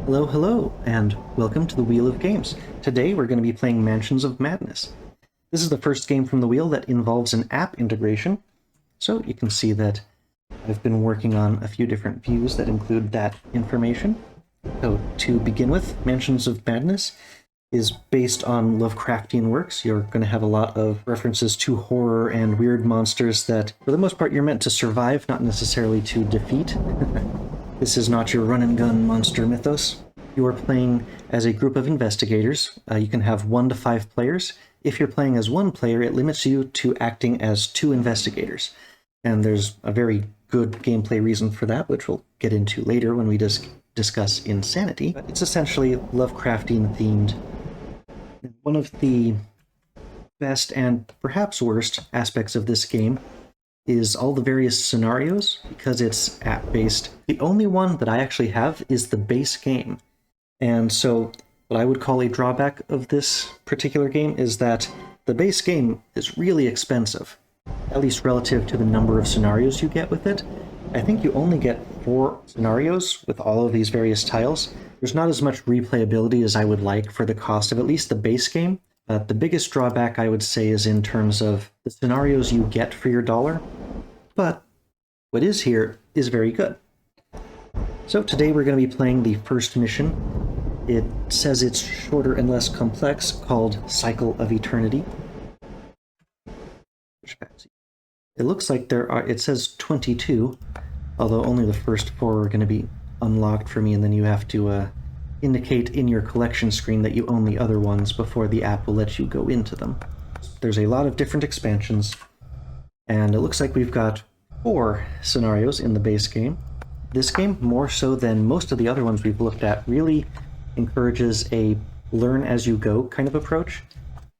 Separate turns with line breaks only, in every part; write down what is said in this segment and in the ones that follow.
Hello, hello, and welcome to the Wheel of Games. Today we're going to be playing Mansions of Madness. This is the first game from the wheel that involves an app integration, so you can see that I've been working on a few different views that include that information. So to begin with, Mansions of Madness is based on Lovecraftian works. You're going to have a lot of references to horror and weird monsters that, for the most part, you're meant to survive, not necessarily to defeat. This is not your run-and-gun monster mythos. You are playing as a group of investigators. You can have 1 to 5 players. If you're playing as 1 player, it limits you to acting as 2 investigators. And there's a very good gameplay reason for that, which we'll get into later when we discuss Insanity. But it's essentially Lovecraftian-themed. One of the best and perhaps worst aspects of this game is all the various scenarios, because it's app-based. The only one that I actually have is the base game. And so what I would call a drawback of this particular game is that the base game is really expensive, at least relative to the number of scenarios you get with it. I think you only get 4 scenarios with all of these various tiles. There's not as much replayability as I would like for the cost of at least the base game. The biggest drawback, I would say, is in terms of the scenarios you get for your dollar. But what is here is very good. So today we're going to be playing the first mission. It says it's shorter and less complex, called Cycle of Eternity. It looks like it says 22, although only the first 4 are going to be unlocked for me, and then you have to indicate in your collection screen that you own the other ones before the app will let you go into them. There's a lot of different expansions, and it looks like we've got 4 scenarios in the base game. This game, more so than most of the other ones we've looked at, really encourages a learn-as-you-go kind of approach.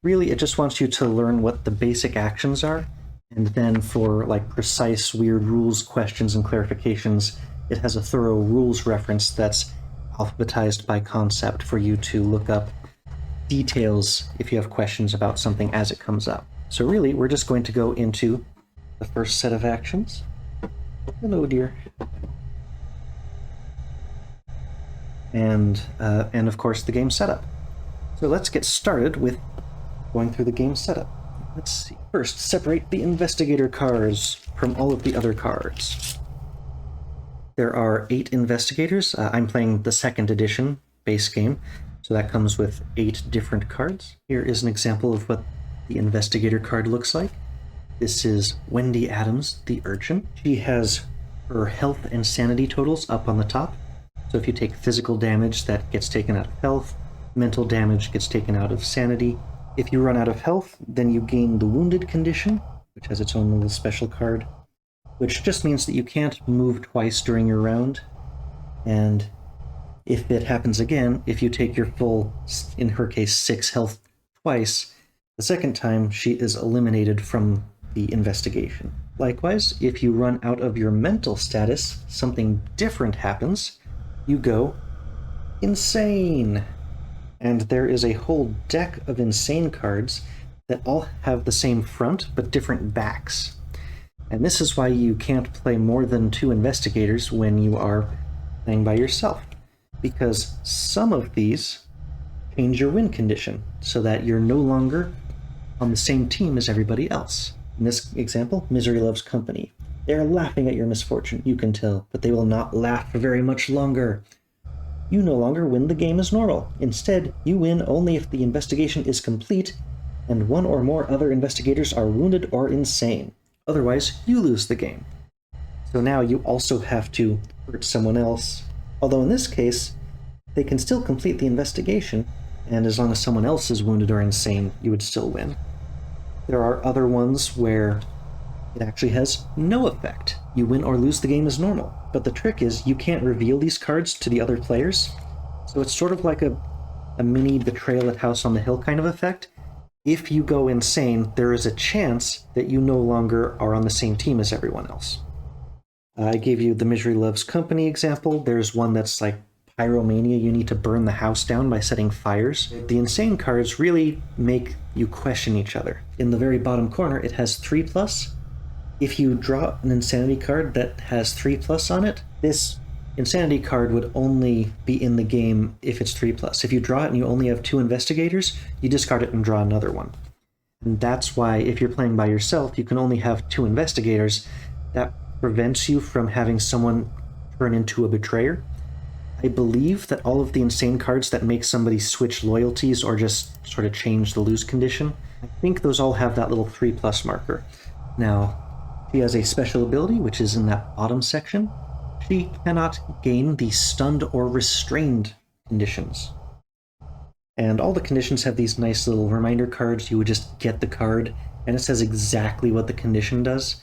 Really, it just wants you to learn what the basic actions are, and then for like precise, weird rules, questions, and clarifications, it has a thorough rules reference that's alphabetized by concept for you to look up details if you have questions about something as it comes up. So really, we're just going to go into the first set of actions. Hello, dear. And of course, the game setup. So let's get started with going through the game setup. Let's see. First, separate the investigator cards from all of the other cards. There are 8 investigators. I'm playing the 2nd edition base game, so that comes with 8 different cards. Here is an example of what the investigator card looks like. This is Wendy Adams, the urchin. She has her health and sanity totals up on the top. So if you take physical damage, that gets taken out of health. Mental damage gets taken out of sanity. If you run out of health, then you gain the wounded condition, which has its own little special card, which just means that you can't move twice during your round. And if it happens again, if you take your full, in her case, 6 health twice, the second time she is eliminated from the investigation. Likewise, if you run out of your mental status, something different happens. You go insane. And there is a whole deck of insane cards that all have the same front but different backs. And this is why you can't play more than 2 investigators when you are playing by yourself, because some of these change your win condition so that you're no longer on the same team as everybody else. In this example, Misery Loves Company. They are laughing at your misfortune, you can tell, but they will not laugh for very much longer. You no longer win the game as normal. Instead, you win only if the investigation is complete and 1 or more other investigators are wounded or insane. Otherwise, you lose the game. So now you also have to hurt someone else. Although in this case, they can still complete the investigation, and as long as someone else is wounded or insane, you would still win. There are other ones where it actually has no effect. You win or lose the game as normal. But the trick is you can't reveal these cards to the other players. So it's sort of like a mini Betrayal at House on the Hill kind of effect. If you go insane, there is a chance that you no longer are on the same team as everyone else. I gave you the Misery Loves Company example. There's one that's like Pyromania. You need to burn the house down by setting fires. The insane cards really make you question each other. In the very bottom corner, it has 3+. If you draw an insanity card that has 3+ on it, this Insanity card would only be in the game if it's 3+. If you draw it and you only have 2 investigators, you discard it and draw another one. And that's why if you're playing by yourself, you can only have 2 investigators. That prevents you from having someone turn into a betrayer. I believe that all of the insane cards that make somebody switch loyalties or just sort of change the lose condition, I think those all have that little 3+ marker. Now, she has a special ability, which is in that bottom section. She cannot gain the stunned or restrained conditions. And all the conditions have these nice little reminder cards. You would just get the card, and it says exactly what the condition does.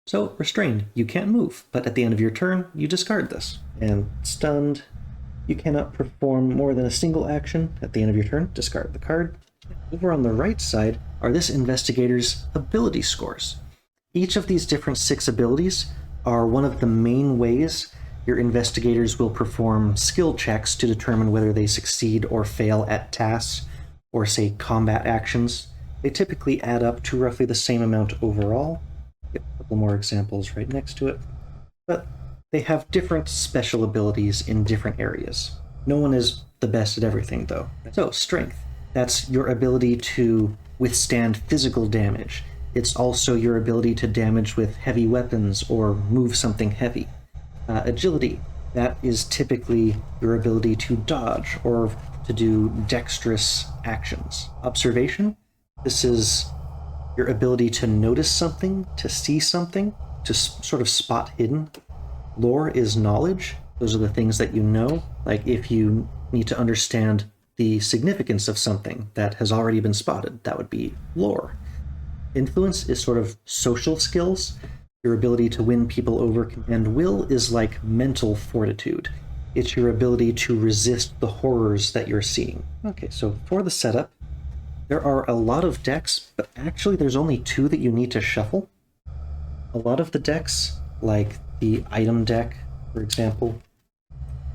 So, restrained, you can't move, but at the end of your turn, you discard this. And stunned, you cannot perform more than a single action. At the end of your turn, discard the card. Over on the right side are this investigator's ability scores. Each of these different 6 abilities are one of the main ways your investigators will perform skill checks to determine whether they succeed or fail at tasks or, say, combat actions. They typically add up to roughly the same amount overall. Get a couple more examples right next to it. But they have different special abilities in different areas. No one is the best at everything, though. So, strength. That's your ability to withstand physical damage. It's also your ability to damage with heavy weapons or move something heavy. Agility. That is typically your ability to dodge or to do dexterous actions. Observation. This is your ability to notice something, to see something, to sort of spot hidden. Lore is knowledge. Those are the things that you know. Like if you need to understand the significance of something that has already been spotted, that would be lore. Influence is sort of social skills, your ability to win people over, and will is like mental fortitude. It's your ability to resist the horrors that you're seeing. Okay, so for the setup, there are a lot of decks, but actually there's only 2 that you need to shuffle. A lot of the decks, like the item deck, for example,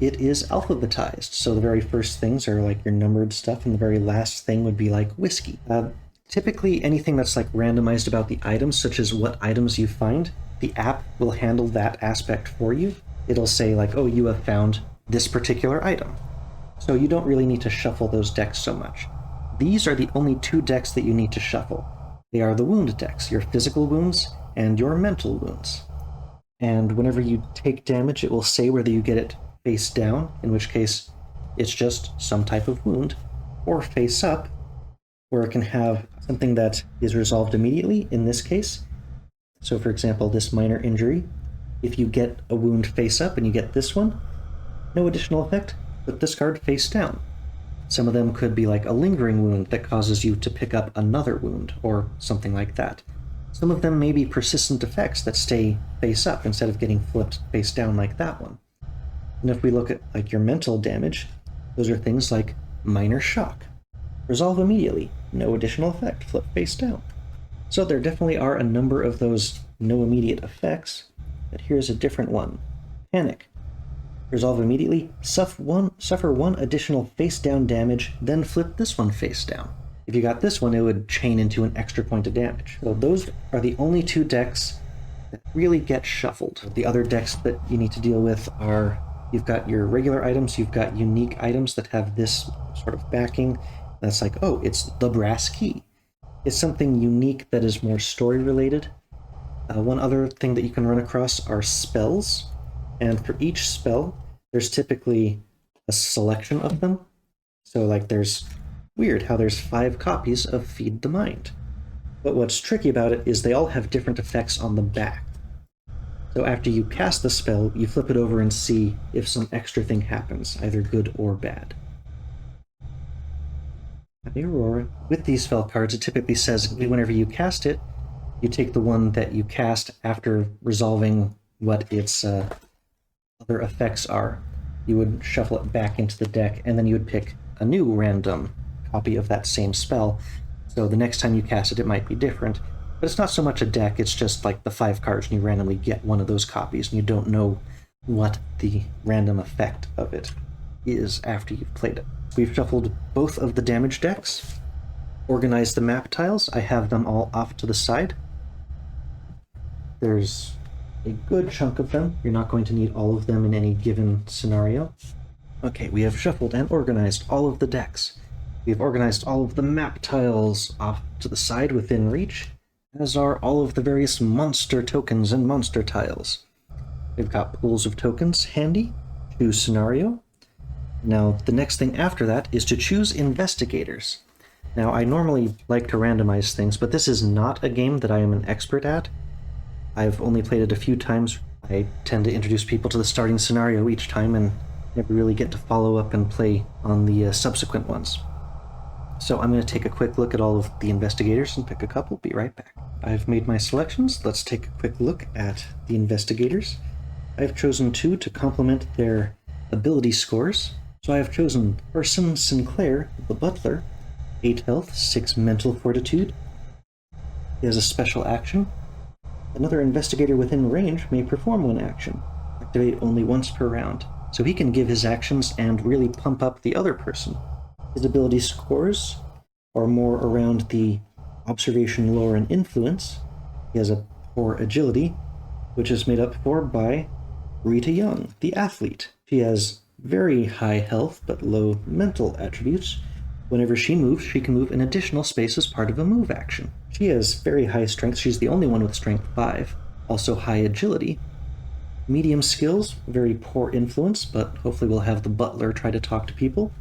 it is alphabetized. So the very first things are like your numbered stuff, and the very last thing would be like whiskey. Typically anything that's like randomized about the items, such as what items you find, the app will handle that aspect for you. It'll say like, oh, you have found this particular item. So you don't really need to shuffle those decks so much. These are the only 2 decks that you need to shuffle. They are the wound decks, your physical wounds and your mental wounds. And whenever you take damage, it will say whether you get it face down, in which case it's just some type of wound, or face up, where it can have something that is resolved immediately, in this case. So for example, this minor injury, if you get a wound face up and you get this one, no additional effect, but discard face down. Some of them could be like a lingering wound that causes you to pick up another wound, or something like that. Some of them may be persistent effects that stay face up instead of getting flipped face down like that one. And if we look at like your mental damage, those are things like minor shock. Resolve immediately, no additional effect, flip face down. So there definitely are a number of those no immediate effects, but here's a different one. Panic. Resolve immediately, suffer one additional face down damage, then flip this one face down. If you got this one, it would chain into an extra point of damage. So those are the only 2 decks that really get shuffled. The other decks that you need to deal with are, you've got your regular items, you've got unique items that have this sort of backing. That's like, oh, it's the brass key. It's something unique that is more story related. One other thing that you can run across are spells. And for each spell, there's typically a selection of them. So like there's, weird how there's 5 copies of Feed the Mind. But what's tricky about it is they all have different effects on the back. So after you cast the spell, you flip it over and see if some extra thing happens, either good or bad. The Aurora. With these spell cards, it typically says whenever you cast it, you take the one that you cast after resolving what its other effects are. You would shuffle it back into the deck, and then you would pick a new random copy of that same spell. So the next time you cast it, it might be different. But it's not so much a deck, it's just like the 5 cards, and you randomly get one of those copies, and you don't know what the random effect of it is after you've played it. We've shuffled both of the damage decks, organized the map tiles. I have them all off to the side. There's a good chunk of them. You're not going to need all of them in any given scenario. Okay, we have shuffled and organized all of the decks. We've organized all of the map tiles off to the side within reach, as are all of the various monster tokens and monster tiles. We've got pools of tokens handy, choose scenario. Now, the next thing after that is to choose investigators. Now, I normally like to randomize things, but this is not a game that I am an expert at. I've only played it a few times. I tend to introduce people to the starting scenario each time and never really get to follow up and play on the subsequent ones. So I'm going to take a quick look at all of the investigators and pick a couple. Be right back. I've made my selections. Let's take a quick look at the investigators. I've chosen 2 to complement their ability scores. So I have chosen Carson Sinclair, the butler, 8 health, 6 mental fortitude. He has a special action. Another investigator within range may perform one action. Activate only once per round. So he can give his actions and really pump up the other person. His ability scores are more around the observation, lore, and influence. He has a poor agility, which is made up for by Rita Young, the athlete. She has very high health but low mental attributes. Whenever she moves, she can move an additional space as part of a move action. She has very high strength. She's the only one with strength 5. Also high agility. Medium skills, very poor influence, but hopefully we'll have the butler try to talk to people.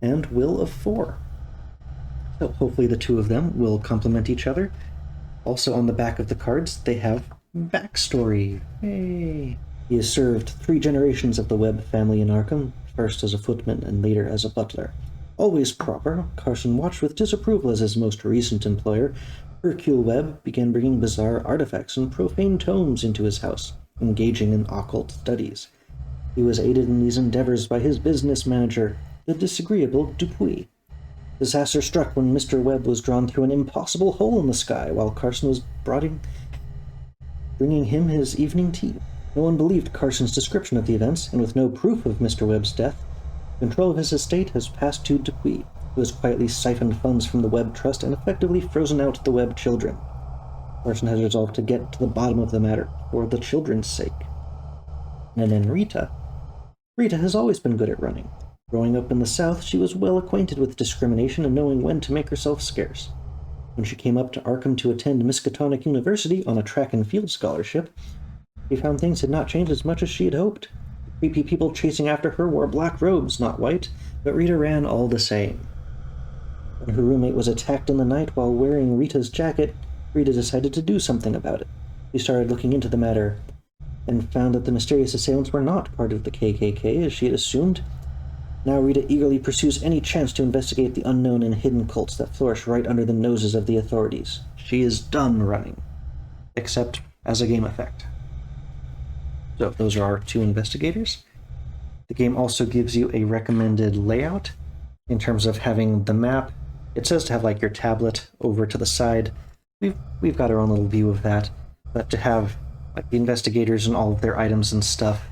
And will of 4. So hopefully the 2 of them will complement each other. Also on the back of the cards, they have backstory. Hey! He has served 3 generations of the Webb family in Arkham, first as a footman and later as a butler. Always proper, Carson watched with disapproval as his most recent employer, Hercule Webb, began bringing bizarre artifacts and profane tomes into his house, engaging in occult studies. He was aided in these endeavors by his business manager, the disagreeable Dupuy. Disaster struck when Mr. Webb was drawn through an impossible hole in the sky while Carson was bringing him his evening tea. No one believed Carson's description of the events, and with no proof of Mr. Webb's death, control of his estate has passed to Dupuy, who has quietly siphoned funds from the Webb Trust and effectively frozen out the Webb children. Carson has resolved to get to the bottom of the matter, for the children's sake. And then Rita. Rita has always been good at running. Growing up in the South, she was well acquainted with discrimination and knowing when to make herself scarce. When she came up to Arkham to attend Miskatonic University on a track and field scholarship, she found things had not changed as much as she had hoped. The creepy people chasing after her wore black robes, not white, but Rita ran all the same. When her roommate was attacked in the night while wearing Rita's jacket, Rita decided to do something about it. She started looking into the matter and found that the mysterious assailants were not part of the KKK, as she had assumed. Now Rita eagerly pursues any chance to investigate the unknown and hidden cults that flourish right under the noses of the authorities. She is done running, except as a game effect. So those are our 2 investigators. The game also gives you a recommended layout in terms of having the map. It says to have like your tablet over to the side. We've got our own little view of that, but to have like the investigators and all of their items and stuff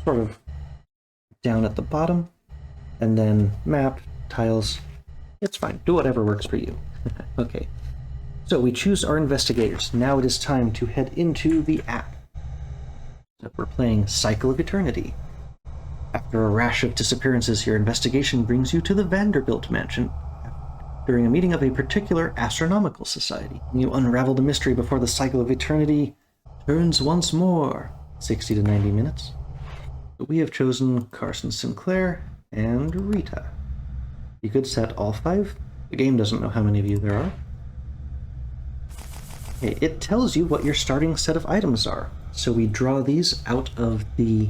sort of down at the bottom, and then map, tiles, it's fine. Do whatever works for you. Okay, so we choose our investigators. Now it is time to head into the app. So we're playing Cycle of Eternity. After a rash of disappearances, your investigation brings you to the Vanderbilt mansion during a meeting of a particular astronomical society. You unravel the mystery before the Cycle of Eternity turns once more. 60 to 90 minutes. But we have chosen Carson Sinclair and Rita. You could set all 5. The game doesn't know how many of you there are. Okay, it tells you what your starting set of items are. So we draw these out of the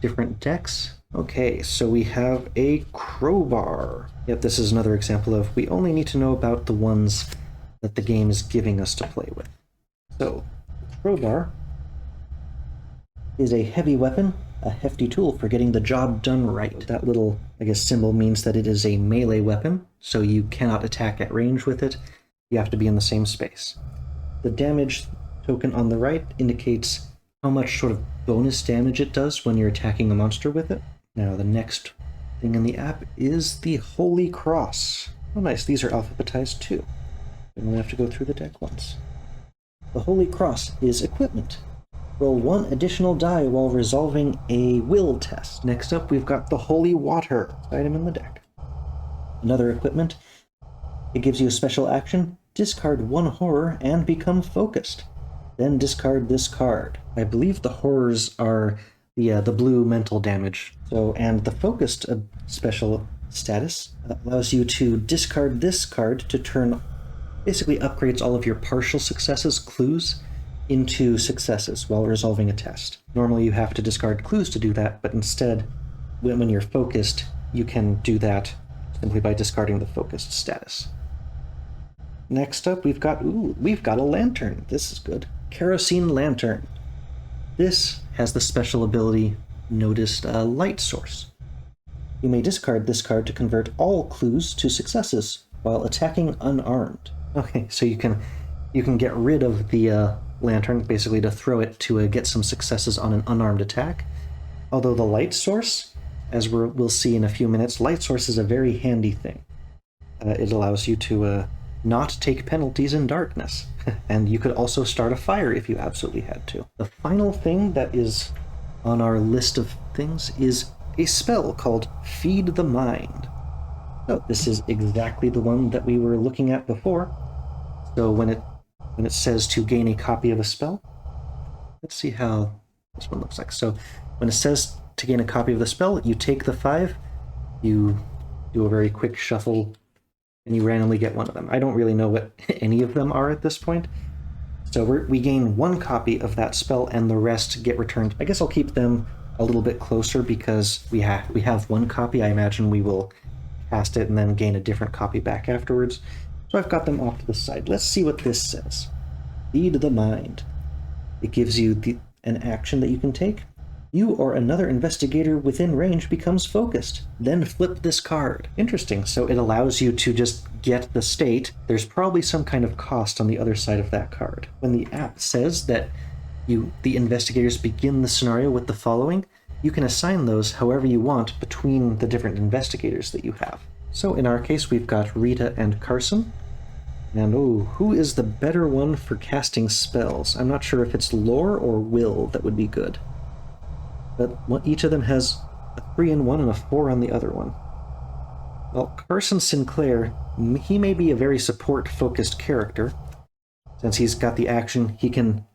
different decks. Okay, so we have a crowbar. Yep, this is another example of we only need to know about the ones that the game is giving us to play with. So, the crowbar is a heavy weapon, a hefty tool for getting the job done right. That little, I guess, symbol means that it is a melee weapon, so you cannot attack at range with it. You have to be in the same space. The damage token on the right indicates how much sort of bonus damage it does when you're attacking a monster with it. Now, the next thing in the app is the Holy Cross. Oh, nice. These are alphabetized too. We only have to go through the deck once. The Holy Cross is equipment. Roll 1 additional die while resolving a will test. Next up, we've got the Holy Water item in the deck. Another equipment. It gives you a special action. Discard 1 horror and become focused. Then discard this card. I believe the horrors are the blue mental damage. So, and the focused special status allows you to discard this card to turn, basically upgrades all of your partial successes, clues, into successes while resolving a test. Normally you have to discard clues to do that, but instead, when you're focused, you can do that simply by discarding the focused status. Next up, we've got a lantern. This is good. Kerosene Lantern. This has the special ability Noticed Light Source. You may discard this card to convert all clues to successes while attacking unarmed. Okay, so you can get rid of the lantern, basically to throw it to get some successes on an unarmed attack. Although the light source, as we'll see in a few minutes, light source is a very handy thing. It allows you to not take penalties in darkness, and you could also start a fire if you absolutely had to. The final thing that is on our list of things is a spell called Feed the Mind. So this is exactly the one that we were looking at before. So when it says to gain a copy of a spell, let's see how this one looks like. So when it says to gain a copy of the spell, you take the 5, you do a very quick shuffle, and you randomly get one of them. I don't really know what any of them are at this point. So we gain 1 copy of that spell, and the rest get returned. I guess I'll keep them a little bit closer because we have 1 copy. I imagine we will cast it and then gain a different copy back afterwards. So I've got them off to the side. Let's see what this says. Feed the Mind. It gives you an action that you can take. You or another investigator within range becomes focused. Then flip this card. Interesting. So it allows you to just get the state. There's probably some kind of cost on the other side of that card. When the app says that the investigators begin the scenario with the following, you can assign those however you want between the different investigators that you have. So in our case, we've got Rita and Carson. And who is the better one for casting spells? I'm not sure if it's lore or will that would be good. But each of them has a 3 in one and a 4 on the other one. Well, Carson Sinclair, he may be a very support-focused character. Since he's got the action, he can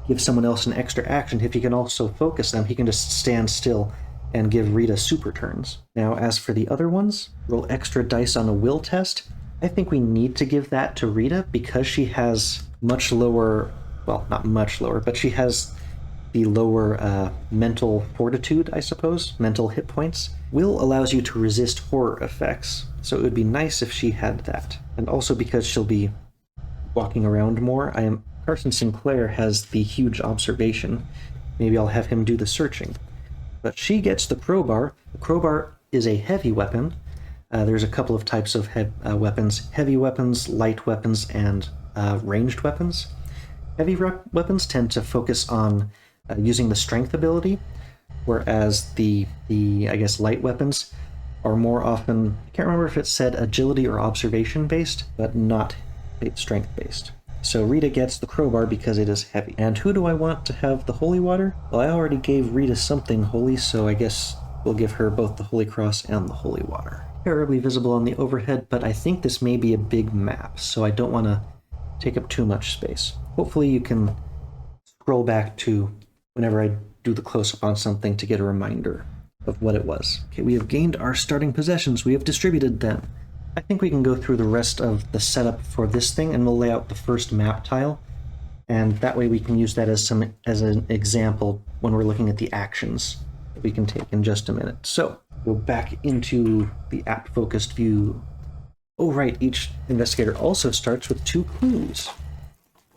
give someone else an extra action. If he can also focus them, he can just stand still and give Rita super turns. Now, as for the other ones, roll extra dice on a will test. I think we need to give that to Rita because she has much lower, well, not much lower, but she has the lower mental fortitude, I suppose, mental hit points. Will allows you to resist horror effects, so it would be nice if she had that. And also because she'll be walking around more, Carson Sinclair has the huge observation. Maybe I'll have him do the searching. But she gets the crowbar. The crowbar is a heavy weapon. There's a couple of types of weapons. Heavy weapons, light weapons, and ranged weapons. Heavy weapons tend to focus on using the strength ability, whereas the I guess light weapons are more often, I can't remember if it said agility or observation based, but not strength based. So Rita gets the crowbar because it is heavy. And who do I want to have the holy water? Well, I already gave Rita something holy, so I guess we'll give her both the holy cross and the holy water. Terribly visible on the overhead, but I think this may be a big map, so I don't want to take up too much space. Hopefully you can scroll back to whenever I do the close-up on something to get a reminder of what it was. Okay, we have gained our starting possessions. We have distributed them. I think we can go through the rest of the setup for this thing, and we'll lay out the first map tile, and that way we can use that as an example when we're looking at the actions that we can take in just a minute. So, go back into the app-focused view. Oh right, each investigator also starts with 2 clues.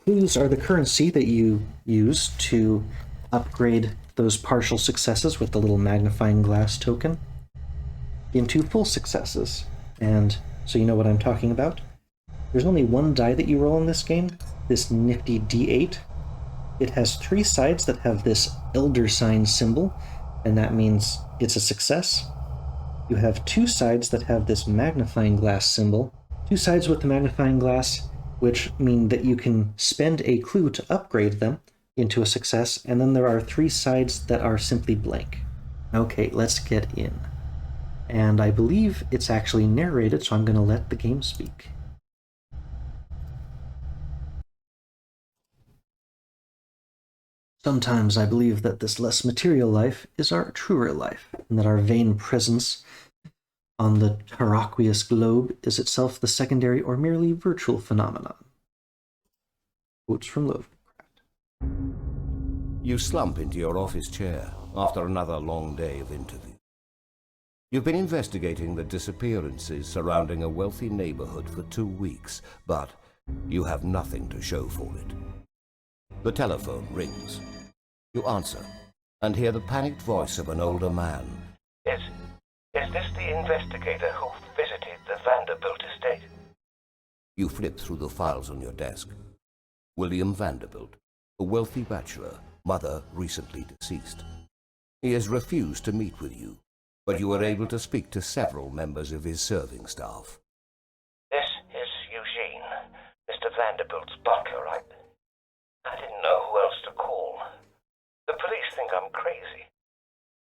Clues are the currency that you use to upgrade those partial successes with the little magnifying glass token into full successes. And so you know what I'm talking about. There's only 1 die that you roll in this game, this nifty D8. It has 3 sides that have this elder sign symbol, and that means it's a success. You have 2 sides that have this magnifying glass symbol, 2 sides with the magnifying glass, which mean that you can spend a clue to upgrade them. into a success, and then there are 3 sides that are simply blank. Okay, let's get in. And I believe it's actually narrated, so I'm going to let the game speak. Sometimes I believe that this less material life is our truer life, and that our vain presence on the terraqueous globe is itself the secondary or merely virtual phenomenon. Quotes from Lovecraft.
You slump into your office chair after another long day of interview. You've been investigating the disappearances surrounding a wealthy neighborhood for 2 weeks, but you have nothing to show for it. The telephone rings. You answer, and hear the panicked voice of an older man.
Is this the investigator who visited the Vanderbilt estate?
You flip through the files on your desk. William Vanderbilt, a wealthy bachelor, mother recently deceased. He has refused to meet with you, but you are able to speak to several members of his serving staff.
This is Eugene, Mr. Vanderbilt's butler. I didn't know who else to call. The police think I'm crazy.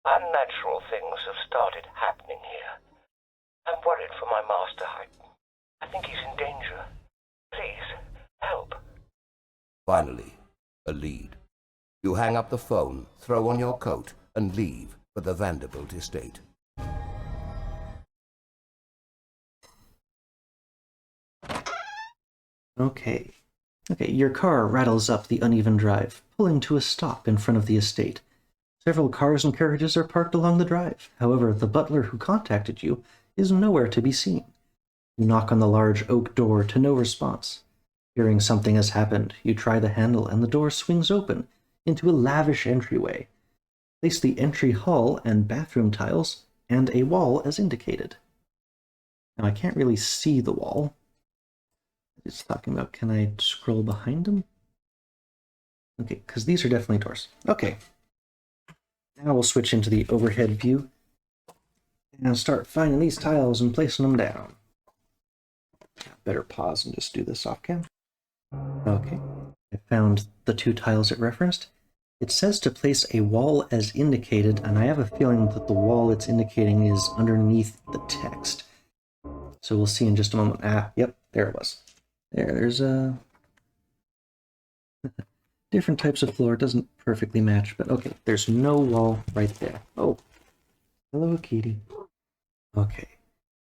Unnatural things have started happening here. I'm worried for my master. I think he's in danger. Please, help.
Finally, a lead. You hang up the phone, throw on your coat, and leave for the Vanderbilt estate.
Okay, your car rattles up the uneven drive, pulling to a stop in front of the estate. Several cars and carriages are parked along the drive. However, the butler who contacted you is nowhere to be seen. You knock on the large oak door to no response. Hearing something has happened, you try the handle and the door swings open into a lavish entryway. Place the entry hall and bathroom tiles and a wall as indicated. Now I can't really see the wall. It's talking about, can I scroll behind them? Okay, because these are definitely doors. Okay. Now we'll switch into the overhead view and start finding these tiles and placing them down. Better pause and just do this off cam. Okay, I found the 2 tiles it referenced. It says to place a wall as indicated, and I have a feeling that the wall it's indicating is underneath the text. So we'll see in just a moment. Yep, there it was. There's different types of floor. It doesn't perfectly match, but okay, there's no wall right there. Oh, hello, kitty. Okay,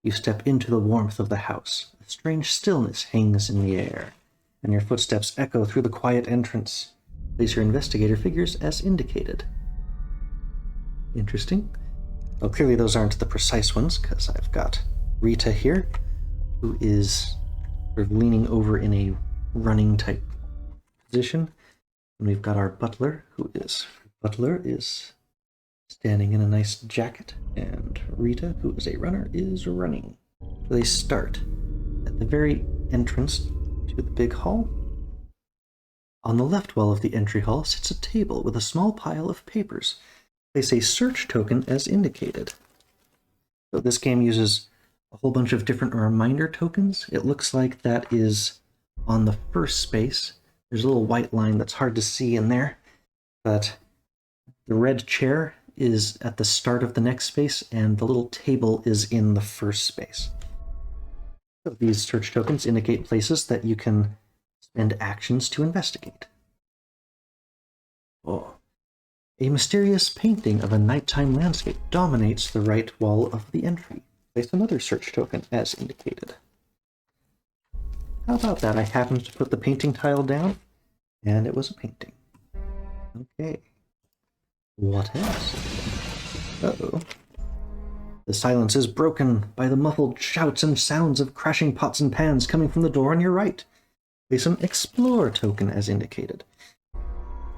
you step into the warmth of the house. A strange stillness hangs in the air, and your footsteps echo through the quiet entrance. Place your investigator figures as indicated. Interesting. Well, clearly those aren't the precise ones, because I've got Rita here, who is sort of leaning over in a running type position. And we've got our butler, who is standing in a nice jacket, and Rita, who is a runner, is running. So they start at the very entrance to the big hall. On the left wall of the entry hall sits a table with a small pile of papers. Place a search token as indicated. So this game uses a whole bunch of different reminder tokens. It looks like that is on the first space. There's a little white line that's hard to see in there, but the red chair is at the start of the next space, and the little table is in the first space. So these search tokens indicate places that you can spend actions to investigate. Oh. A mysterious painting of a nighttime landscape dominates the right wall of the entry. Place another search token as indicated. How about that? I happened to put the painting tile down, and it was a painting. Okay. What else? Uh-oh. The silence is broken by the muffled shouts and sounds of crashing pots and pans coming from the door on your right. Place an Explore token as indicated.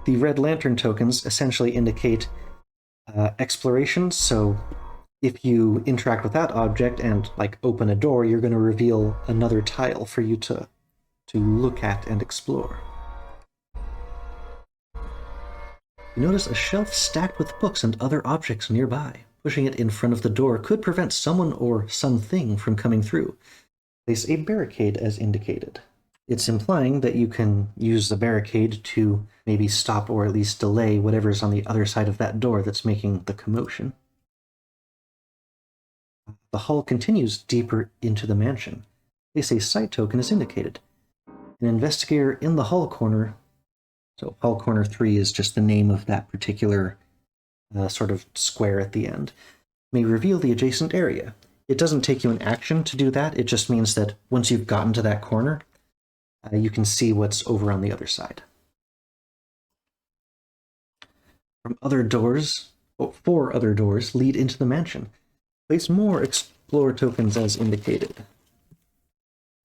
The red lantern tokens essentially indicate exploration, so if you interact with that object and like open a door, you're going to reveal another tile for you to look at and explore. You notice a shelf stacked with books and other objects nearby. Pushing it in front of the door could prevent someone or something from coming through. Place a barricade as indicated. It's implying that you can use the barricade to maybe stop or at least delay whatever's on the other side of that door that's making the commotion. The hall continues deeper into the mansion. They say site token is indicated. An investigator in the hall corner, so hall corner 3 is just the name of that particular sort of square at the end, may reveal the adjacent area. It doesn't take you an action to do that, it just means that once you've gotten to that corner, you can see what's over on the other side. From other doors, 4 other doors lead into the mansion. Place more explore tokens as indicated.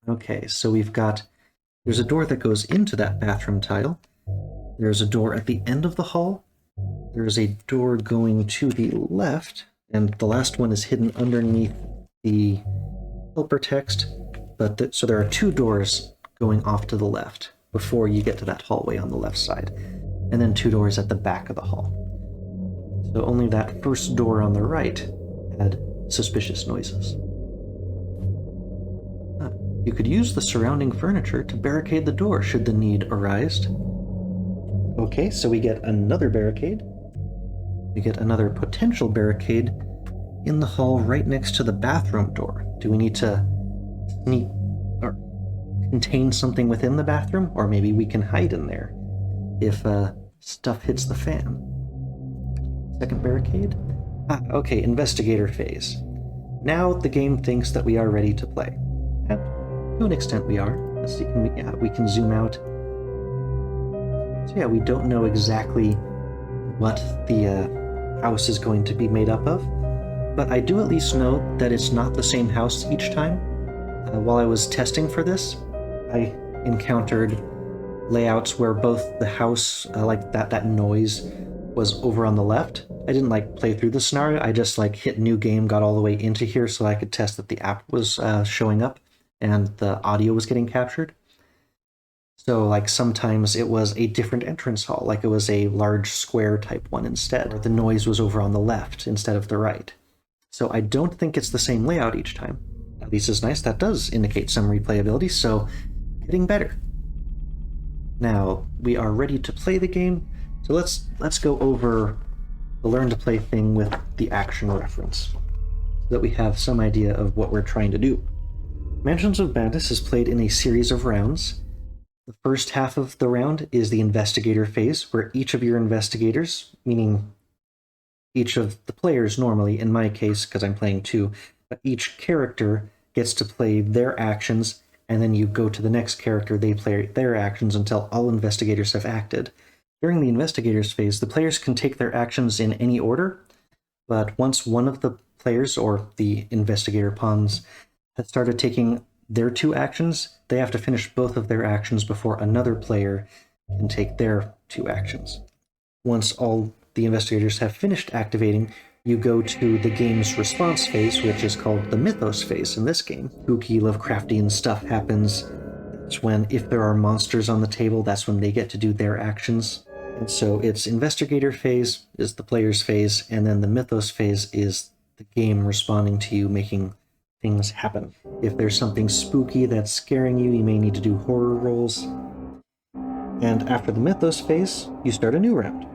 Okay, so there's a door that goes into that bathroom tile. There's a door at the end of the hall. There's a door going to the left, and the last one is hidden underneath the helper text. So there are 2 doors going off to the left before you get to that hallway on the left side, and then 2 doors at the back of the hall. So only that first door on the right had suspicious noises. You could use the surrounding furniture to barricade the door should the need arise. Okay, so we get another barricade. We get another potential barricade in the hall right next to the bathroom door. Do we need to sneak or contain something within the bathroom? Or maybe we can hide in there if stuff hits the fan. Second barricade? Okay, Investigator Phase. Now the game thinks that we are ready to play. And to an extent we are. Let's see, we can zoom out. So yeah, we don't know exactly what the house is going to be made up of, but I do at least know that it's not the same house each time. While I was testing for this, I encountered layouts where both the house, like that noise, was over on the left. I didn't play through the scenario, I just hit new game, got all the way into here so I could test that the app was showing up and the audio was getting captured. So sometimes it was a different entrance hall, it was a large square type one instead, or the noise was over on the left instead of the right. So I don't think it's the same layout each time. At least it's nice, that does indicate some replayability, so getting better. Now, we are ready to play the game, so let's go over the learn to play thing with the action reference, so that we have some idea of what we're trying to do. Mansions of Madness is played in a series of rounds. The first half of the round is the Investigator Phase, where each of your investigators, meaning each of the players normally, in my case, because I'm playing 2, but each character gets to play their actions, and then you go to the next character, they play their actions until all investigators have acted. During the Investigator's Phase, the players can take their actions in any order, but once one of the players, or the investigator pawns, has started taking their 2 actions, they have to finish both of their actions before another player can take their 2 actions. Once all the investigators have finished activating, you go to the game's response phase, which is called the Mythos Phase in this game. Spooky, Lovecraftian stuff happens. That's when, if there are monsters on the table, that's when they get to do their actions. And so it's Investigator Phase is the player's phase, and then the Mythos Phase is the game responding to you, making things happen. If there's something spooky that's scaring you, you may need to do horror rolls. And after the Mythos Phase, you start a new round.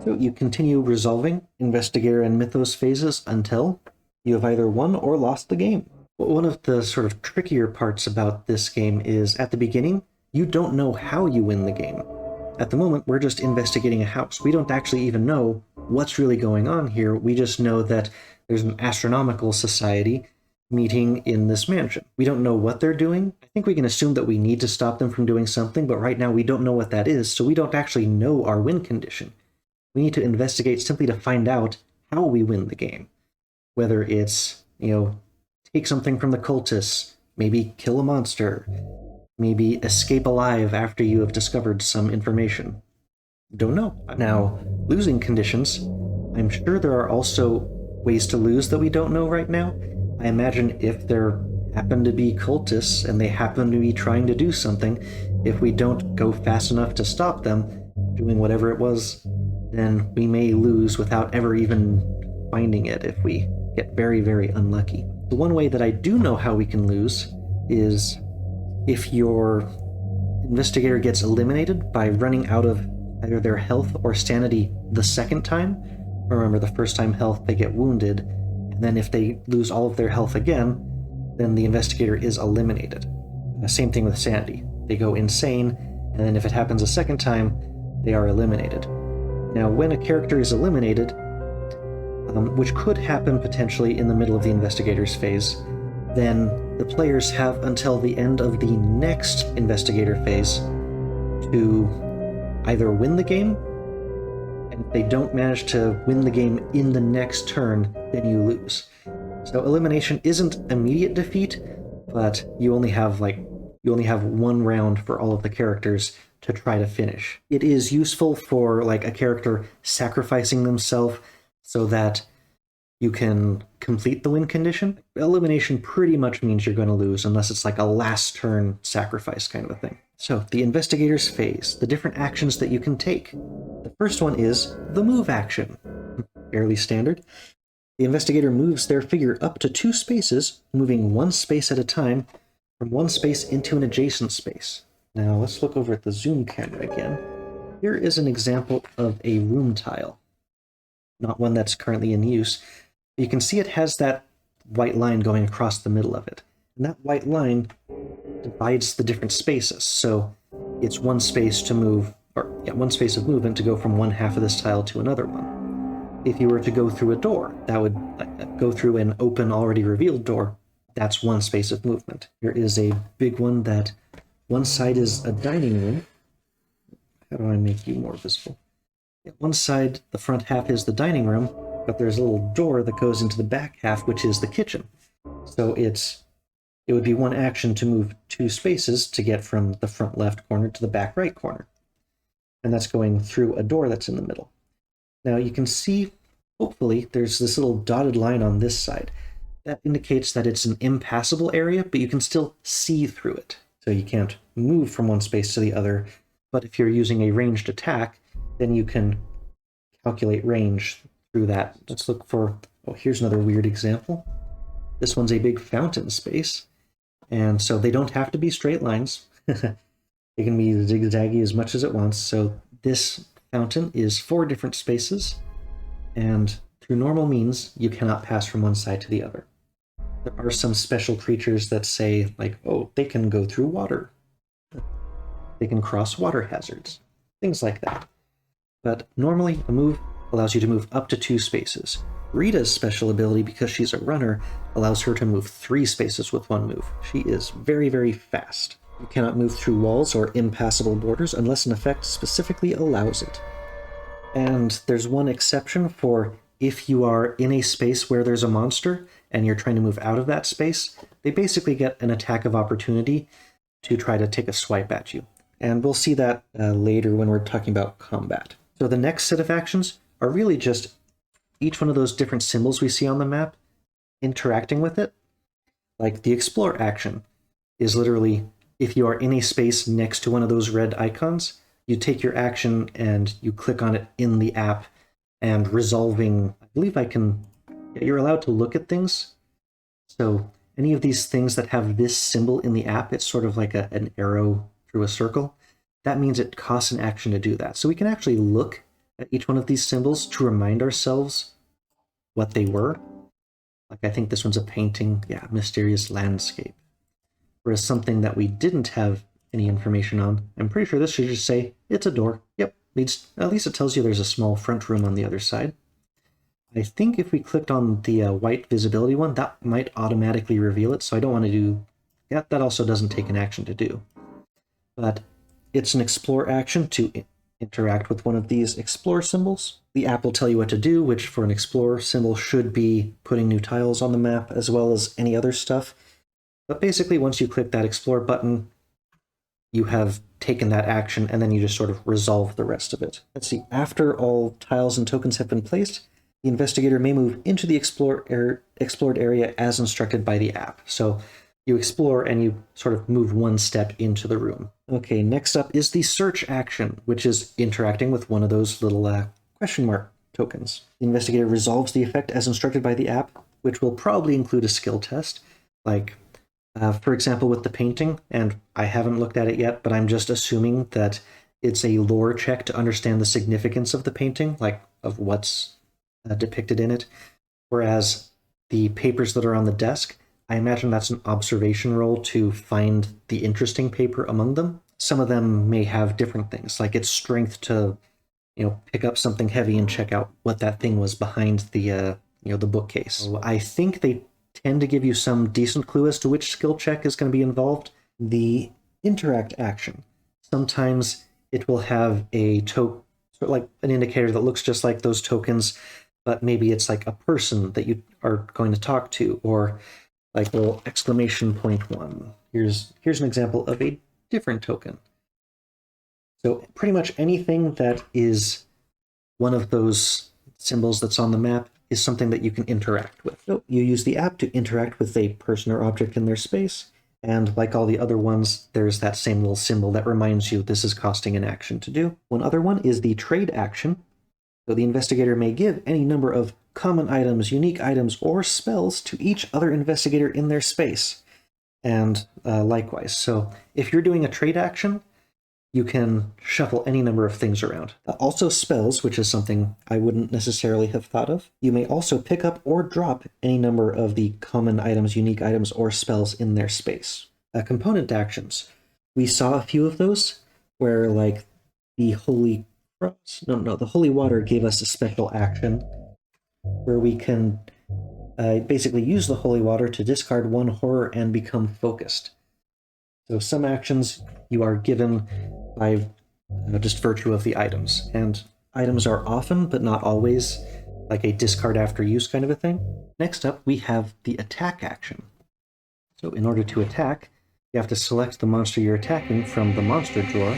So you continue resolving Investigator and Mythos phases until you have either won or lost the game. One of the sort of trickier parts about this game is, at the beginning, you don't know how you win the game. At the moment, we're just investigating a house. We don't actually even know what's really going on here. We just know that there's an astronomical society meeting in this mansion. We don't know what they're doing. I think we can assume that we need to stop them from doing something, but right now we don't know what that is, so we don't actually know our win condition. We need to investigate simply to find out how we win the game. Whether it's, take something from the cultists, maybe kill a monster, maybe escape alive after you have discovered some information. Don't know. Now, losing conditions, I'm sure there are also ways to lose that we don't know right now. I imagine if there happen to be cultists and they happen to be trying to do something, if we don't go fast enough to stop them doing whatever it was, then we may lose without ever even finding it if we get very, very unlucky. The one way that I do know how we can lose is if you're investigator gets eliminated by running out of either their health or sanity the second time. Remember, the first time health, they get wounded, and then if they lose all of their health again, then the investigator is eliminated. Same thing with sanity. They go insane, and then if it happens a second time, they are eliminated. Now, when a character is eliminated, which could happen potentially in the middle of the investigator's phase, then the players have until the end of the next investigator phase to either win the game, and if they don't manage to win the game in the next turn, then you lose. So elimination isn't immediate defeat, but you only have one round for all of the characters to try to finish. It is useful for like a character sacrificing themselves so that you can complete the win condition. Elimination pretty much means you're going to lose unless it's like a last turn sacrifice kind of a thing. So, the investigator's phase, the different actions that you can take. The first one is the move action. Fairly standard. The investigator moves their figure up to 2 spaces, moving 1 space at a time from 1 space into an adjacent space. Now, let's look over at the zoom camera again. Here is an example of a room tile. Not one that's currently in use. You can see it has that white line going across the middle of it. And that white line divides the different spaces. So it's 1 space to move, 1 space of movement to go from one half of this tile to another one. If you were to go through a door, that would go through an open, already revealed door. That's 1 space of movement. Here is a big one that one side is a dining room. How do I make you more visible? One side, the front half is the dining room, but there's a little door that goes into the back half, which is the kitchen. So it would be 1 action to move 2 spaces to get from the front left corner to the back right corner. And that's going through a door that's in the middle. Now you can see, hopefully, there's this little dotted line on this side. That indicates that it's an impassable area, but you can still see through it. So you can't move from 1 space to the other, but if you're using a ranged attack, then you can calculate range through that. Let's look for, here's another weird example. This one's a big fountain space, and so they don't have to be straight lines. They can be zigzaggy as much as it wants. So this fountain is 4 different spaces, and through normal means, you cannot pass from one side to the other. There are some special creatures that say, like, they can go through water. They can cross water hazards. Things like that. But normally, a move allows you to move up to 2 spaces. Rita's special ability, because she's a runner, allows her to move 3 spaces with 1 move. She is very, very fast. You cannot move through walls or impassable borders unless an effect specifically allows it. And there's one exception for if you are in a space where there's a monster and you're trying to move out of that space, they basically get an attack of opportunity to try to take a swipe at you. And we'll see that later when we're talking about combat. So the next set of actions are really just each one of those different symbols we see on the map interacting with it. Like the explore action is literally if you are in a space next to one of those red icons, you take your action and you click on it in the app, and resolving, I believe you're allowed to look at things. So any of these things that have this symbol in the app, it's sort of like an arrow through a circle. That means it costs an action to do that. So we can actually look at each one of these symbols to remind ourselves what they were. Like I think this one's a painting, mysterious landscape. Whereas something that we didn't have any information on, I'm pretty sure this should just say, it's a door. Yep, at least it tells you there's a small front room on the other side. I think if we clicked on the white visibility one, that might automatically reveal it, so I don't want to do that. That also doesn't take an action to do. But it's an explore action to interact with one of these explore symbols. The app will tell you what to do, which for an explore symbol should be putting new tiles on the map as well as any other stuff. But basically, once you click that explore button, you have taken that action, and then you just sort of resolve the rest of it. Let's see, after all tiles and tokens have been placed, the investigator may move into the explored area as instructed by the app. So you explore and you sort of move 1 step into the room. Okay, next up is the search action, which is interacting with one of those little question mark tokens. The investigator resolves the effect as instructed by the app, which will probably include a skill test, like For example, with the painting, and I haven't looked at it yet, but I'm just assuming that it's a lore check to understand the significance of the painting, like of what's depicted in it. Whereas the papers that are on the desk, I imagine that's an observation roll to find the interesting paper among them. Some of them may have different things, like it's strength to, pick up something heavy and check out what that thing was behind the, the bookcase. So I think they tend to give you some decent clue as to which skill check is going to be involved. The interact action. Sometimes it will have a token, sort of like an indicator that looks just like those tokens, but maybe it's like a person that you are going to talk to, or like a little exclamation point one. Here's an example of a different token. So pretty much anything that is one of those symbols that's on the map is something that you can interact with. So you use the app to interact with a person or object in their space, and like all the other ones, there's that same little symbol that reminds you this is costing an action to do. One other one is the trade action. So the investigator may give any number of common items, unique items, or spells to each other investigator in their space. And likewise. So if you're doing a trade action, you can shuffle any number of things around. Also spells, which is something I wouldn't necessarily have thought of. You may also pick up or drop any number of the common items, unique items, or spells in their space. Component actions. We saw a few of those where, like, the Holy Cross, the Holy Water gave us a special action where we can basically use the Holy Water to discard one horror and become focused. So some actions you are given by just virtue of the items, and items are often, but not always, like a discard after use kind of a thing. Next up, we have the attack action. So in order to attack, you have to select the monster you're attacking from the monster drawer.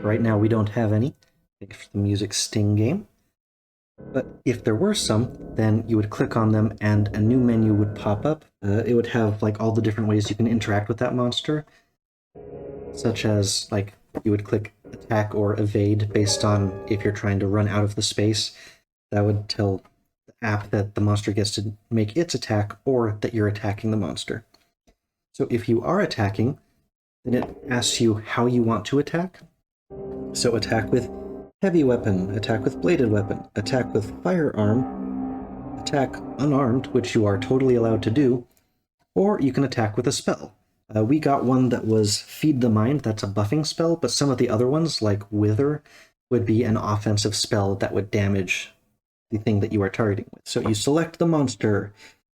Right now we don't have any, thanks for the music sting game. But if there were some, then you would click on them and a new menu would pop up. It would have like all the different ways you can interact with that monster, such as like you would click attack or evade based on if you're trying to run out of the space. That would tell the app that the monster gets to make its attack or that you're attacking the monster. So if you are attacking, then it asks you how you want to attack. So attack with heavy weapon, attack with bladed weapon, attack with firearm, attack unarmed, which you are totally allowed to do, or you can attack with a spell. We got one that was Feed the Mind, that's a buffing spell, but some of the other ones, like Wither, would be an offensive spell that would damage the thing that you are targeting with. So you select the monster,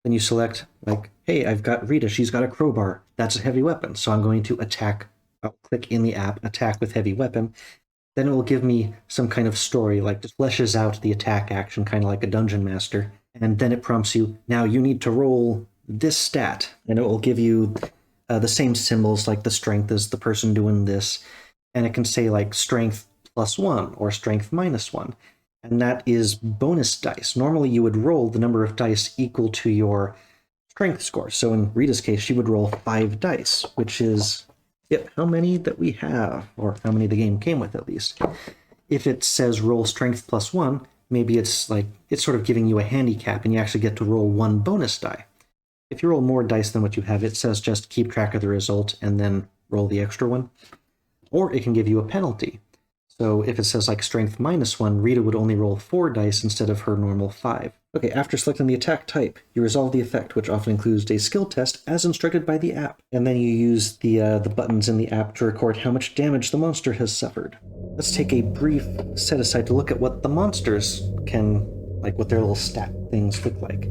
then you select, like, hey, I've got Rita, she's got a crowbar, that's a heavy weapon, so I'm going to attack. I'll click in the app, attack with heavy weapon. Then it will give me some kind of story, like just fleshes out the attack action, kind of like a dungeon master. And then it prompts you, now you need to roll this stat. And it will give you the same symbols, like the strength is the person doing this. And it can say like strength +1 or strength -1. And that is bonus dice. Normally you would roll the number of dice equal to your strength score. So in Rita's case, she would roll 5 dice, which is how many that we have, or how many the game came with at least. If it says roll strength +1, maybe it's like, it's sort of giving you a handicap and you actually get to roll 1 bonus die. If you roll more dice than what you have, it says just keep track of the result and then roll the extra one. Or it can give you a penalty. So if it says like strength -1, Rita would only roll 4 dice instead of her normal 5. Okay, after selecting the attack type, you resolve the effect, which often includes a skill test as instructed by the app. And then you use the buttons in the app to record how much damage the monster has suffered. Let's take a brief set aside to look at what the monsters can, like what their little stat things look like.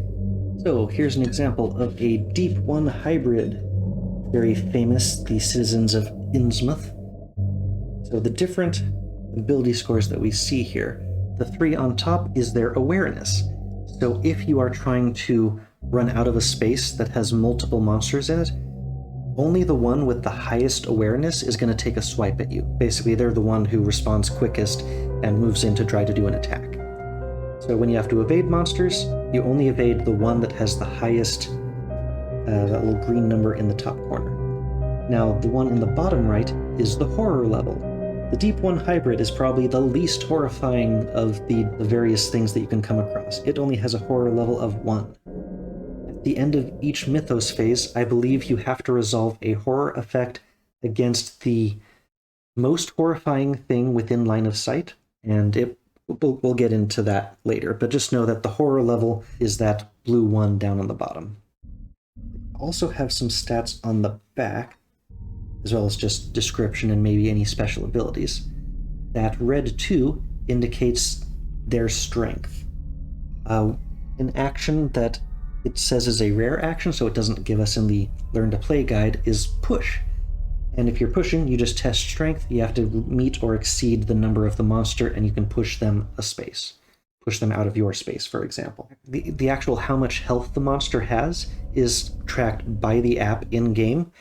So here's an example of a Deep One hybrid. Very famous, the citizens of Innsmouth. So the different ability scores that we see here, the 3 on top is their awareness. So if you are trying to run out of a space that has multiple monsters in it, only the one with the highest awareness is going to take a swipe at you. Basically, they're the one who responds quickest and moves in to try to do an attack. So when you have to evade monsters, you only evade the one that has the highest, that little green number in the top corner. Now, the one in the bottom right is the horror level. The Deep One hybrid is probably the least horrifying of the various things that you can come across. It only has a horror level of 1. the end of each Mythos phase, I believe you have to resolve a horror effect against the most horrifying thing within line of sight, and we'll get into that later, but just know that the horror level is that blue one down on the bottom. Also have some stats on the back, as well as just description and maybe any special abilities. That red 2 indicates their strength. An action that it says is a rare action, so it doesn't give us in the Learn to Play guide, is push. And if you're pushing, you just test strength. You have to meet or exceed the number of the monster, and you can push them a space. Push them out of your space, for example. The actual how much health the monster has is tracked by the app in-game,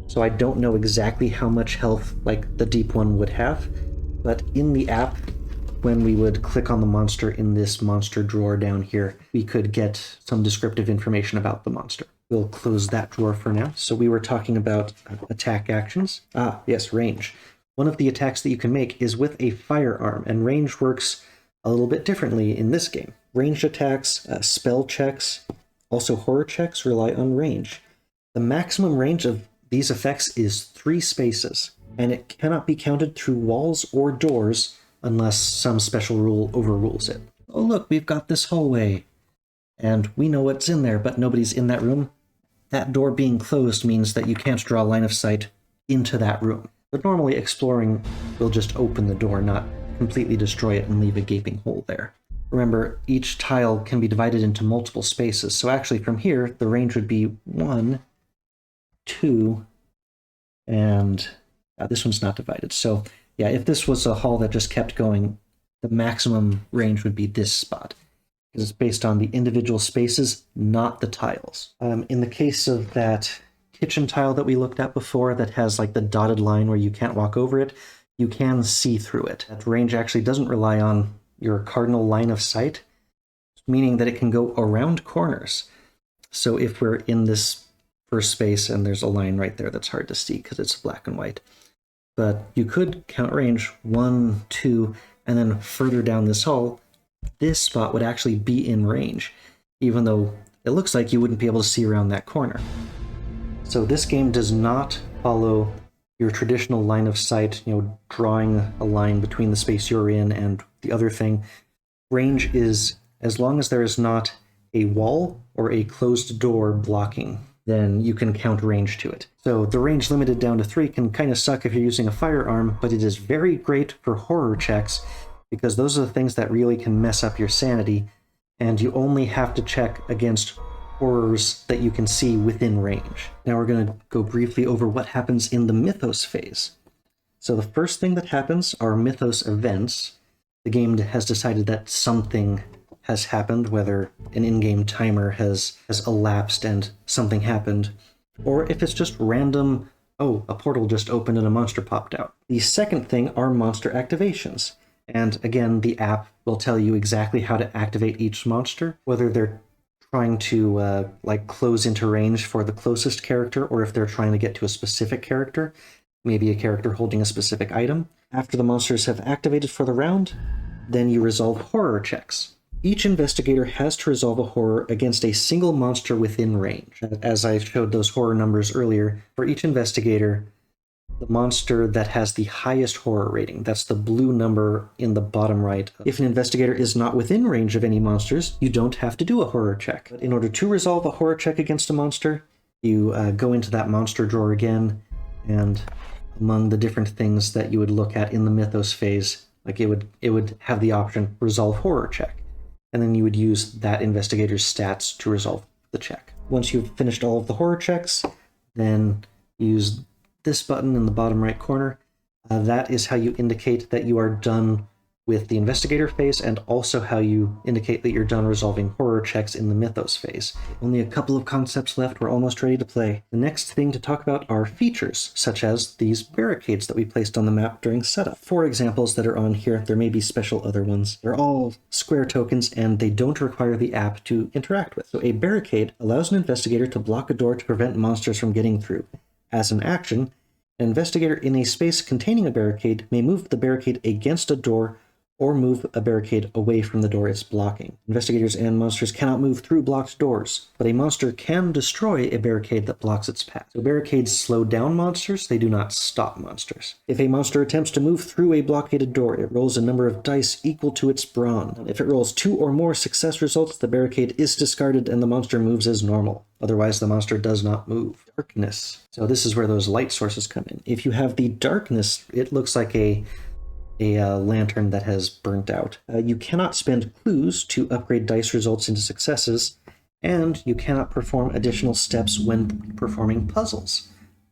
so I don't know exactly how much health like the deep one would have, but in the app, when we would click on the monster in this monster drawer down here, we could get some descriptive information about the monster. We'll close that drawer for now. So we were talking about attack actions. Yes, range. One of the attacks that you can make is with a firearm, and range works a little bit differently in this game. Ranged attacks, spell checks, also horror checks rely on range. The maximum range of these effects is 3 spaces, and it cannot be counted through walls or doors unless some special rule overrules it. Oh look, we've got this hallway, and we know what's in there, but nobody's in that room. That door being closed means that you can't draw line of sight into that room. But normally exploring will just open the door, not completely destroy it and leave a gaping hole there. Remember, each tile can be divided into multiple spaces, so actually from here, the range would be 1, 2, and this one's not divided. So yeah, if this was a hall that just kept going, the maximum range would be this spot, because it's based on the individual spaces, not the tiles. In the case of that kitchen tile that we looked at before that has like the dotted line where you can't walk over it, you can see through it. That range actually doesn't rely on your cardinal line of sight, meaning that it can go around corners. So if we're in this first space and there's a line right there that's hard to see because it's black and white, but you could count range 1, 2, and then further down this hall, this spot would actually be in range, even though it looks like you wouldn't be able to see around that corner. So this game does not follow your traditional line of sight, drawing a line between the space you're in and the other thing. Range is, as long as there is not a wall or a closed door blocking, then you can count range to it. So the range limited down to 3 can kind of suck if you're using a firearm, but it is very great for horror checks, because those are the things that really can mess up your sanity, and you only have to check against horrors that you can see within range. Now we're going to go briefly over what happens in the Mythos phase. So the first thing that happens are Mythos events. The game has decided that something has happened, whether an in-game timer has elapsed and something happened, or if it's just random, oh, a portal just opened and a monster popped out. The second thing are monster activations. And again, the app will tell you exactly how to activate each monster, whether they're trying to close into range for the closest character, or if they're trying to get to a specific character, maybe a character holding a specific item. After the monsters have activated for the round, then you resolve horror checks. Each investigator has to resolve a horror against a single monster within range. As I showed those horror numbers earlier, for each investigator, the monster that has the highest horror rating, that's the blue number in the bottom right. If an investigator is not within range of any monsters, you don't have to do a horror check. But in order to resolve a horror check against a monster, you go into that monster drawer again, and among the different things that you would look at in the Mythos phase, it would have the option resolve horror check. And then you would use that investigator's stats to resolve the check. Once you've finished all of the horror checks, then use this button in the bottom right corner. That is how you indicate that you are done with the investigator phase, and also how you indicate that you're done resolving horror checks in the Mythos phase. Only a couple of concepts left, we're almost ready to play. The next thing to talk about are features, such as these barricades that we placed on the map during setup. 4 examples that are on here, there may be special other ones. They're all square tokens, and they don't require the app to interact with. So a barricade allows an investigator to block a door to prevent monsters from getting through. As an action, an investigator in a space containing a barricade may move the barricade against a door or move a barricade away from the door it's blocking. Investigators and monsters cannot move through blocked doors, but a monster can destroy a barricade that blocks its path. So barricades slow down monsters, they do not stop monsters. If a monster attempts to move through a blockaded door, it rolls a number of dice equal to its brawn. If it rolls 2 or more success results, the barricade is discarded and the monster moves as normal. Otherwise, the monster does not move. Darkness. So this is where those light sources come in. If you have the darkness, it looks like a lantern that has burnt out. You cannot spend clues to upgrade dice results into successes, and you cannot perform additional steps when performing puzzles.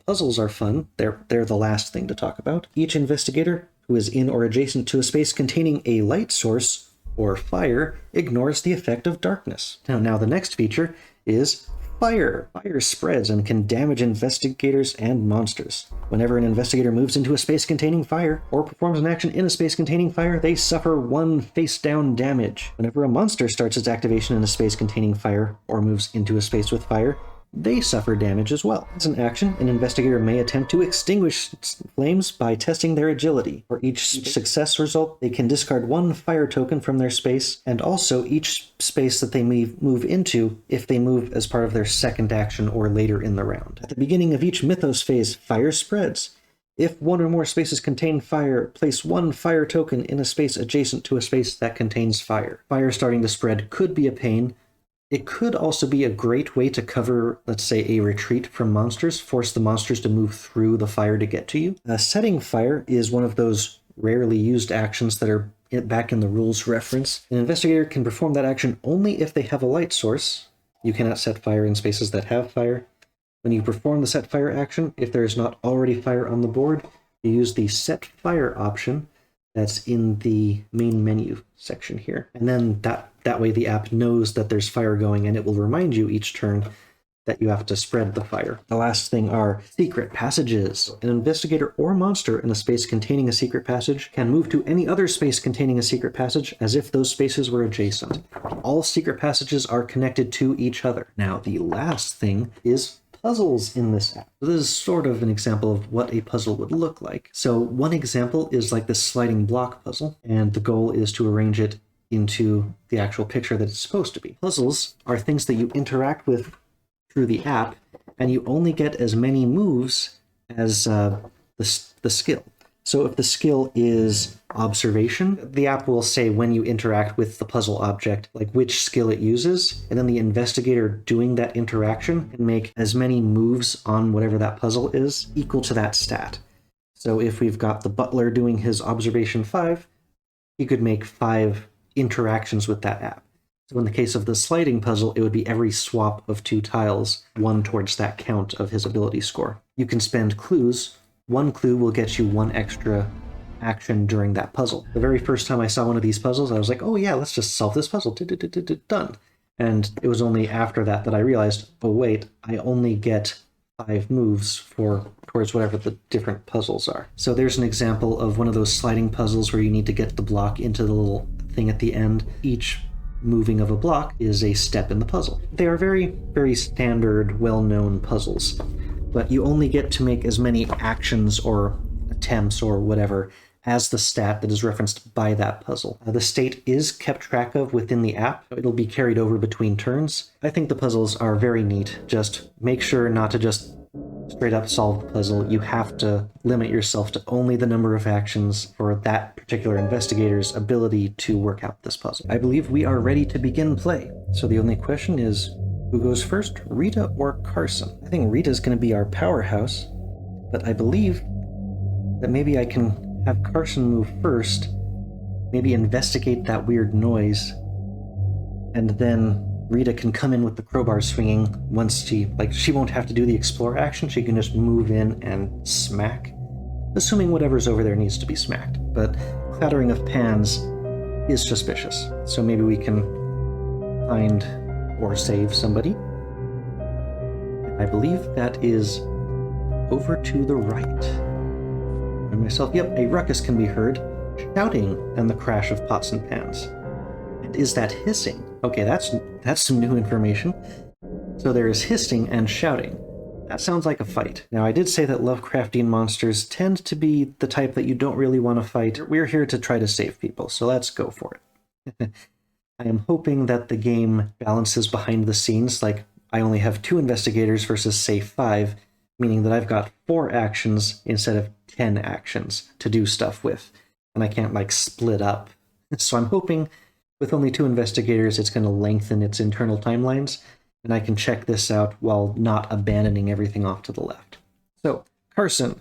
Puzzles are fun. They're the last thing to talk about. Each investigator who is in or adjacent to a space containing a light source or fire ignores the effect of darkness. Now the next feature is fire. Fire spreads and can damage investigators and monsters. Whenever an investigator moves into a space containing fire, or performs an action in a space containing fire, they suffer 1 face-down damage. Whenever a monster starts its activation in a space containing fire, or moves into a space with fire, they suffer damage as well. As an action, an investigator may attempt to extinguish flames by testing their agility. For each success result, they can discard 1 fire token from their space, and also each space that they move into if they move as part of their second action or later in the round. At the beginning of each Mythos phase, fire spreads. If 1 or more spaces contain fire, place 1 fire token in a space adjacent to a space that contains fire. Fire starting to spread could be a pain. It could also be a great way to cover, let's say, a retreat from monsters, force the monsters to move through the fire to get to you. Setting fire is one of those rarely used actions that are back in the rules reference. An investigator can perform that action only if they have a light source. You cannot set fire in spaces that have fire. When you perform the set fire action, if there is not already fire on the board, you use the set fire option that's in the main menu section here. And then that way the app knows that there's fire going, and it will remind you each turn that you have to spread the fire. The last thing are secret passages. An investigator or monster in a space containing a secret passage can move to any other space containing a secret passage as if those spaces were adjacent. All secret passages are connected to each other. Now, the last thing is puzzles in this app. So this is sort of an example of what a puzzle would look like. So one example is like this sliding block puzzle, and the goal is to arrange it into the actual picture that it's supposed to be. Puzzles are things that you interact with through the app, and you only get as many moves as the skill. So if the skill is observation, the app will say when you interact with the puzzle object, like which skill it uses, and then the investigator doing that interaction can make as many moves on whatever that puzzle is equal to that stat. So if we've got the butler doing his observation 5, he could make 5 interactions with that app. So in the case of the sliding puzzle, it would be every swap of 2 tiles, 1 towards that count of his ability score. You can spend clues. 1 clue will get you 1 extra action during that puzzle. The very first time I saw one of these puzzles, I was like, oh yeah, let's just solve this puzzle. Done. And it was only after that that I realized, oh wait, I only get 5 moves towards whatever the different puzzles are. So there's an example of one of those sliding puzzles where you need to get the block into the little thing at the end. Each moving of a block is a step in the puzzle. They are very, very standard, well-known puzzles, but you only get to make as many actions or attempts or whatever as the stat that is referenced by that puzzle. The state is kept track of within the app. It'll be carried over between turns. I think the puzzles are very neat. Just make sure not to just straight up solve the puzzle. You have to limit yourself to only the number of actions for that particular investigator's ability to work out this puzzle. I believe we are ready to begin play. So the only question is, who goes first, Rita or Carson? I think Rita's going to be our powerhouse, but I believe that maybe I can have Carson move first, maybe investigate that weird noise, and then Rita can come in with the crowbar swinging once she won't have to do the explore action. She can just move in and smack, assuming whatever's over there needs to be smacked. But clattering of pans is suspicious, so maybe we can find or save somebody. I believe that is over to the right. And myself, yep, a ruckus can be heard, shouting and the crash of pots and pans. And is that hissing? Okay, that's some new information. So there is hissing and shouting. That sounds like a fight. Now, I did say that Lovecraftian monsters tend to be the type that you don't really want to fight. We're here to try to save people, so let's go for it. I am hoping that the game balances behind the scenes, like I only have 2 investigators versus, say, 5, meaning that I've got 4 actions instead of 10 actions to do stuff with, and I can't, like, split up. So I'm hoping with only 2 investigators, it's going to lengthen its internal timelines, and I can check this out while not abandoning everything off to the left. So, Carson,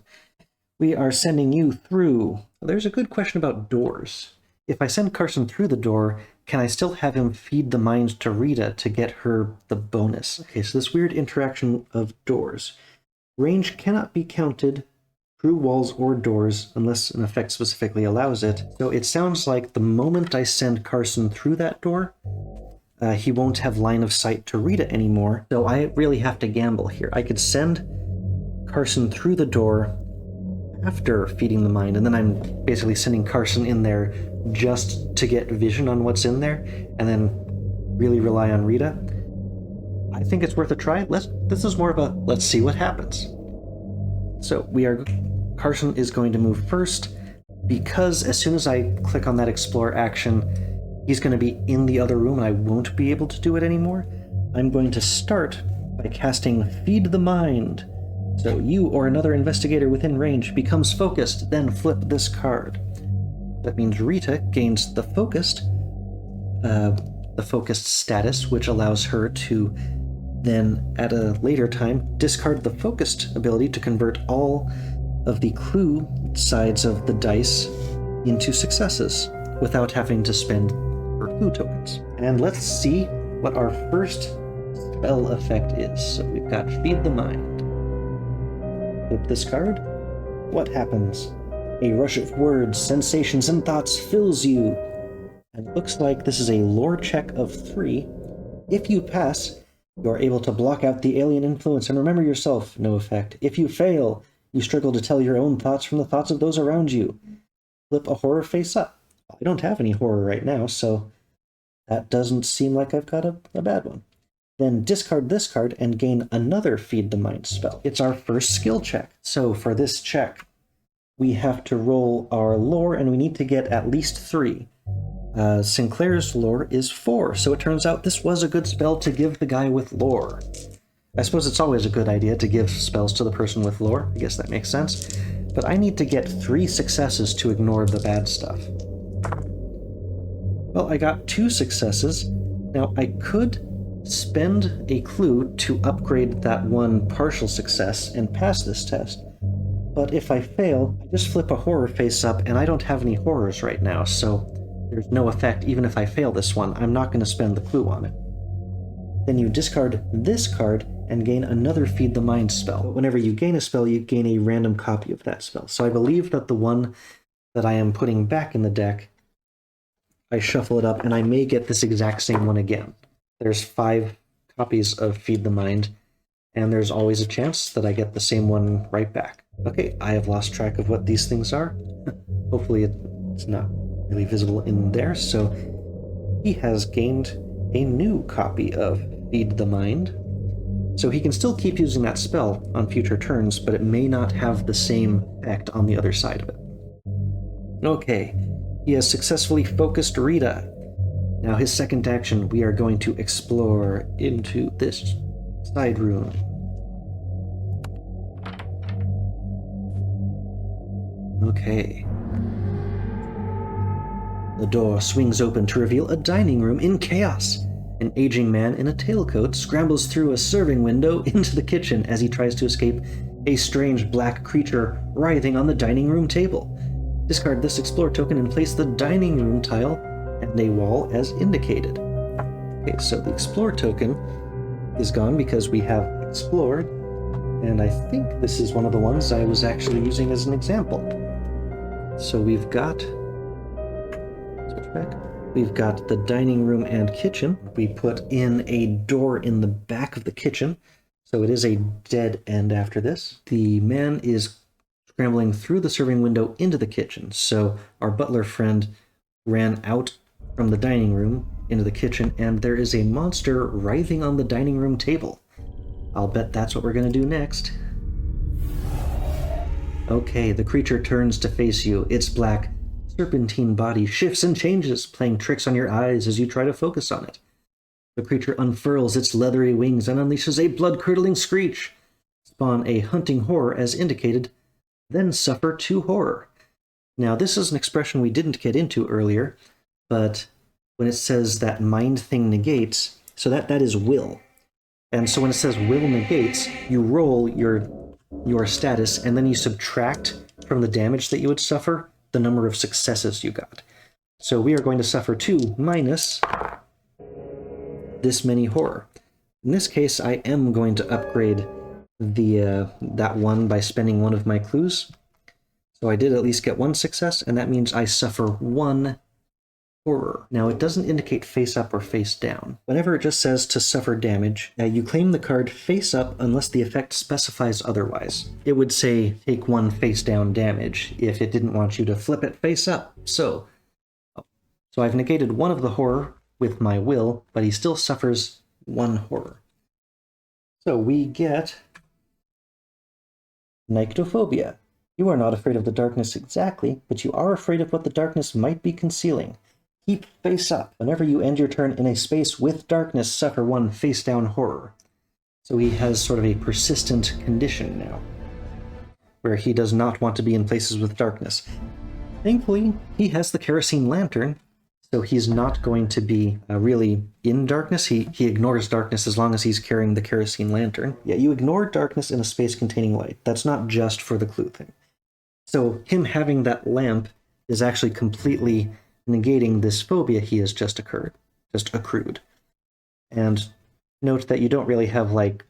we are sending you through... There's a good question about doors. If I send Carson through the door, can I still have him feed the mind to Rita to get her the bonus? Okay, so this weird interaction of doors. Range cannot be counted through walls or doors unless an effect specifically allows it. So it sounds like the moment I send Carson through that door, he won't have line of sight to Rita anymore. So I really have to gamble here. I could send Carson through the door after feeding the mind, and then I'm basically sending Carson in there just to get vision on what's in there, and then really rely on Rita. I think it's worth a try. This is more of a let's see what happens. So Carson is going to move first, because as soon as I click on that explore action, he's going to be in the other room and I won't be able to do it anymore. I'm going to start by casting Feed the Mind. So you or another investigator within range becomes focused, then flip this card. That means Rita gains the focused status, which allows her to then, at a later time, discard the focused ability to convert all of the clue sides of the dice into successes without having to spend her clue tokens. And let's see what our first spell effect is. So we've got Feed the Mind. Flip this card. What happens? A rush of words, sensations, and thoughts fills you. And it looks like this is a lore check of 3. If you pass, you are able to block out the alien influence and remember yourself, no effect. If you fail, you struggle to tell your own thoughts from the thoughts of those around you. Flip a horror face up. I don't have any horror right now, so that doesn't seem like I've got a bad one. Then discard this card and gain another Feed the Mind spell. It's our first skill check. So for this check, we have to roll our lore, and we need to get at least 3. Sinclair's lore is 4, so it turns out this was a good spell to give the guy with lore. I suppose it's always a good idea to give spells to the person with lore. I guess that makes sense. But I need to get 3 successes to ignore the bad stuff. Well, I got 2 successes. Now, I could spend a clue to upgrade that one partial success and pass this test. But if I fail, I just flip a horror face up, and I don't have any horrors right now, so there's no effect even if I fail this one. I'm not going to spend the clue on it. Then you discard this card and gain another Feed the Mind spell. But whenever you gain a spell, you gain a random copy of that spell. So I believe that the one that I am putting back in the deck, I shuffle it up, and I may get this exact same one again. There's 5 copies of Feed the Mind, and there's always a chance that I get the same one right back. Okay, I have lost track of what these things are. Hopefully it's not really visible in there, so he has gained a new copy of Feed the Mind. So he can still keep using that spell on future turns, but it may not have the same effect on the other side of it. Okay, he has successfully focused Rita. Now his second action, we are going to explore into this side room. Okay. The door swings open to reveal a dining room in chaos. An aging man in a tailcoat scrambles through a serving window into the kitchen as he tries to escape a strange black creature writhing on the dining room table. Discard this explore token and place the dining room tile and a wall as indicated. Okay, so the explore token is gone because we have explored, and I think this is one of the ones I was actually using as an example. So we've got the dining room and kitchen. We put in a door in the back of the kitchen, so it is a dead end after this. The man is scrambling through the serving window into the kitchen, so our butler friend ran out from the dining room into the kitchen, and there is a monster writhing on the dining room table. I'll bet that's what we're going to do next. Okay, the creature turns to face you. Its black, serpentine body shifts and changes, playing tricks on your eyes as you try to focus on it. The creature unfurls its leathery wings and unleashes a blood-curdling screech. Spawn a hunting horror as indicated, then suffer 2 horror. Now, this is an expression we didn't get into earlier, but when it says that mind thing negates, so that is will. And so when it says will negates, you roll your status, and then you subtract from the damage that you would suffer the number of successes you got. So we are going to suffer 2 minus this many horror. In this case, I am going to upgrade that one by spending one of my clues. So I did at least get 1 success, and that means I suffer 1 horror. Now, it doesn't indicate face up or face down. Whenever it just says to suffer damage, you claim the card face up unless the effect specifies otherwise. It would say take 1 face down damage if it didn't want you to flip it face up. So I've negated 1 of the horror with my will, but he still suffers 1 horror. So we get Nyctophobia. You are not afraid of the darkness exactly, but you are afraid of what the darkness might be concealing. Keep face up. Whenever you end your turn in a space with darkness, suffer 1 face down horror. So he has sort of a persistent condition now, where he does not want to be in places with darkness. Thankfully, he has the kerosene lantern, so he's not going to be really in darkness. He ignores darkness as long as he's carrying the kerosene lantern. Yeah, you ignore darkness in a space containing light. That's not just for the clue thing. So him having that lamp is actually completely negating this phobia he has just accrued. And note that you don't really have like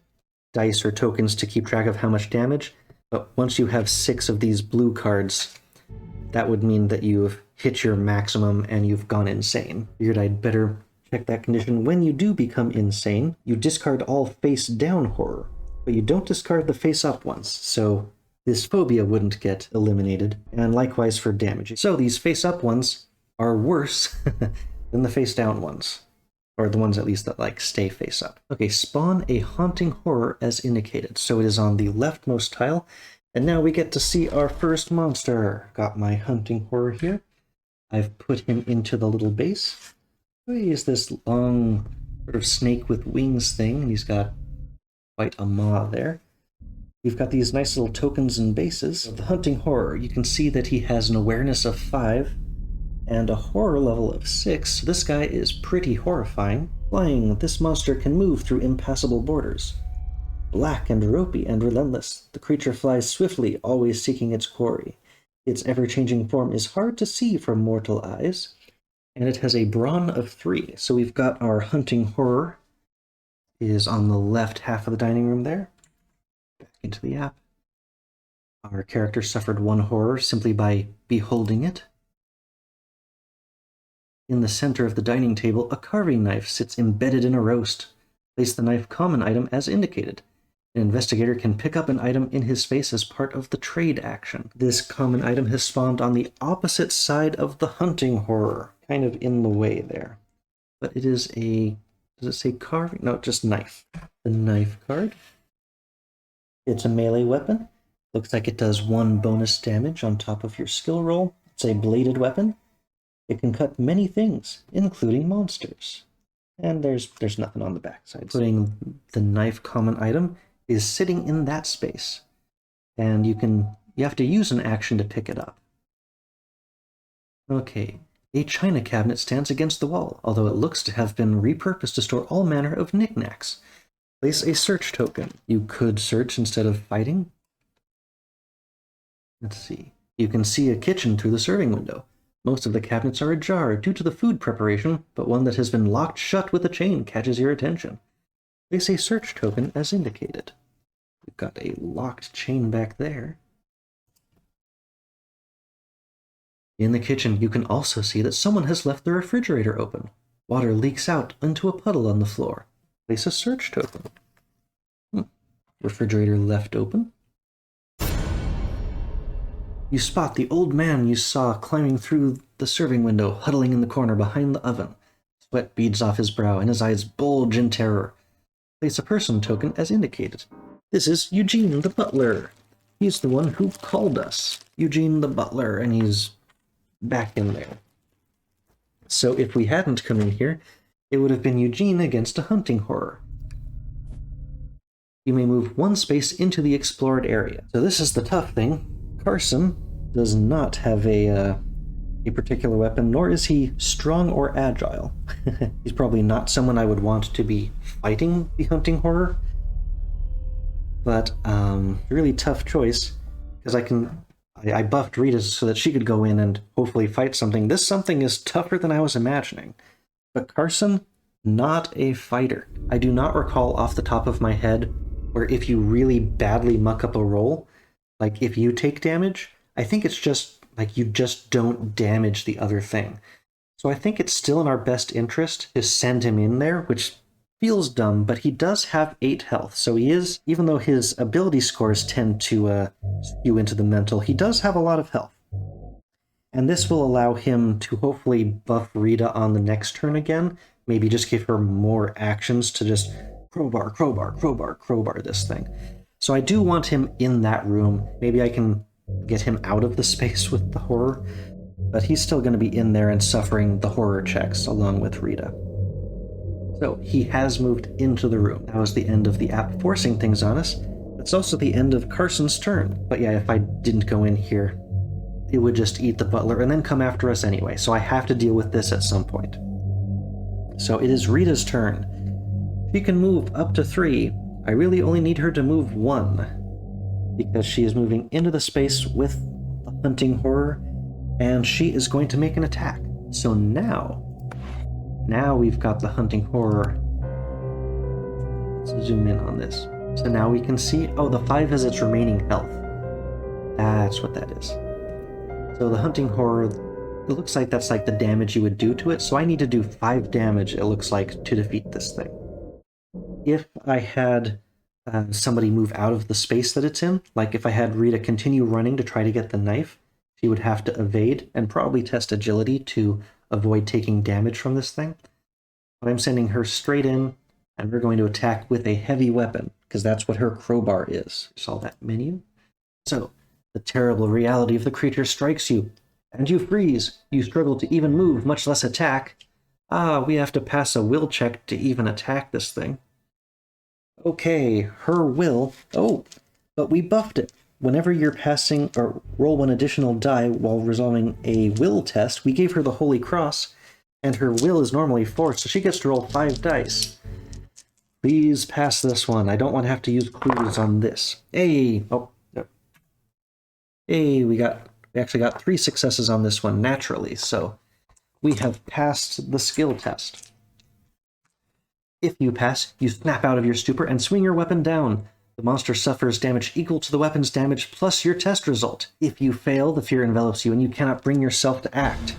dice or tokens to keep track of how much damage, but once you have 6 of these blue cards, that would mean that you've hit your maximum and you've gone insane. Figured I'd better check that condition. When you do become insane, you discard all face down horror, but you don't discard the face up ones, so this phobia wouldn't get eliminated, and likewise for damage. So these face up ones are worse than the face down ones, or the ones at least that like stay face up. Okay, spawn a haunting horror as indicated. So it is on the leftmost tile, and now we get to see our first monster. Got my hunting horror here. I've put him into the little base. He is this long sort of snake with wings thing, and he's got quite a maw there. We've got these nice little tokens and bases. The hunting horror, you can see that he has an awareness of 5 and a horror level of 6. So this guy is pretty horrifying. Flying, this monster can move through impassable borders. Black and ropey and relentless, the creature flies swiftly, always seeking its quarry. Its ever-changing form is hard to see from mortal eyes, and it has a brawn of 3. So we've got our hunting horror is on the left half of the dining room there. Back into the app. Our character suffered 1 horror simply by beholding it. In the center of the dining table, a carving knife sits embedded in a roast. Place the knife common item as indicated. An investigator can pick up an item in his space as part of the trade action. This common item has spawned on the opposite side of the hunting horror, kind of in the way there. But it is a... does it say carving? No, just knife. The knife card. It's a melee weapon. Looks like it does 1 bonus damage on top of your skill roll. It's a bladed weapon. It can cut many things, including monsters. And there's nothing on the backside. Putting the knife common item is sitting in that space. And you have to use an action to pick it up. Okay, a china cabinet stands against the wall, although it looks to have been repurposed to store all manner of knickknacks. Place a search token. You could search instead of fighting. Let's see. You can see a kitchen through the serving window. Most of the cabinets are ajar due to the food preparation, but one that has been locked shut with a chain catches your attention. Place a search token as indicated. We've got a locked chain back there. In the kitchen, you can also see that someone has left the refrigerator open. Water leaks out into a puddle on the floor. Place a search token. Refrigerator left open. You spot the old man you saw climbing through the serving window, huddling in the corner behind the oven. Sweat beads off his brow, and his eyes bulge in terror. Place a person token as indicated. This is Eugene the butler. He's the one who called us. Eugene the butler, and he's back in there. So if we hadn't come in here, it would have been Eugene against a hunting horror. You may move one space into the explored area. So this is the tough thing. Carson does not have a particular weapon, nor is he strong or agile. He's probably not someone I would want to be fighting the hunting horror. But really tough choice, because I buffed Rita so that she could go in and hopefully fight something. This something is tougher than I was imagining. But Carson, not a fighter. I do not recall off the top of my head where if you really badly muck up a roll, like if you take damage, I think it's just like you just don't damage the other thing. So I think it's still in our best interest to send him in there, which feels dumb, but he does have 8 health. So he is, even though his ability scores tend to skew into the mental, he does have a lot of health. And this will allow him to hopefully buff Rita on the next turn again. Maybe just give her more actions to just crowbar, crowbar, crowbar, crowbar this thing. So I do want him in that room. Maybe I can get him out of the space with the horror, but he's still going to be in there and suffering the horror checks along with Rita. So he has moved into the room. That was the end of the app forcing things on us. It's also the end of Carson's turn. But yeah, if I didn't go in here, it would just eat the butler and then come after us anyway. So I have to deal with this at some point. So it is Rita's turn. She can move up to 3. I really only need her to move 1, because she is moving into the space with the hunting horror, and she is going to make an attack. So now we've got the hunting horror. Let's zoom in on this. So now we can see, oh, the 5 is its remaining health. That's what that is. So the hunting horror, it looks like that's like the damage you would do to it, so I need to do 5 damage, it looks like, to defeat this thing. If I had somebody move out of the space that it's in, like if I had Rita continue running to try to get the knife, she would have to evade and probably test agility to avoid taking damage from this thing. But I'm sending her straight in, and we're going to attack with a heavy weapon, because that's what her crowbar is. You saw that menu? So, the terrible reality of the creature strikes you, and you freeze. You struggle to even move, much less attack. We have to pass a will check to even attack this thing. Okay, her will... Oh, but we buffed it. Whenever you're passing or roll 1 additional die while resolving a will test, we gave her the Holy Cross, and her will is normally 4, so she gets to roll 5 dice. Please pass this one. I don't want to have to use clues on this. Hey! Oh, no. Hey, we actually got 3 successes on this one naturally, so we have passed the skill test. If you pass, you snap out of your stupor and swing your weapon down. The monster suffers damage equal to the weapon's damage plus your test result. If you fail, the fear envelops you and you cannot bring yourself to act.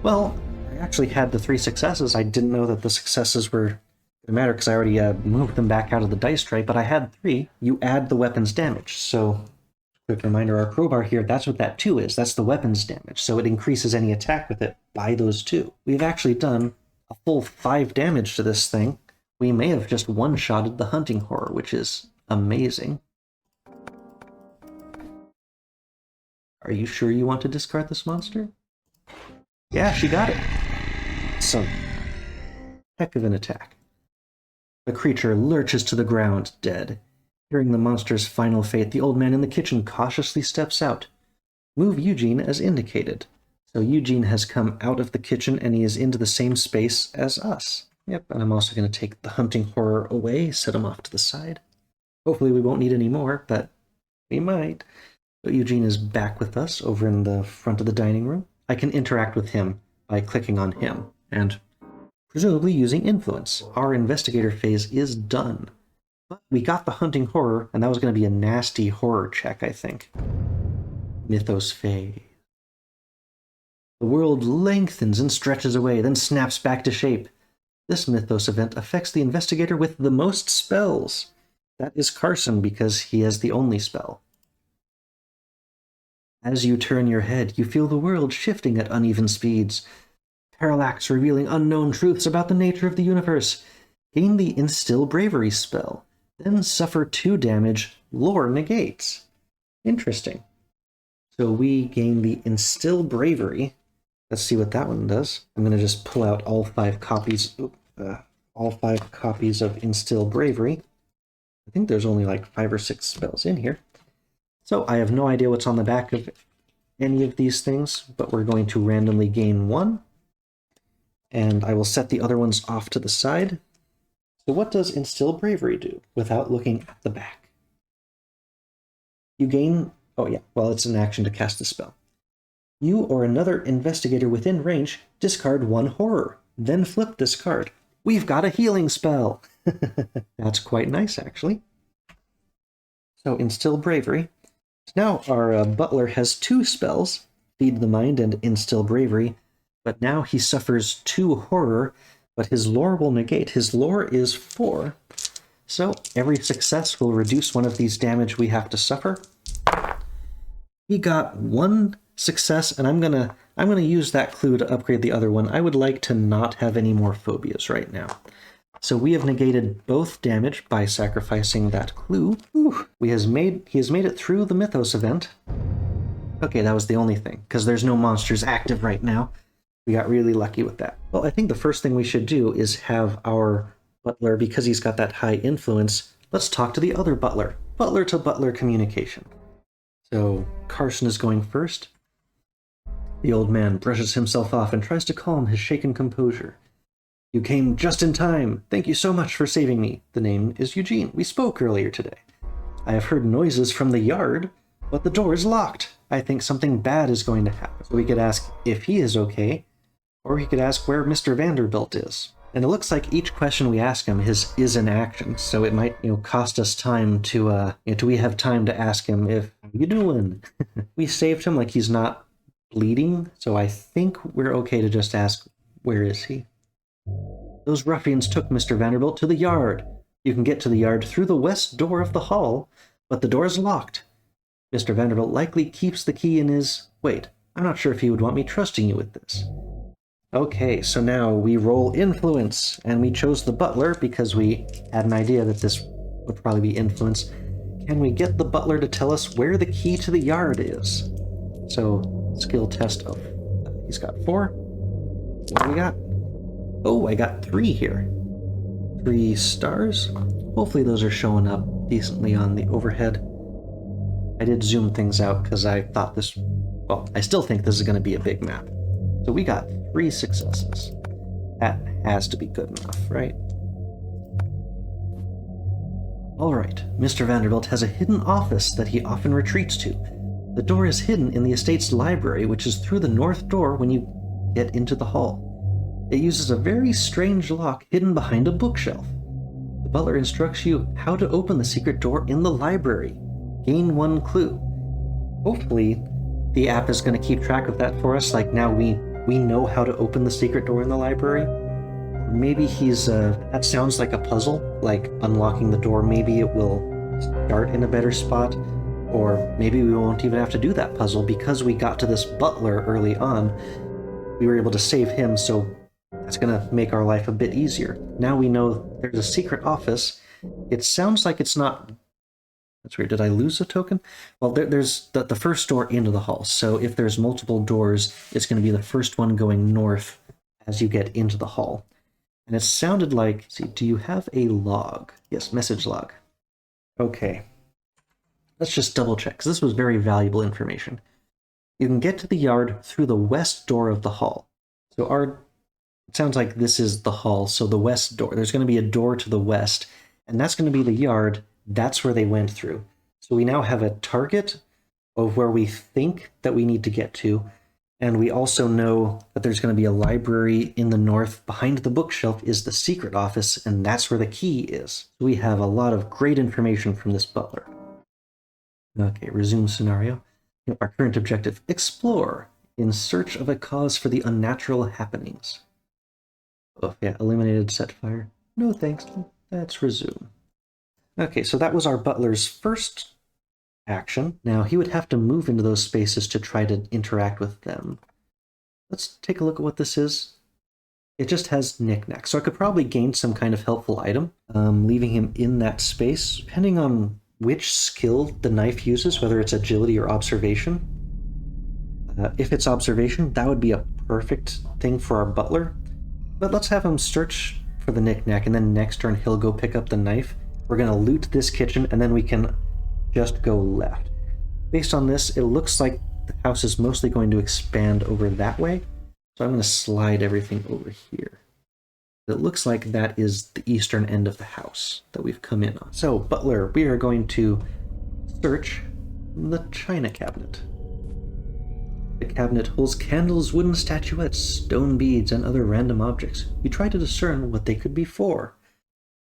Well, I actually had the 3 successes. I didn't know that the successes were going to matter because I already moved them back out of the dice tray, but I had 3. You add the weapon's damage. So, quick reminder, our crowbar here, that's what that 2 is. That's the weapon's damage. So it increases any attack with it by those 2. We've actually done a full 5 damage to this thing. We may have just one-shotted the hunting horror, which is amazing. Are you sure you want to discard this monster? Yeah, she got it. Some heck of an attack. The creature lurches to the ground, dead. Hearing the monster's final fate, the old man in the kitchen cautiously steps out. Move Eugene as indicated. So Eugene has come out of the kitchen and he is into the same space as us. Yep, and I'm also going to take the hunting horror away, set him off to the side. Hopefully we won't need any more, but we might. So Eugene is back with us over in the front of the dining room. I can interact with him by clicking on him, and presumably using influence. Our investigator phase is done. But we got the hunting horror, and that was going to be a nasty horror check, I think. Mythos Phase. The world lengthens and stretches away, then snaps back to shape. This Mythos event affects the investigator with the most spells. That is Carson, because he has the only spell. As you turn your head, you feel the world shifting at uneven speeds. Parallax revealing unknown truths about the nature of the universe. Gain the Instill Bravery spell, then suffer 2 damage, lore negates. Interesting. So we gain the Instill Bravery. Let's see what that one does. I'm going to just pull out all 5 copies. All 5 copies of Instill Bravery. I think there's only like 5 or 6 spells in here. So I have no idea what's on the back of any of these things, but we're going to randomly gain 1. And I will set the other ones off to the side. So what does Instill Bravery do without looking at the back? You gain... Oh yeah, well, it's an action to cast a spell. You or another investigator within range discard 1 horror, then flip this card. We've got a healing spell! That's quite nice, actually. So, Instill Bravery. Now our butler has 2 spells, Feed the Mind and Instill Bravery, but now he suffers 2 horror, but his lore will negate. His lore is 4, so every success will reduce one of these damage we have to suffer. He got 1 success, and I'm gonna use that clue to upgrade the other one. I would like to not have any more phobias right now. So we have negated both damage by sacrificing that clue. He has made it through the Mythos event. Okay, that was the only thing, because there's no monsters active right now. We got really lucky with that. Well, I think the first thing we should do is have our butler, because he's got that high influence, let's talk to the other butler. Butler to butler communication. So Carson is going first. The old man brushes himself off and tries to calm his shaken composure. You came just in time. Thank you so much for saving me. The name is Eugene. We spoke earlier today. I have heard noises from the yard, but the door is locked. I think something bad is going to happen. So we could ask if he is okay, or we could ask where Mr. Vanderbilt is. And it looks like each question we ask him is an action, so it might, cost us time to, do we have time to ask him if, how you doing? We saved him like he's not bleeding, so I think we're okay to just ask, where is he? Those ruffians took Mr. Vanderbilt to the yard. You can get to the yard through the west door of the hall, but the door is locked. Mr. Vanderbilt likely keeps the key in his... Wait, I'm not sure if he would want me trusting you with this. Okay, so now we roll influence, and we chose the butler because we had an idea that this would probably be influence. Can we get the butler to tell us where the key to the yard is? So, skill test of... He's got 4. What do we got? Oh, I got 3 here. 3 stars. Hopefully those are showing up decently on the overhead. I did zoom things out because I thought this... Well, I still think this is going to be a big map. So we got 3 successes. That has to be good enough, right? Alright, Mr. Vanderbilt has a hidden office that he often retreats to. The door is hidden in the estate's library, which is through the north door when you get into the hall. It uses a very strange lock hidden behind a bookshelf. The butler instructs you how to open the secret door in the library. Gain 1 clue. Hopefully, the app is going to keep track of that for us, like now we know how to open the secret door in the library. Maybe he's, that sounds like a puzzle, like unlocking the door. Maybe it will start in a better spot, or maybe we won't even have to do that puzzle because we got to this butler early on. We were able to save him, so that's going to make our life a bit easier. Now we know there's a secret office. It sounds like it's not... That's weird. Did I lose a token? Well, there's the first door into the hall. So if there's multiple doors, it's going to be the first one going north as you get into the hall. And it sounded like... See, do you have a log? Yes, message log. Okay. Let's just double check, because this was very valuable information. You can get to the yard through the west door of the hall. So it sounds like this is the hall, so the west door. There's going to be a door to the west, and that's going to be the yard. That's where they went through. So we now have a target of where we think that we need to get to, and we also know that there's going to be a library in the north. Behind the bookshelf is the secret office, and that's where the key is. So we have a lot of great information from this butler. Okay, resume scenario. Our current objective, explore, in search of a cause for the unnatural happenings. Oh, yeah, eliminated set fire. No thanks, let's resume. Okay, so that was our butler's first action. Now, he would have to move into those spaces to try to interact with them. Let's take a look at what this is. It just has knickknacks, so I could probably gain some kind of helpful item, leaving him in that space. Depending on which skill the knife uses, whether it's agility or observation. If it's observation, that would be a perfect thing for our butler. But let's have him search for the knickknack, and then next turn he'll go pick up the knife. We're going to loot this kitchen, and then we can just go left. Based on this, it looks like the house is mostly going to expand over that way. So I'm going to slide everything over here. It looks like that is the eastern end of the house that we've come in on. So, butler, we are going to search the china cabinet. The cabinet holds candles, wooden statuettes, stone beads, and other random objects. We try to discern what they could be for.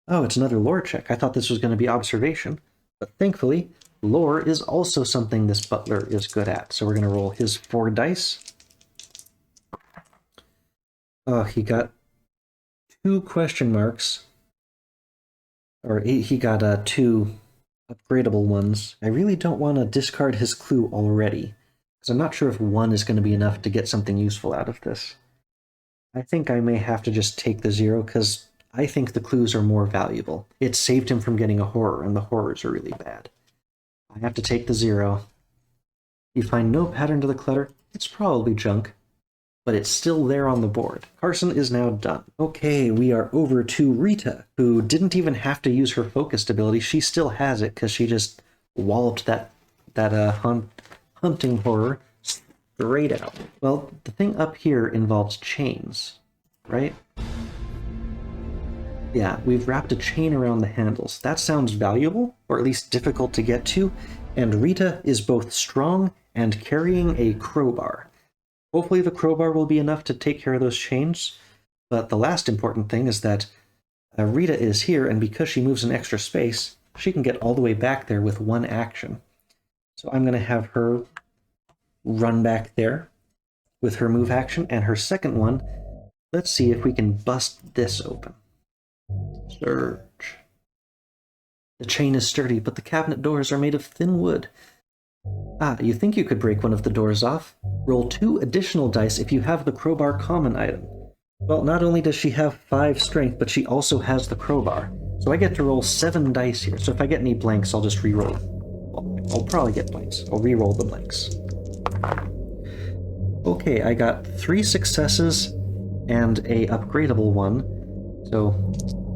Oh, it's another lore check. I thought this was going to be observation. But thankfully, lore is also something this butler is good at. So we're going to roll his 4 dice. Oh, he got 2 question marks. Or he got 2 upgradable ones. I really don't want to discard his clue already, because I'm not sure if 1 is going to be enough to get something useful out of this. I think I may have to just take the 0, because I think the clues are more valuable. It saved him from getting a horror, and the horrors are really bad. I have to take the 0. You find no pattern to the clutter. It's probably junk, but it's still there on the board. Carson is now done. Okay, we are over to Rita, who didn't even have to use her focused ability. She still has it because she just walloped that hunting horror straight out. Well, the thing up here involves chains, right? Yeah, we've wrapped a chain around the handles. That sounds valuable, or at least difficult to get to, and Rita is both strong and carrying a crowbar. Hopefully the crowbar will be enough to take care of those chains, but the last important thing is that Rita is here, and because she moves an extra space, she can get all the way back there with 1 action. So I'm going to have her run back there with her move action, and her second one, let's see if we can bust this open. Search. The chain is sturdy, but the cabinet doors are made of thin wood. Ah, you think you could break one of the doors off? Roll 2 additional dice if you have the crowbar common item. Well, not only does she have 5 strength, but she also has the crowbar. So I get to roll 7 dice here, so if I get any blanks, I'll just re-roll. Well, I'll probably get blanks. I'll re-roll the blanks. Okay, I got 3 successes and a upgradable one, so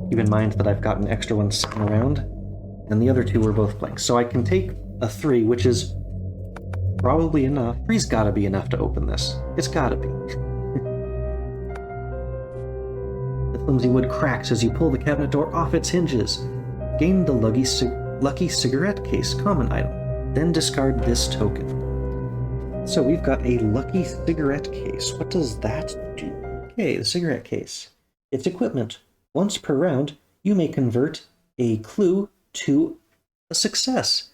keep in mind that I've got an extra one sitting around, and the other 2 were both blanks. So I can take a 3, which is probably enough. 3's gotta be enough to open this. It's gotta be. The flimsy wood cracks as you pull the cabinet door off its hinges. Gain the lucky cigarette case common item. Then discard this token. So we've got a lucky cigarette case. What does that do? Okay, the cigarette case. It's equipment. Once per round, you may convert a clue to a success.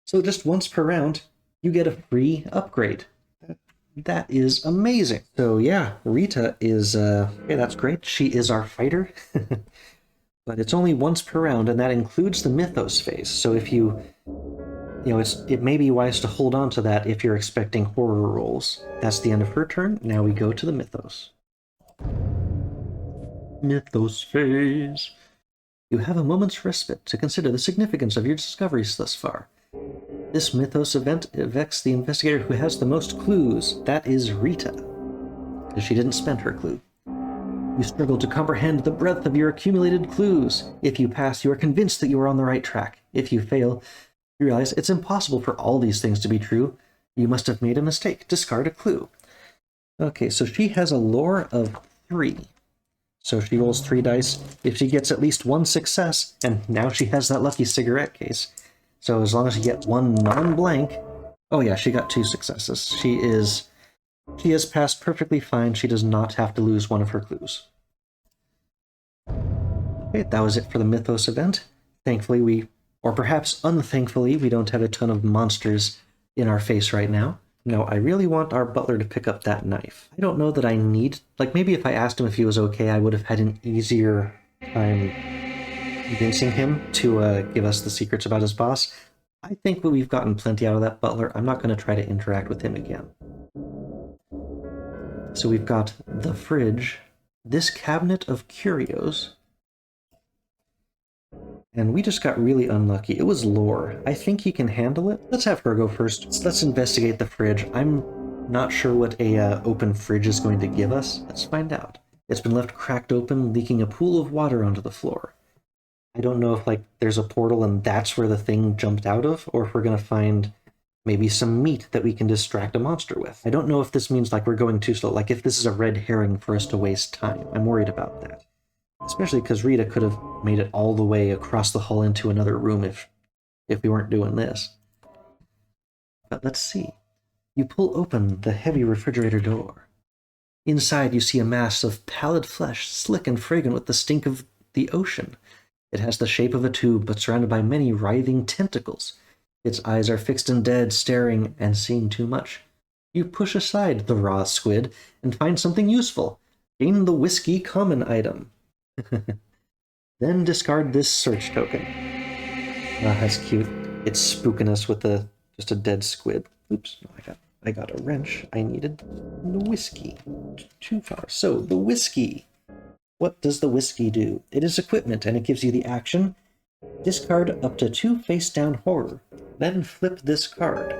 So just once per round, you get a free upgrade. That is amazing. So yeah, Rita is, okay, that's great. She is our fighter. But it's only once per round, and that includes the Mythos Phase. So if you know, it may be wise to hold on to that if you're expecting horror rolls. That's the end of her turn. Now we go to the Mythos. Mythos Phase. You have a moment's respite to consider the significance of your discoveries thus far. This Mythos event affects the investigator who has the most clues. That is Rita, because she didn't spend her clue. You struggle to comprehend the breadth of your accumulated clues. If you pass, you are convinced that you are on the right track. If you fail, you realize it's impossible for all these things to be true. You must have made a mistake. Discard a clue. Okay, so she has a lore of 3. So she rolls 3 dice. If she gets at least 1 success, and now she has that lucky cigarette case. So as long as you get 1 non-blank... Oh yeah, she got 2 successes. She has passed perfectly fine. She does not have to lose one of her clues. Okay, that was it for the Mythos event. Thankfully or perhaps unthankfully, we don't have a ton of monsters in our face right now. No, I really want our butler to pick up that knife. I don't know that I need... Like, maybe if I asked him if he was okay, I would have had an easier time convincing him to give us the secrets about his boss. I think that we've gotten plenty out of that butler. I'm not going to try to interact with him again. So we've got the fridge, this cabinet of curios. And we just got really unlucky. It was lore. I think he can handle it. Let's have her go first. Let's investigate the fridge. I'm not sure what a open fridge is going to give us. Let's find out. It's been left cracked open, leaking a pool of water onto the floor. I don't know if, like, there's a portal and that's where the thing jumped out of, or if we're going to find maybe some meat that we can distract a monster with. I don't know if this means, like, we're going too slow. Like, if this is a red herring for us to waste time. I'm worried about that. Especially because Rita could have made it all the way across the hall into another room if we weren't doing this. But let's see. You pull open the heavy refrigerator door. Inside you see a mass of pallid flesh, slick and fragrant with the stink of the ocean. It has the shape of a tube, but surrounded by many writhing tentacles. Its eyes are fixed and dead, staring and seeing too much. You push aside the raw squid and find something useful. Gain the whiskey common item. Then discard this search token. Ah, that's cute. It's spooking us with just a dead squid. Oops, no, I got a wrench. I needed the whiskey. Too far. So, the whiskey. What does the whiskey do? It is equipment, and it gives you the action. Discard up to 2 face-down horror. Then flip this card.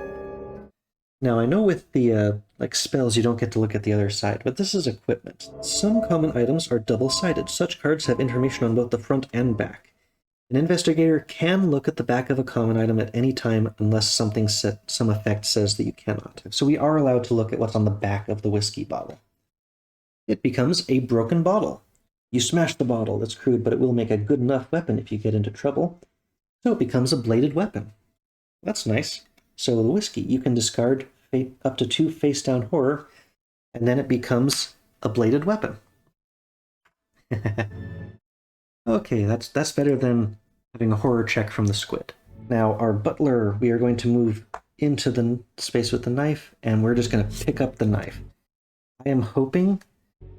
Now, I know with the like spells you don't get to look at the other side, but this is equipment. Some common items are double-sided. Such cards have information on both the front and back. An investigator can look at the back of a common item at any time unless some effect says that you cannot. So we are allowed to look at what's on the back of the whiskey bottle. It becomes a broken bottle. You smash the bottle. It's crude, but it will make a good enough weapon if you get into trouble. So it becomes a bladed weapon. That's nice. So the whiskey, you can discard up to 2 face-down horror, and then it becomes a bladed weapon. Okay, that's better than having a horror check from the squid. Now, our butler, we are going to move into the space with the knife, and we're just going to pick up the knife. I am hoping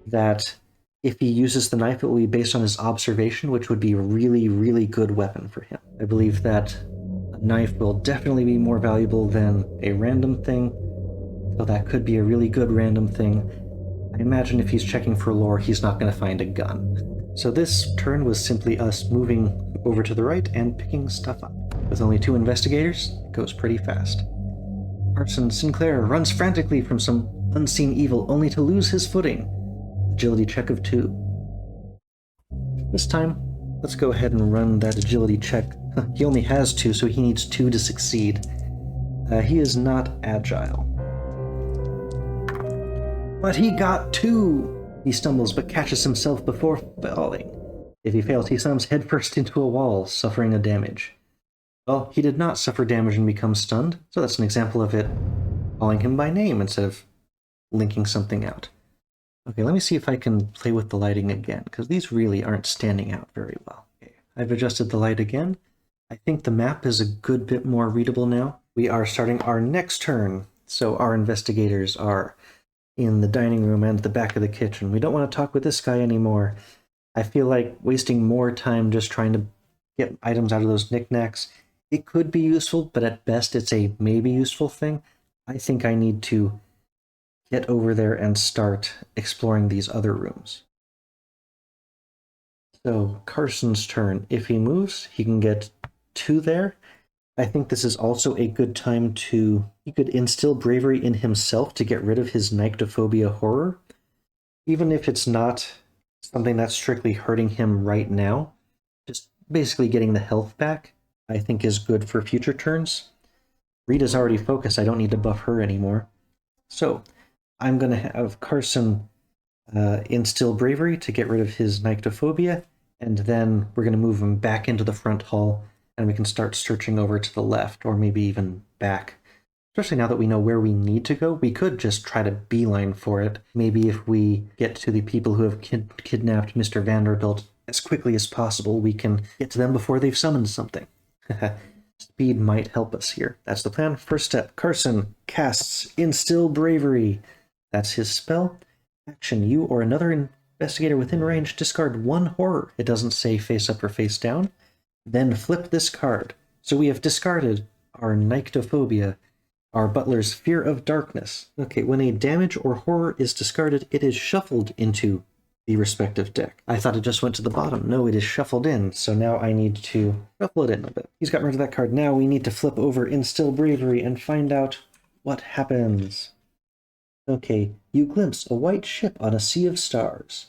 that if he uses the knife, it will be based on his observation, which would be a really, really good weapon for him. I believe that a knife will definitely be more valuable than a random thing, so that could be a really good random thing. I imagine if he's checking for lore, he's not going to find a gun. So this turn was simply us moving over to the right and picking stuff up. With only 2 investigators, it goes pretty fast. Carson Sinclair runs frantically from some unseen evil, only to lose his footing. Agility check of 2. This time, let's go ahead and run that agility check. He only has 2, so he needs 2 to succeed. He is not agile. But he got 2! He stumbles but catches himself before falling. If he fails, he slams headfirst into a wall, suffering a damage. Well, he did not suffer damage and become stunned, so that's an example of it calling him by name instead of linking something out. Okay, let me see if I can play with the lighting again, because these really aren't standing out very well. Okay, I've adjusted the light again. I think the map is a good bit more readable now. We are starting our next turn, so our investigators are in the dining room and the back of the kitchen. We don't want to talk with this guy anymore. I feel like wasting more time just trying to get items out of those knickknacks. It could be useful, but at best it's a maybe useful thing. I think I need to get over there and start exploring these other rooms. So Carson's turn. If he moves, he can get 2 there. I think this is also a good time he could instill bravery in himself to get rid of his nyctophobia horror. Even if it's not something that's strictly hurting him right now, just basically getting the health back, I think is good for future turns. Rita's already focused, I don't need to buff her anymore. So, I'm going to have Carson instill bravery to get rid of his nyctophobia, and then we're going to move him back into the front hall, and we can start searching over to the left, or maybe even back. Especially now that we know where we need to go, we could just try to beeline for it. Maybe if we get to the people who have kidnapped Mr. Vanderbilt as quickly as possible, we can get to them before they've summoned something. Speed might help us here. That's the plan. First step, Carson casts Instill Bravery. That's his spell. Action, you or another investigator within range discard 1 horror. It doesn't say face up or face down. Then flip this card. So we have discarded our nyctophobia, our butler's fear of darkness. Okay, when a damage or horror is discarded, it is shuffled into the respective deck. I thought it just went to the bottom. No, it is shuffled in, so now I need to shuffle it in a bit. He's gotten rid of that card. Now we need to flip over Instill Bravery and find out what happens. Okay, you glimpse a white ship on a sea of stars.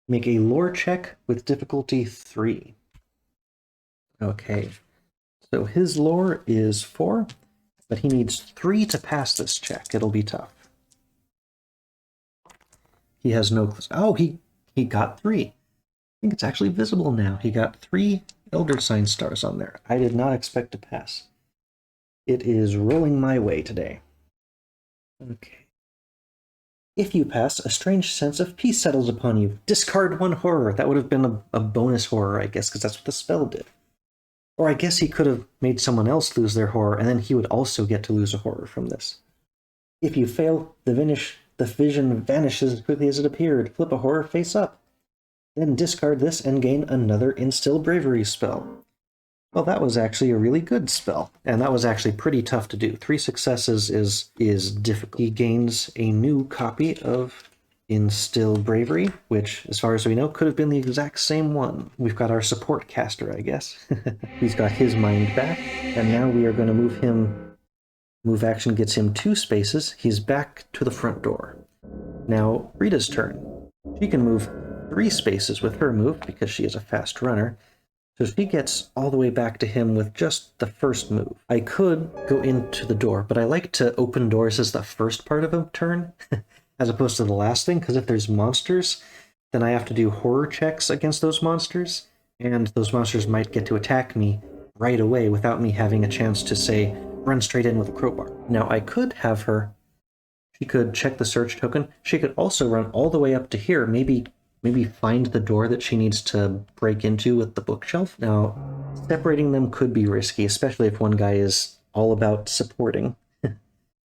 Make a lore check with difficulty 3. Okay, so his lore is 4, but he needs 3 to pass this check. It'll be tough. He has no clues. Oh, he got 3. I think it's actually visible now. He got 3 Elder Sign stars on there. I did not expect to pass. It is rolling my way today. Okay. If you pass, a strange sense of peace settles upon you. Discard 1 horror. That would have been a bonus horror, I guess, because that's what the spell did. Or I guess he could have made someone else lose their horror, and then he would also get to lose a horror from this. If you fail, the vision vanishes as quickly as it appeared. Flip a horror face up. Then discard this and gain another Instill Bravery spell. Well, that was actually a really good spell, and that was actually pretty tough to do. 3 successes is difficult. He gains a new copy of Instill Bravery, which, as far as we know, could have been the exact same one. We've got our support caster, I guess. He's got his mind back, and now we are going to move him. Move action gets him 2 spaces. He's back to the front door. Now, Rita's turn. She can move 3 spaces with her move, because she is a fast runner. So she gets all the way back to him with just the first move. I could go into the door, but I like to open doors as the first part of a turn, as opposed to the last thing, because if there's monsters, then I have to do horror checks against those monsters, and those monsters might get to attack me right away without me having a chance to, say, run straight in with a crowbar. Now, I could have her, she could check the search token, she could also run all the way up to here, maybe find the door that she needs to break into with the bookshelf. Now, separating them could be risky, especially if one guy is all about supporting.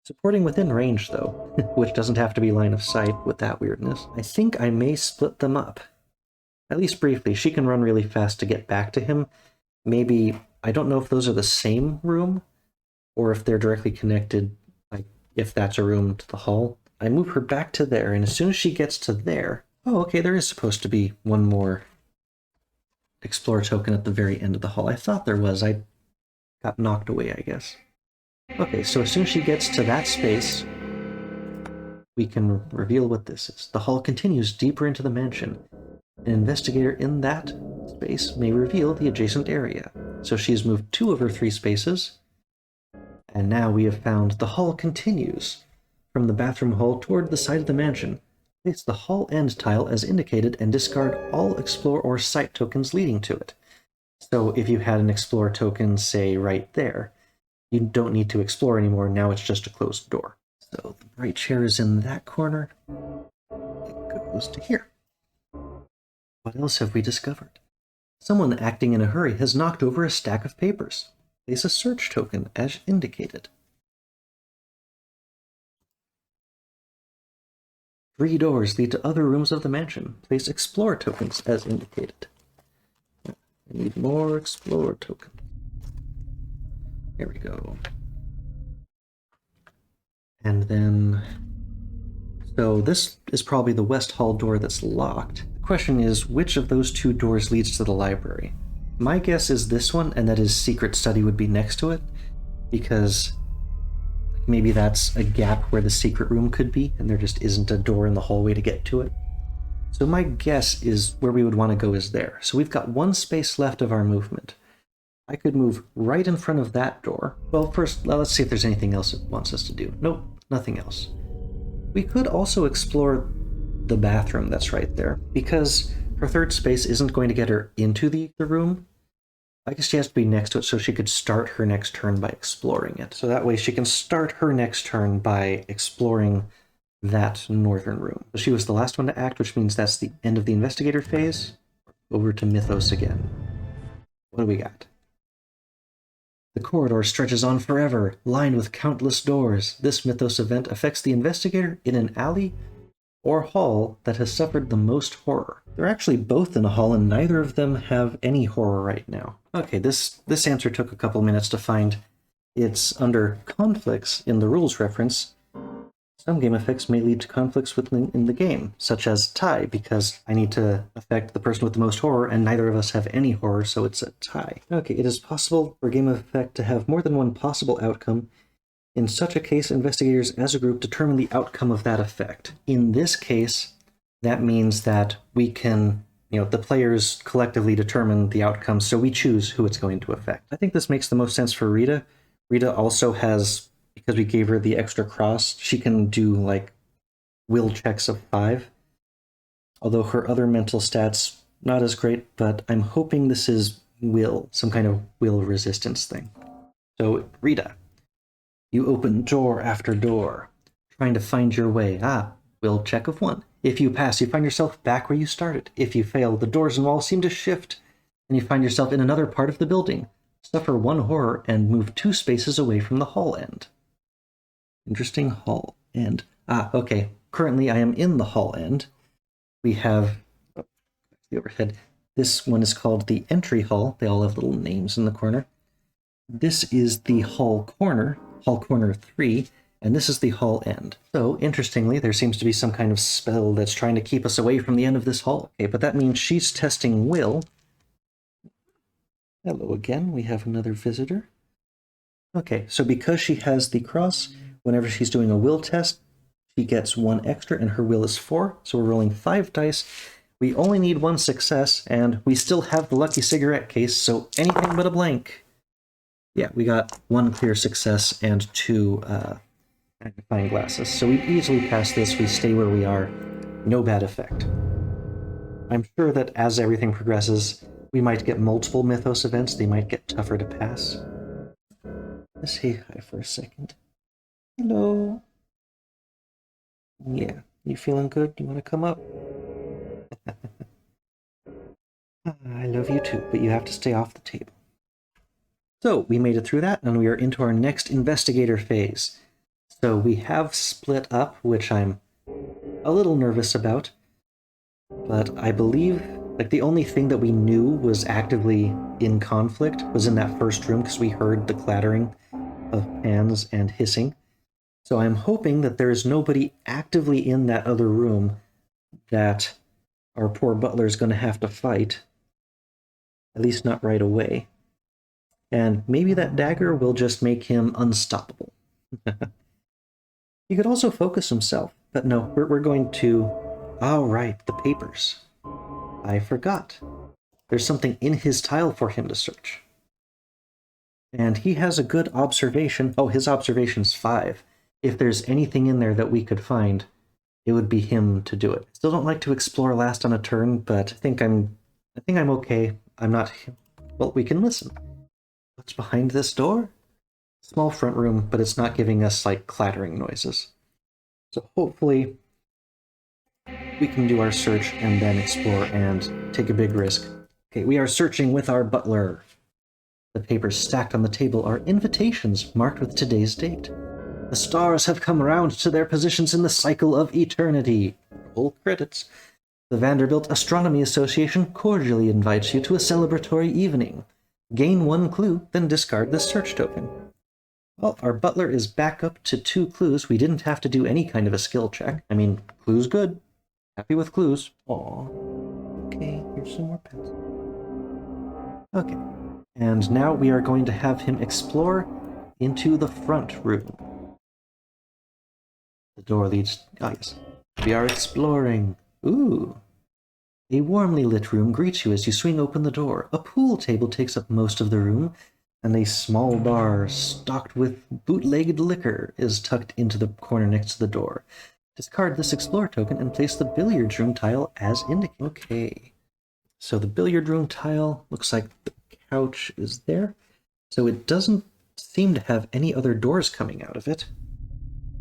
Supporting within range, though, which doesn't have to be line of sight with that weirdness. I think I may split them up. At least briefly. She can run really fast to get back to him. Maybe, I don't know if those are the same room, or if they're directly connected, like if that's a room to the hall. I move her back to there, and as soon as she gets to there, oh, okay, there is supposed to be one more Explorer token at the very end of the hall. I thought there was. I got knocked away, I guess. Okay, so as soon as she gets to that space, we can reveal what this is. The hall continues deeper into the mansion. An investigator in that space may reveal the adjacent area. So she's moved 2 of her 3 spaces, and now we have found the hall continues from the bathroom hall toward the side of the mansion. Place the hall end tile as indicated and discard all Explore or Sight tokens leading to it. So if you had an Explore token, say, right there, you don't need to explore anymore. Now it's just a closed door. So the bright chair is in that corner. It goes to here. What else have we discovered? Someone acting in a hurry has knocked over a stack of papers. Place a search token as indicated. 3 doors lead to other rooms of the mansion. Place Explore tokens as indicated. I need more Explore tokens. There we go. And then, so this is probably the West Hall door that's locked. The question is, which of those 2 doors leads to the library? My guess is this one, and that his secret study would be next to it, because maybe that's a gap where the secret room could be, and there just isn't a door in the hallway to get to it. So my guess is where we would want to go is there. So we've got 1 space left of our movement. I could move right in front of that door. Well, first, let's see if there's anything else it wants us to do. Nope, nothing else. We could also explore the bathroom that's right there, because her 3rd space isn't going to get her into the room. I guess she has to be next to it so she could start her next turn by exploring it. So that way she can start her next turn by exploring that northern room. So she was the last one to act, which means that's the end of the Investigator phase. Over to Mythos again. What do we got? The corridor stretches on forever, lined with countless doors. This Mythos event affects the Investigator in an alley or hall that has suffered the most horror. They're actually both in a hall, and neither of them have any horror right now. Okay, this answer took a couple minutes to find. It's under conflicts in the rules reference. Some game effects may lead to conflicts in the game, such as tie, because I need to affect the person with the most horror, and neither of us have any horror, so it's a tie. Okay, it is possible for a game effect to have more than one possible outcome. In such a case, investigators as a group determine the outcome of that effect. In this case, that means that we can, the players collectively determine the outcome, so we choose who it's going to affect. I think this makes the most sense for Rita. Rita also has, because we gave her the extra cross, she can do, will checks of 5. Although her other mental stats, not as great, but I'm hoping this is will, some kind of will resistance thing. So, Rita, you open door after door, trying to find your way. Will check of 1. If you pass, you find yourself back where you started. If you fail, the doors and walls seem to shift, and you find yourself in another part of the building. Suffer 1 horror and move 2 spaces away from the hall end. Interesting, hall end. Okay. Currently, I am in the hall end. We have the overhead. This one is called the entry hall. They all have little names in the corner. This is the hall corner 3, and this is the hall end. So, interestingly, there seems to be some kind of spell that's trying to keep us away from the end of this hall. Okay, but that means she's testing will. Hello again, we have another visitor. Okay, so because she has the cross, whenever she's doing a will test, she gets 1 extra, and her will is 4, so we're rolling 5 dice. We only need 1 success, and we still have the lucky cigarette case, so anything but a blank. Yeah, we got 1 clear success and 2 magnifying glasses. So we easily pass this, we stay where we are, no bad effect. I'm sure that as everything progresses, we might get multiple Mythos events, they might get tougher to pass. Let's say hi for a second. Hello. Yeah, you feeling good? You want to come up? I love you too, but you have to stay off the table. So we made it through that, and we are into our next investigator phase. So we have split up, which I'm a little nervous about, but I believe the only thing that we knew was actively in conflict was in that first room, because we heard the clattering of pans and hissing. So I'm hoping that there is nobody actively in that other room that our poor butler is going to have to fight, at least not right away. And maybe that dagger will just make him unstoppable. He could also focus himself, but no, we're going to... Oh, right, the papers. I forgot. There's something in his tile for him to search. And he has a good observation. Oh, his observation's 5. If there's anything in there that we could find, it would be him to do it. Still don't like to explore last on a turn, but I think I'm okay. I'm not... Well, we can listen. What's behind this door? Small front room, but it's not giving us, clattering noises. So hopefully we can do our search and then explore and take a big risk. Okay, we are searching with our butler. The papers stacked on the table are invitations marked with today's date. The stars have come around to their positions in the cycle of eternity. Roll credits. The Vanderbilt Astronomy Association cordially invites you to a celebratory evening. Gain 1 clue, then discard this search token. Well, our butler is back up to 2 clues. We didn't have to do any kind of a skill check. I mean, clues good. Happy with clues. Aw. Okay, here's some more pens. Okay. And now we are going to have him explore into the front room. The door leads... Ah, yes. We are exploring. Ooh. A warmly lit room greets you as you swing open the door. A pool table takes up most of the room, and a small bar stocked with bootlegged liquor is tucked into the corner next to the door. Discard this explore token and place the billiards room tile as indicated. Okay. So the billiard room tile looks like the couch is there. So it doesn't seem to have any other doors coming out of it.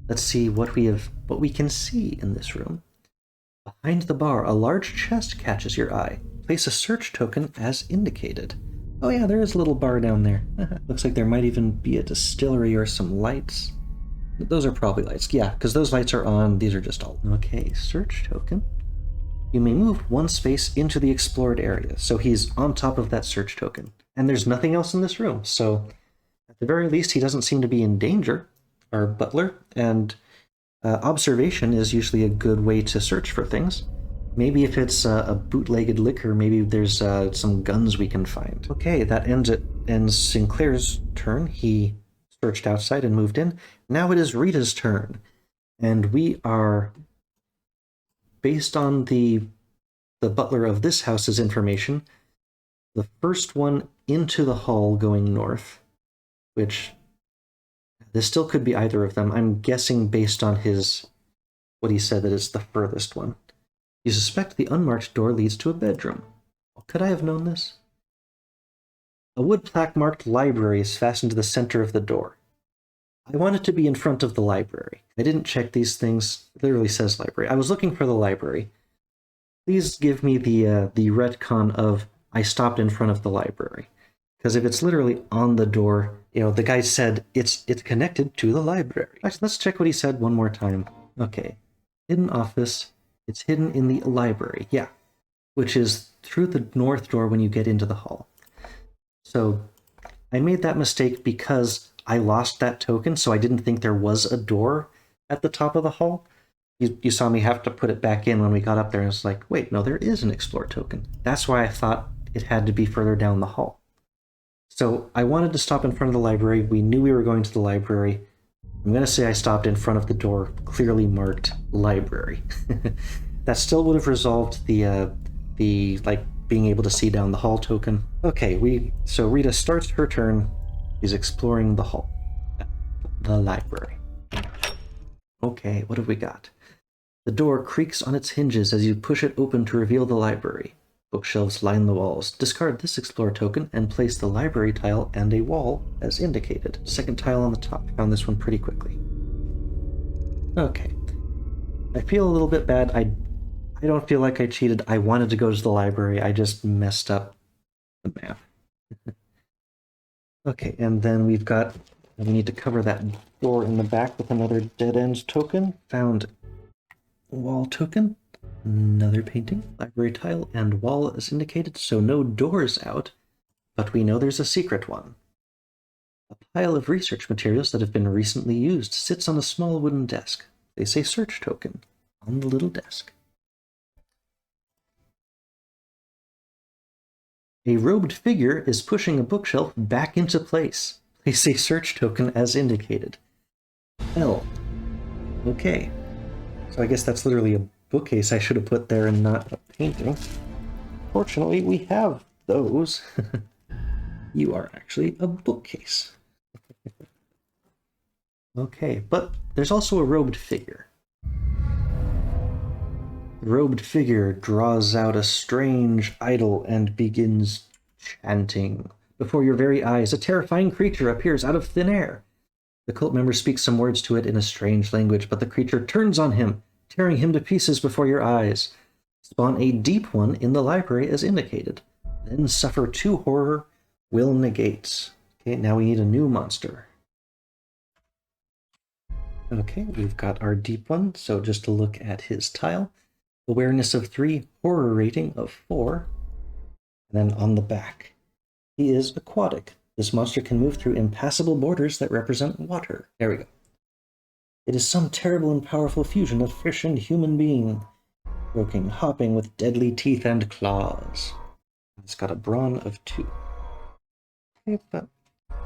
Let's see what we can see in this room. Behind the bar, a large chest catches your eye. Place a search token as indicated. Oh yeah, there is a little bar down there. Looks like there might even be a distillery or some lights. Those are probably lights. Yeah, because those lights are on. These are just all... Okay, search token. You may move 1 space into the explored area. So he's on top of that search token. And there's nothing else in this room. So at the very least, he doesn't seem to be in danger, our butler. And Observation is usually a good way to search for things. Maybe if it's a bootlegged liquor, maybe there's some guns we can find. Okay, that ends Sinclair's turn. He searched outside and moved in. Now it is Rita's turn. And we are, based on the butler of this house's information, the first one into the hall going north, which this still could be either of them. I'm guessing based on what he said that it's the furthest one. You suspect the unmarked door leads to a bedroom. Could I have known this? A wood plaque marked library is fastened to the center of the door. I want it to be in front of the library. I didn't check these things. It literally says library. I was looking for the library. Please give me the retcon of I stopped in front of the library. Because if it's literally on the door, the guy said it's connected to the library. Actually, let's check what he said one more time. Okay. Hidden office. It's hidden in the library. Yeah. Which is through the north door when you get into the hall. So I made that mistake because I lost that token, so I didn't think there was a door at the top of the hall. You saw me have to put it back in when we got up there, and it's like, wait, no, there is an explore token. That's why I thought it had to be further down the hall. So I wanted to stop in front of the library. We knew we were going to the library. I'm going to say I stopped in front of the door, clearly marked library. That still would have resolved the being able to see down the hall token. Okay, so Rita starts her turn. She's exploring the hall, the library. Okay, what have we got? The door creaks on its hinges as you push it open to reveal the library. Bookshelves line the walls. Discard this explore token and place the library tile and a wall as indicated. Second tile on the top. Found this one pretty quickly. Okay. I feel a little bit bad. I don't feel like I cheated. I wanted to go to the library. I just messed up the map. Okay, and then we need to cover that door in the back with another dead-end token. Found wall token. Another painting, library tile, and wall as indicated, so no doors out, but we know there's a secret one. A pile of research materials that have been recently used sits on a small wooden desk. They say search token on the little desk. A robed figure is pushing a bookshelf back into place. Place a search token as indicated. L. Okay. So I guess that's literally a bookcase I should have put there and not a painting. Fortunately, we have those. You are actually a bookcase. Okay, but there's also a robed figure. The robed figure draws out a strange idol and begins chanting. Before your very eyes, a terrifying creature appears out of thin air. The cult member speaks some words to it in a strange language, but the creature turns on him, tearing him to pieces before your eyes. Spawn a deep one in the library as indicated. Then suffer 2 horror will negates. Okay, now we need a new monster. Okay, we've got our deep one, so just to look at his tile. Awareness of 3, horror rating of 4. And then on the back, he is aquatic. This monster can move through impassable borders that represent water. There we go. It is some terrible and powerful fusion of fish and human being, croaking, hopping with deadly teeth and claws. It's got a brawn of 2. Okay, but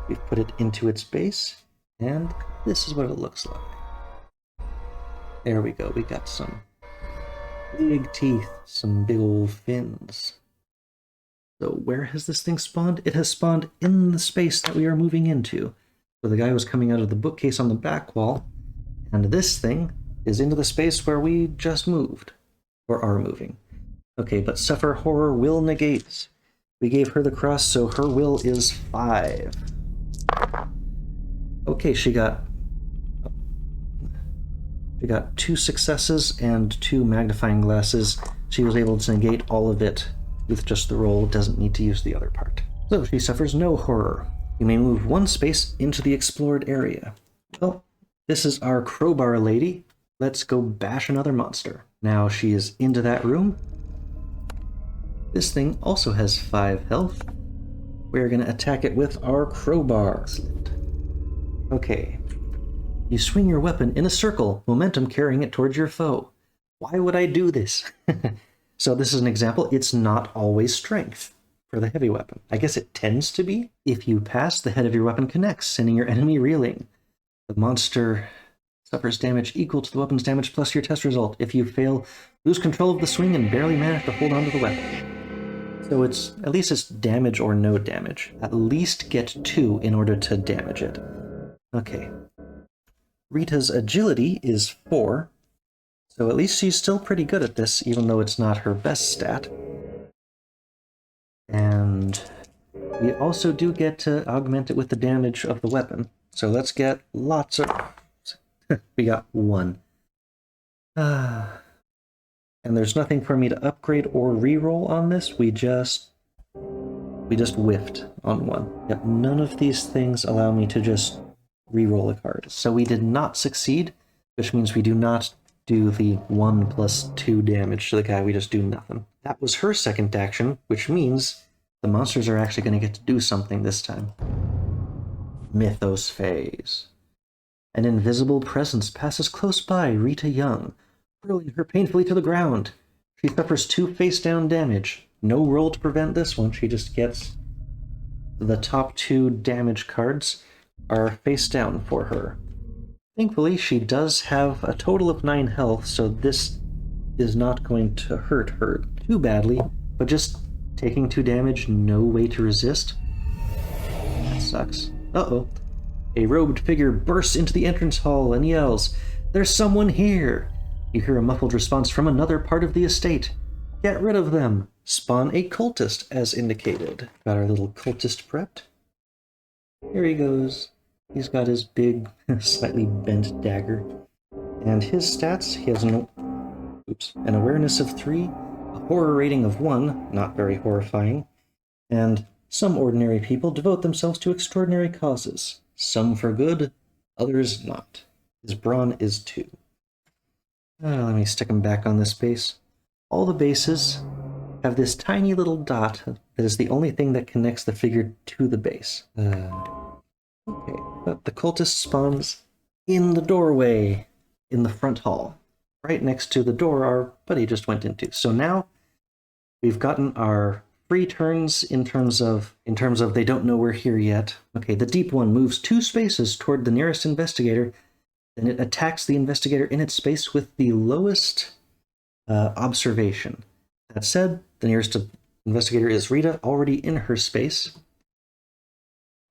we've put it into its base, and this is what it looks like. There we go, we got some big teeth, some big old fins. So where has this thing spawned? It has spawned in the space that we are moving into. So the guy was coming out of the bookcase on the back wall, and this thing is into the space where we just moved, or are moving. Okay, but suffer horror will negates. We gave her the cross, so her will is 5. Okay, she got 2 successes and 2 magnifying glasses. She was able to negate all of it with just the roll, doesn't need to use the other part. So she suffers no horror. You may move 1 space into the explored area. Well, this is our crowbar lady. Let's go bash another monster. Now she is into that room. This thing also has 5 health. We're going to attack it with our crowbar. Excellent. Okay. You swing your weapon in a circle, momentum carrying it towards your foe. Why would I do this? So this is an example. It's not always strength for the heavy weapon. I guess it tends to be. If you pass, the head of your weapon connects, sending your enemy reeling. The monster suffers damage equal to the weapon's damage plus your test result. If you fail, lose control of the swing and barely manage to hold onto the weapon. So at least it's damage or no damage. At least get 2 in order to damage it. Okay. Rita's agility is 4. So at least she's still pretty good at this, even though it's not her best stat. And we also do get to augment it with the damage of the weapon. So let's get lots of... We got 1. And there's nothing for me to upgrade or reroll on this. We just whiffed on 1. Yep, none of these things allow me to just reroll a card. So we did not succeed, which means we do not do the 1 plus 2 damage to the guy. We just do nothing. That was her second action, which means the monsters are actually going to get to do something this time. Mythos Phase. An invisible presence passes close by Rita Young, hurling her painfully to the ground. She suffers 2 face-down damage. No roll to prevent this one. She just gets the top 2 damage cards are face down for her. Thankfully, she does have a total of 9 health, so this is not going to hurt her too badly, but just taking 2 damage, no way to resist. That sucks. Uh-oh. A robed figure bursts into the entrance hall and yells, "There's someone here!" You hear a muffled response from another part of the estate. Get rid of them. Spawn a cultist, as indicated. Got our little cultist prepped. Here he goes. He's got his big, slightly bent dagger. And his stats, he has an awareness of 3, a horror rating of 1, not very horrifying, and some ordinary people devote themselves to extraordinary causes. Some for good, others not. His brawn is 2. Let me stick him back on this base. All the bases have this tiny little dot that is the only thing that connects the figure to the base. Okay, but the cultist spawns in the doorway in the front hall, right next to the door our buddy just went into. So now we've gotten our free turns in terms of they don't know we're here yet. Okay, the deep one moves 2 spaces toward the nearest investigator, then it attacks the investigator in its space with the lowest observation. That said, the nearest investigator is Rita, already in her space,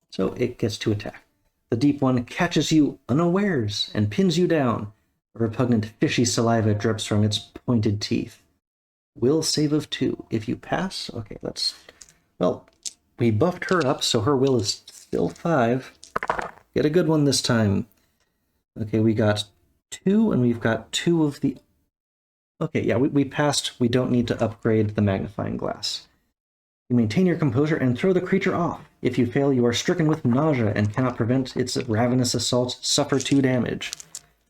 so it gets to attack. The deep one catches you unawares and pins you down. A repugnant fishy saliva drips from its pointed teeth. Will save of 2. If you pass, okay, well, we buffed her up, so her will is still 5. Get a good one this time. Okay, we got 2, and we've got 2 of the... Okay, yeah, we passed. We don't need to upgrade the magnifying glass. You maintain your composure and throw the creature off. If you fail, you are stricken with nausea and cannot prevent its ravenous assault. Suffer 2 damage.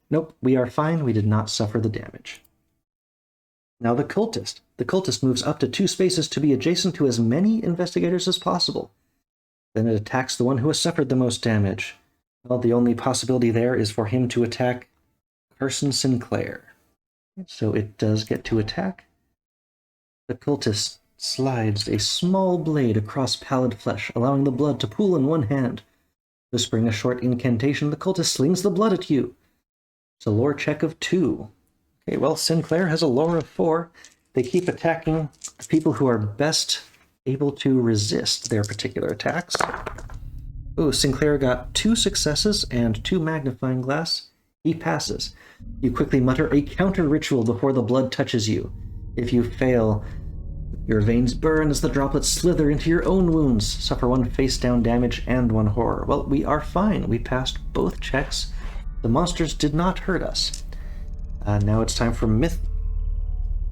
Nope, we are fine. We did not suffer the damage. Now the cultist. The cultist moves up to 2 spaces to be adjacent to as many investigators as possible. Then it attacks the one who has suffered the most damage. Well, the only possibility there is for him to attack Carson Sinclair. So it does get to attack. The cultist slides a small blade across pallid flesh, allowing the blood to pool in one hand. Whispering a short incantation, the cultist slings the blood at you. It's a lore check of 2. Okay, well, Sinclair has a lore of 4. They keep attacking the people who are best able to resist their particular attacks. Oh, Sinclair got 2 successes and 2 magnifying glass. He passes. You quickly mutter a counter ritual before the blood touches you. If you fail, your veins burn as the droplets slither into your own wounds, suffer 1 face-down damage and 1 horror. Well, we are fine. We passed both checks. The monsters did not hurt us. Now it's time for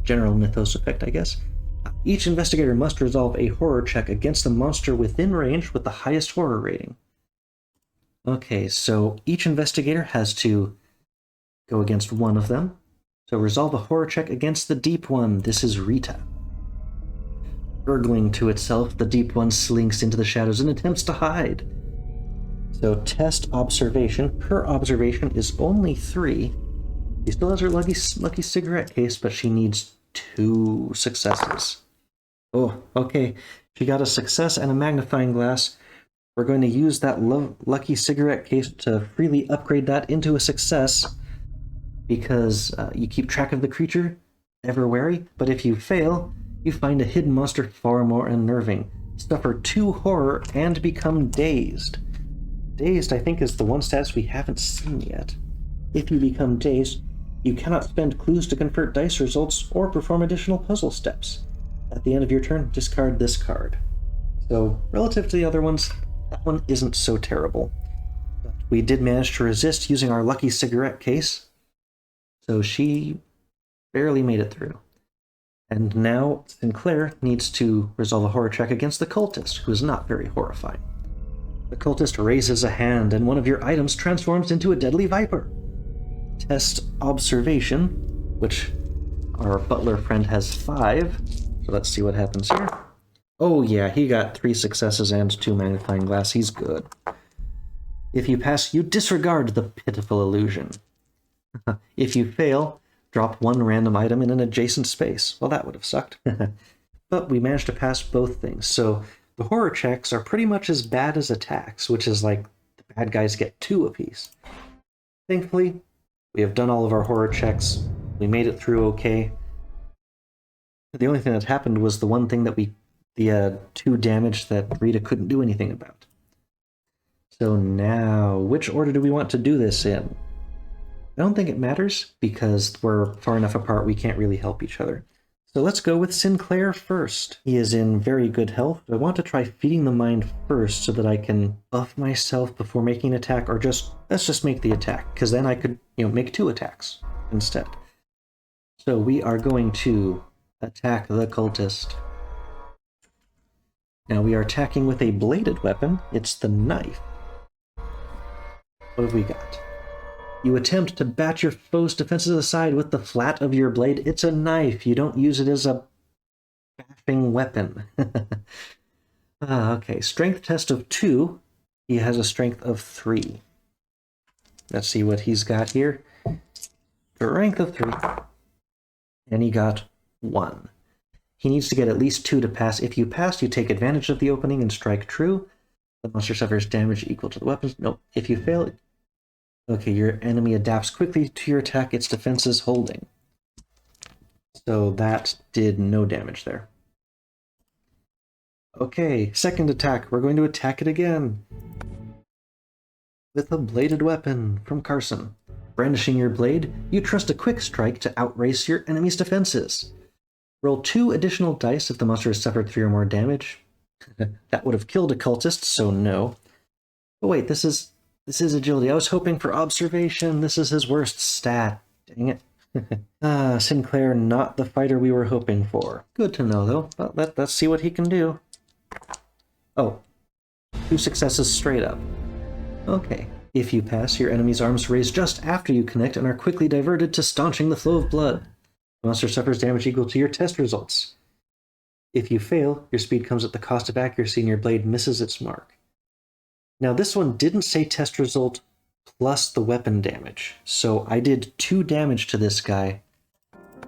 general mythos effect, I guess. Each investigator must resolve a horror check against the monster within range with the highest horror rating. Okay, so each investigator has to go against one of them. So resolve a horror check against the deep one. This is Rita. Gurgling to itself, the deep one slinks into the shadows and attempts to hide. So test observation. Her observation is only 3. She still has her lucky cigarette case, but she needs 2 successes. Oh, okay. She got a success and a magnifying glass. We're going to use that lucky cigarette case to freely upgrade that into a success, because you keep track of the creature, ever wary, but if you fail, you find a hidden monster far more unnerving, suffer 2 horror, and become dazed. Dazed, I think, is the one status we haven't seen yet. If you become dazed, you cannot spend clues to convert dice results or perform additional puzzle steps. At the end of your turn, discard this card. So, relative to the other ones, that one isn't so terrible. But we did manage to resist using our lucky cigarette case, so she barely made it through. And now Sinclair needs to resolve a horror check against the cultist, who is not very horrifying. The cultist raises a hand, and one of your items transforms into a deadly viper. Test observation, which our butler friend has 5. So let's see what happens here. Oh yeah, he got 3 successes and 2 magnifying glass. He's good. If you pass, you disregard the pitiful illusion. If you fail, drop 1 random item in an adjacent space. Well, that would have sucked. But we managed to pass both things, so the horror checks are pretty much as bad as attacks, which is like the bad guys get 2 apiece. Thankfully, we have done all of our horror checks. We made it through okay. The only thing that happened was the one thing that the 2 damage that Rita couldn't do anything about. So now, which order do we want to do this in? I don't think it matters, because we're far enough apart we can't really help each other. So let's go with Sinclair first. He is in very good health. I want to try feeding the mind first so that I can buff myself before making an attack, or let's just make the attack, because then I could, make 2 attacks instead. So we are going to attack the cultist. Now we are attacking with a bladed weapon. It's the knife. What have we got? You attempt to bat your foe's defenses aside with the flat of your blade. It's a knife. You don't use it as a bashing weapon. Okay, strength test of 2. He has a strength of 3. Let's see what he's got here. Strength of 3. And he got 1. He needs to get at least 2 to pass. If you pass, you take advantage of the opening and strike true. The monster suffers damage equal to the weapons. Nope. If you fail, okay, your enemy adapts quickly to your attack, its defenses holding. So that did no damage there. Okay, second attack. We're going to attack it again. With a bladed weapon from Carson. Brandishing your blade, you trust a quick strike to outrace your enemy's defenses. Roll 2 additional dice if the monster has suffered 3 or more damage. That would have killed a cultist, so no. But wait, this is agility. I was hoping for observation. This is his worst stat. Dang it. Sinclair, not the fighter we were hoping for. Good to know, though. Well, let's see what he can do. Oh, 2 successes straight up. Okay. If you pass, your enemy's arms raise just after you connect and are quickly diverted to staunching the flow of blood. The monster suffers damage equal to your test results. If you fail, your speed comes at the cost of accuracy and your blade misses its mark. Now this one didn't say test result plus the weapon damage, so I did 2 damage to this guy,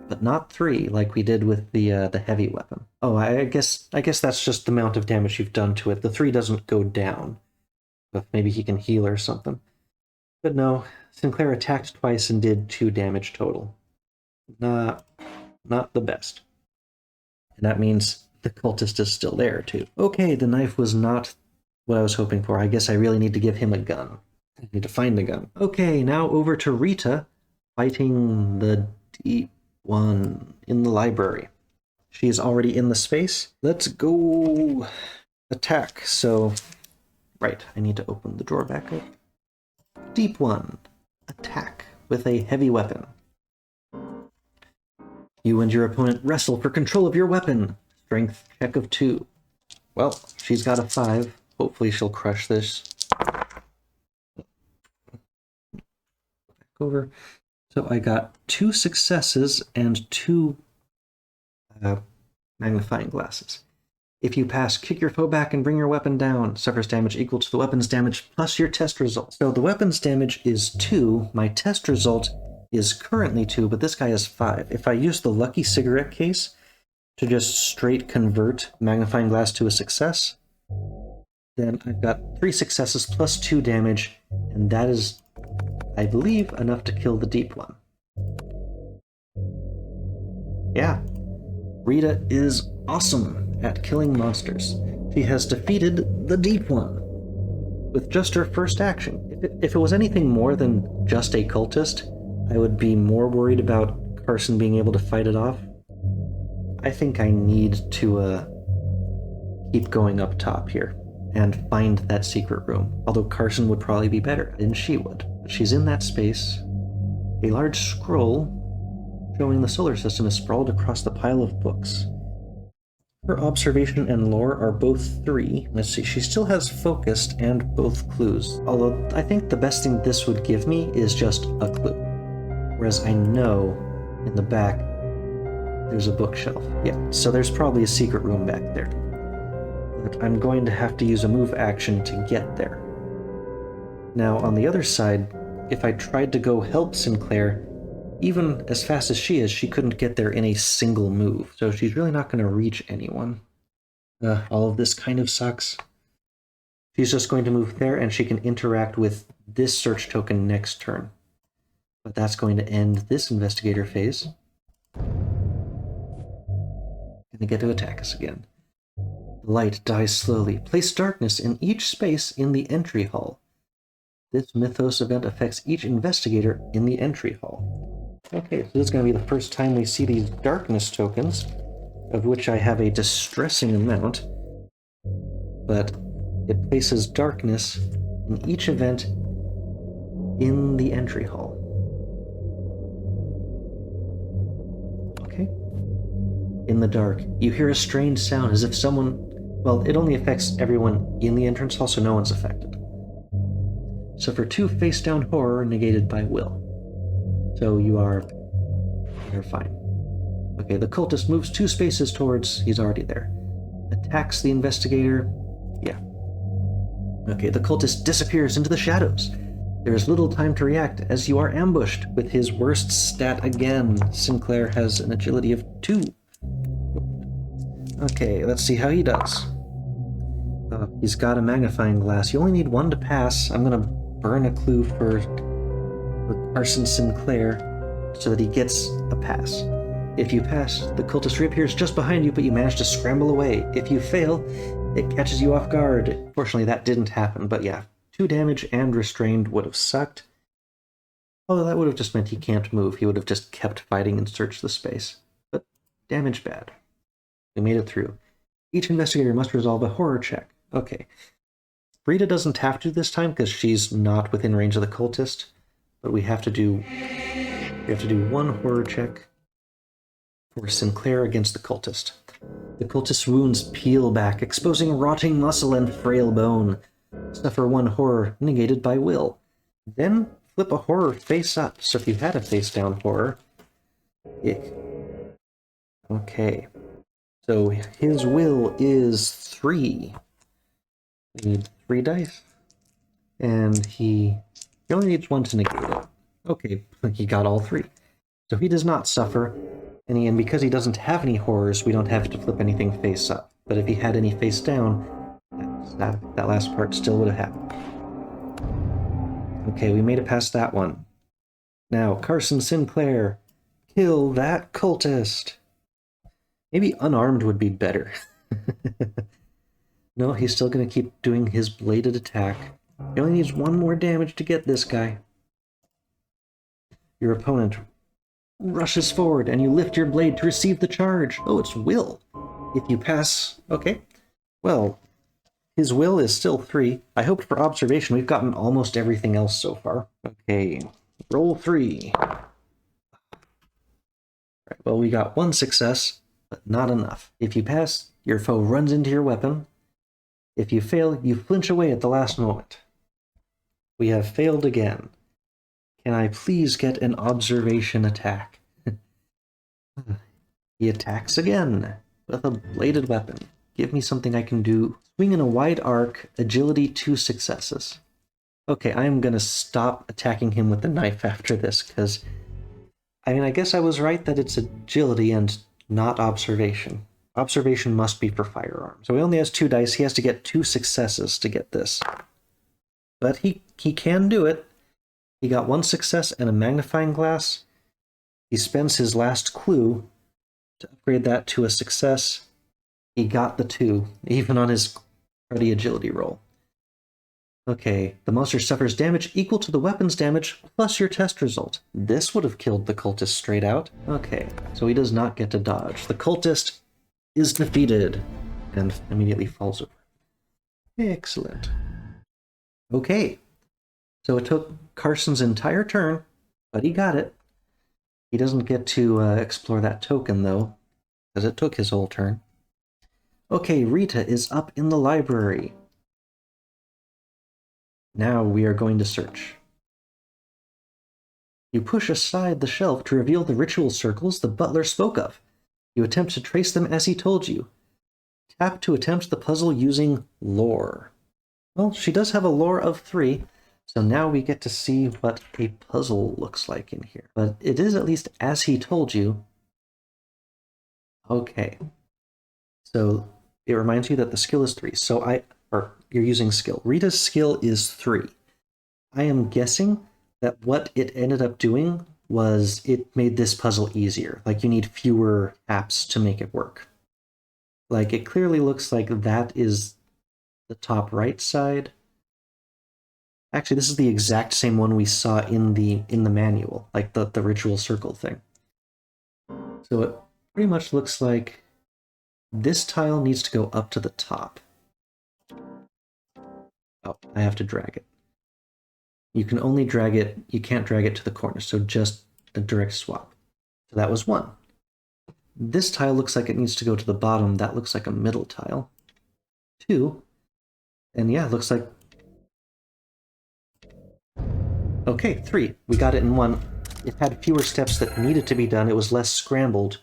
but not 3 like we did with the heavy weapon. Oh, I guess that's just the amount of damage you've done to it. The 3 doesn't go down. But maybe he can heal or something. But no, Sinclair attacked twice and did 2 damage total. Not the best. And that means the cultist is still there, too. Okay, the knife was not what I was hoping for. I guess I really need to give him a gun. I need to find the gun. Okay, now over to Rita, fighting the deep one in the library. She is already in the space. Let's go attack. So, right, I need to open the drawer back up. Deep one, attack with a heavy weapon. You and your opponent wrestle for control of your weapon. Strength check of 2. Well, she's got a 5. Hopefully she'll crush this. Back over. So I got 2 successes and 2 magnifying glasses. If you pass, kick your foe back and bring your weapon down. Suffers damage equal to the weapon's damage plus your test result. So the weapon's damage is 2. My test result is currently 2, but this guy is 5. If I use the lucky cigarette case to just straight convert magnifying glass to a success, then I've got 3 successes plus 2 damage, and that is, I believe, enough to kill the deep one. Yeah, Rita is awesome at killing monsters. She has defeated the deep one with just her first action. If it was anything more than just a cultist, I would be more worried about Carson being able to fight it off. I think I need to keep going up top here and find that secret room. Although Carson would probably be better, and she would. But she's in that space. A large scroll showing the solar system is sprawled across the pile of books. Her observation and lore are both 3. Let's see, she still has focused and both clues. Although I think the best thing this would give me is just a clue. Whereas I know in the back there's a bookshelf. Yeah, so there's probably a secret room back there. But I'm going to have to use a move action to get there. Now on the other side, if I tried to go help Sinclair, even as fast as she is, she couldn't get there in a single move, so she's really not going to reach anyone. All of this kind of sucks. She's just going to move there, and she can interact with this search token next turn. But that's going to end this investigator phase. And they get to attack us again. The light dies slowly. Place darkness in each space in the entry hall. This Mythos event affects each investigator in the entry hall. Okay, so this is going to be the first time we see these darkness tokens, of which I have a distressing amount, but it places darkness in each event in the entry hall. Okay. In the dark, you hear a strange sound as if someone... Well, it only affects everyone in the entrance hall, so no one's affected. Suffer 2 face-down horror negated by will. So you're fine. Okay, the cultist moves 2 spaces towards... He's already there. Attacks the investigator. Yeah. Okay, the cultist disappears into the shadows. There is little time to react as you are ambushed with his worst stat again. Sinclair has an agility of 2. Okay, let's see how he does. He's got a magnifying glass. You only need 1 to pass. I'm gonna burn a clue for Carson Sinclair so that he gets a pass. If you pass, the cultist reappears just behind you, but you manage to scramble away. If you fail, it catches you off guard. Fortunately, that didn't happen, but yeah, 2 damage and restrained would have sucked. Although that would have just meant he can't move. He would have just kept fighting and searched the space. But damage bad. We made it through. Each investigator must resolve a horror check. Okay. Rita doesn't have to this time because she's not within range of the cultist, but we have to do 1 horror check for Sinclair against the cultist. The cultist's wounds peel back, exposing rotting muscle and frail bone. Suffer 1 horror negated by will. Then flip a horror face up. So if you had a face down horror, ick. Okay. So his will is 3. We need 3 dice. And he only needs 1 to negate it. Okay, he got all 3. So he does not suffer any, and because he doesn't have any horrors, we don't have to flip anything face up. But if he had any face down, that last part still would have happened. Okay, we made it past that one. Now, Carson Sinclair, kill that cultist. Maybe unarmed would be better. No, he's still going to keep doing his bladed attack. He only needs 1 more damage to get this guy. Your opponent rushes forward, and you lift your blade to receive the charge. Oh, it's will. If you pass... Okay. Well, his will is still 3. I hoped for observation. We've gotten almost everything else so far. Okay. Roll 3. Right, well, we got 1 success, but not enough. If you pass, your foe runs into your weapon. If you fail, you flinch away at the last moment. We have failed again. Can I please get an observation attack? He attacks again with a bladed weapon. Give me something I can do. Swing in a wide arc, agility 2 successes. Okay, I'm gonna stop attacking him with the knife after this, because... I mean, I guess I was right that it's agility and not observation. Observation must be for firearms. So he only has 2 dice, he has to get 2 successes to get this. But he can do it. He got 1 success and a magnifying glass. He spends his last clue to upgrade that to a success. He got the 2, even on his cruddy agility roll. Okay, the monster suffers damage equal to the weapon's damage plus your test result. This would have killed the cultist straight out. Okay, so he does not get to dodge. The cultist is defeated and immediately falls over. Excellent. Okay, so it took Carson's entire turn, but he got it. He doesn't get to explore that token, though, because it took his whole turn. Okay, Rita is up in the library. Now we are going to search. You push aside the shelf to reveal the ritual circles the butler spoke of. You attempt to trace them as he told you. Tap to attempt the puzzle using lore. Well, she does have a lore of 3, so now we get to see what a puzzle looks like in here. But it is at least as he told you. Okay. So it reminds you that the skill is 3. So you're using skill. Rita's skill is 3. I am guessing that what it ended up doing was it made this puzzle easier. Like, you need fewer apps to make it work. Like, it clearly looks like that is the top right side. Actually, this is the exact same one we saw in the manual, like the ritual circle thing. So it pretty much looks like this tile needs to go up to the top. Oh, I have to drag it. You can only drag it, you can't drag it to the corner, so just a direct swap. So that was 1. This tile looks like it needs to go to the bottom. That looks like a middle tile. 2. And yeah, it looks like... Okay, 3. We got it in 1. It had fewer steps that needed to be done. It was less scrambled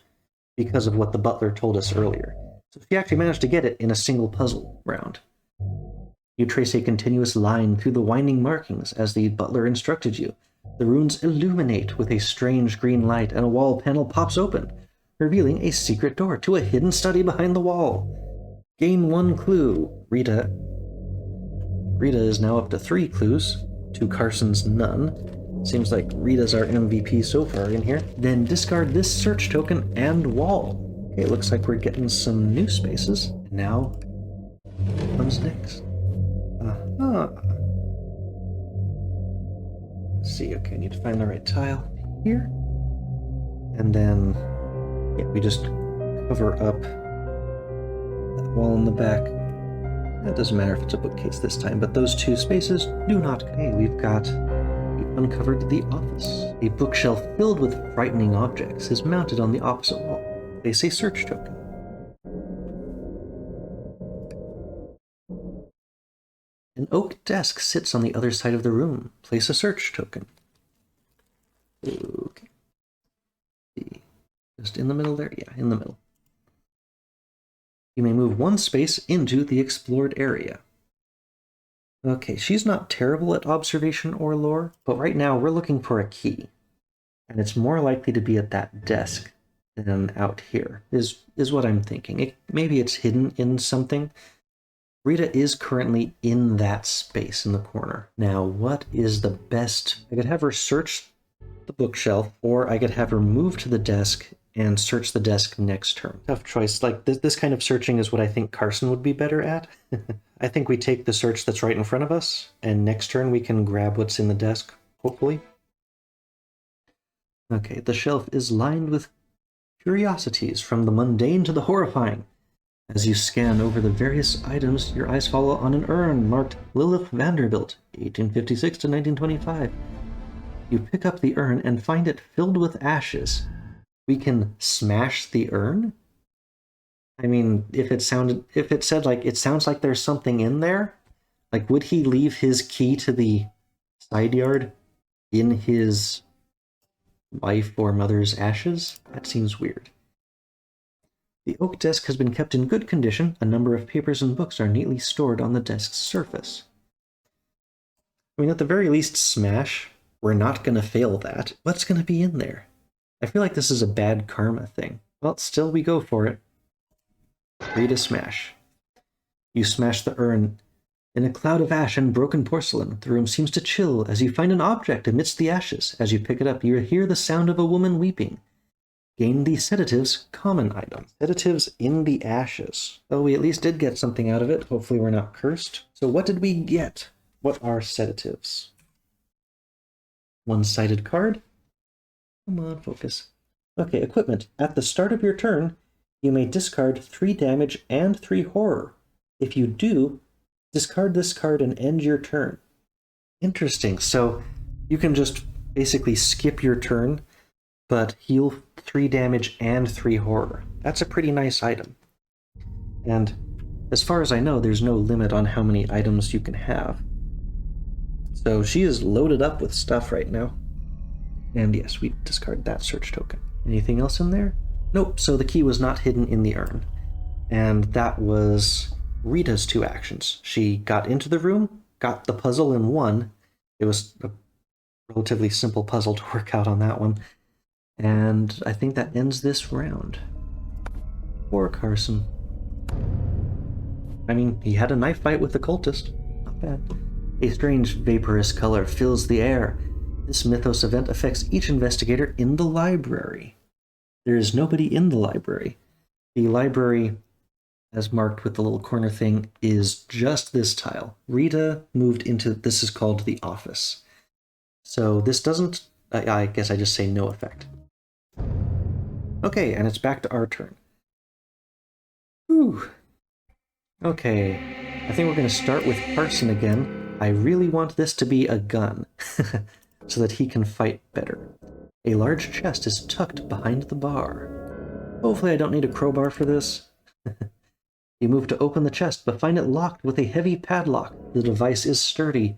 because of what the butler told us earlier. So she actually managed to get it in a single puzzle round. You trace a continuous line through the winding markings as the butler instructed you. The runes illuminate with a strange green light, and a wall panel pops open, revealing a secret door to a hidden study behind the wall. Gain 1 clue. Rita is now up to 3 clues, to Carson's none. Seems like Rita's our MVP so far in here. Then discard this search token and wall. Okay, it looks like we're getting some new spaces. Now, what comes next? Let's see, okay, I need to find the right tile here. And then, yeah, we just cover up that wall in the back. It doesn't matter if it's a bookcase this time, but those 2 spaces do not. Okay, we've uncovered the office. A bookshelf filled with frightening objects is mounted on the opposite wall. Place a search token. An oak desk sits on the other side of the room. Place a search token. Okay. Just in the middle there? Yeah, in the middle. You may move 1 space into the explored area. Okay, she's not terrible at observation or lore, but right now we're looking for a key. And it's more likely to be at that desk than out here, is what I'm thinking. Maybe it's hidden in something. Rita is currently in that space in the corner. Now, what is the best? I could have her search the bookshelf, or I could have her move to the desk and search the desk next turn. Tough choice. Like, this kind of searching is what I think Carson would be better at. I think we take the search that's right in front of us, and next turn we can grab what's in the desk, hopefully. Okay, the shelf is lined with curiosities, from the mundane to the horrifying. As you scan over the various items, your eyes follow on an urn marked Lilith Vanderbilt, 1856 to 1925. You pick up the urn and find it filled with ashes. We can smash the urn? I mean, if it said like, it sounds like there's something in there, like, would he leave his key to the side yard in his wife or mother's ashes? That seems weird. The oak desk has been kept in good condition. A number of papers and books are neatly stored on the desk's surface. I mean, at the very least, smash. We're not going to fail that. What's going to be in there? I feel like this is a bad karma thing. Well, still we go for it. Read a smash. You smash the urn. In a cloud of ash and broken porcelain, the room seems to chill as you find an object amidst the ashes. As you pick it up, you hear the sound of a woman weeping. Gain the sedatives common item. Sedatives in the ashes. Oh, we at least did get something out of it. Hopefully we're not cursed. So what did we get? What are sedatives? One-sided card. Come on, focus. Okay, equipment. At the start of your turn, you may discard 3 damage and 3 horror. If you do, discard this card and end your turn. Interesting. So you can just basically skip your turn, but heal 3 damage and 3 horror. That's a pretty nice item. And as far as I know, there's no limit on how many items you can have. So she is loaded up with stuff right now. And yes, we discard that search token. Anything else in there? Nope, so the key was not hidden in the urn. And that was Rita's 2 actions. She got into the room, got the puzzle and won. It was a relatively simple puzzle to work out on that one. And I think that ends this round. Poor Carson. I mean, he had a knife fight with the cultist. Not bad. A strange vaporous color fills the air. This Mythos event affects each investigator in the library. There is nobody in the library. The library, as marked with the little corner thing, is just this tile. Rita moved into, this is called the office. So this doesn't, I guess I just say no effect. Okay, and it's back to our turn. Whew. Okay, I think we're going to start with Carson again. I really want this to be a gun, so that he can fight better. A large chest is tucked behind the bar. Hopefully I don't need a crowbar for this. You move to open the chest, but find it locked with a heavy padlock. The device is sturdy,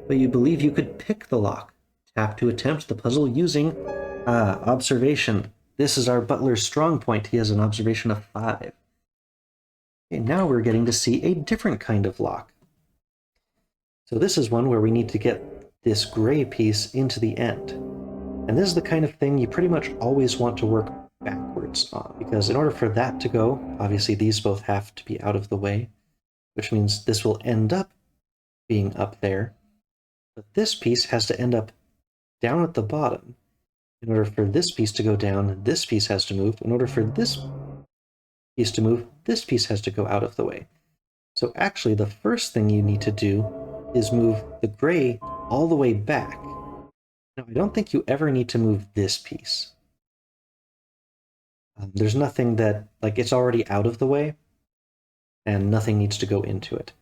but you believe you could pick the lock. Tap to attempt the puzzle using observation. This is our butler's strong point. He has an observation of 5. Okay, now we're getting to see a different kind of lock. So this is one where we need to get this gray piece into the end. And this is the kind of thing you pretty much always want to work backwards on, because in order for that to go, obviously these both have to be out of the way, which means this will end up being up there. But this piece has to end up down at the bottom. In order for this piece to go down, this piece has to move. In order for this piece to move, this piece has to go out of the way. So actually, the first thing you need to do is move the gray all the way back. Now, I don't think you ever need to move this piece. There's nothing that, like, it's already out of the way, and nothing needs to go into it.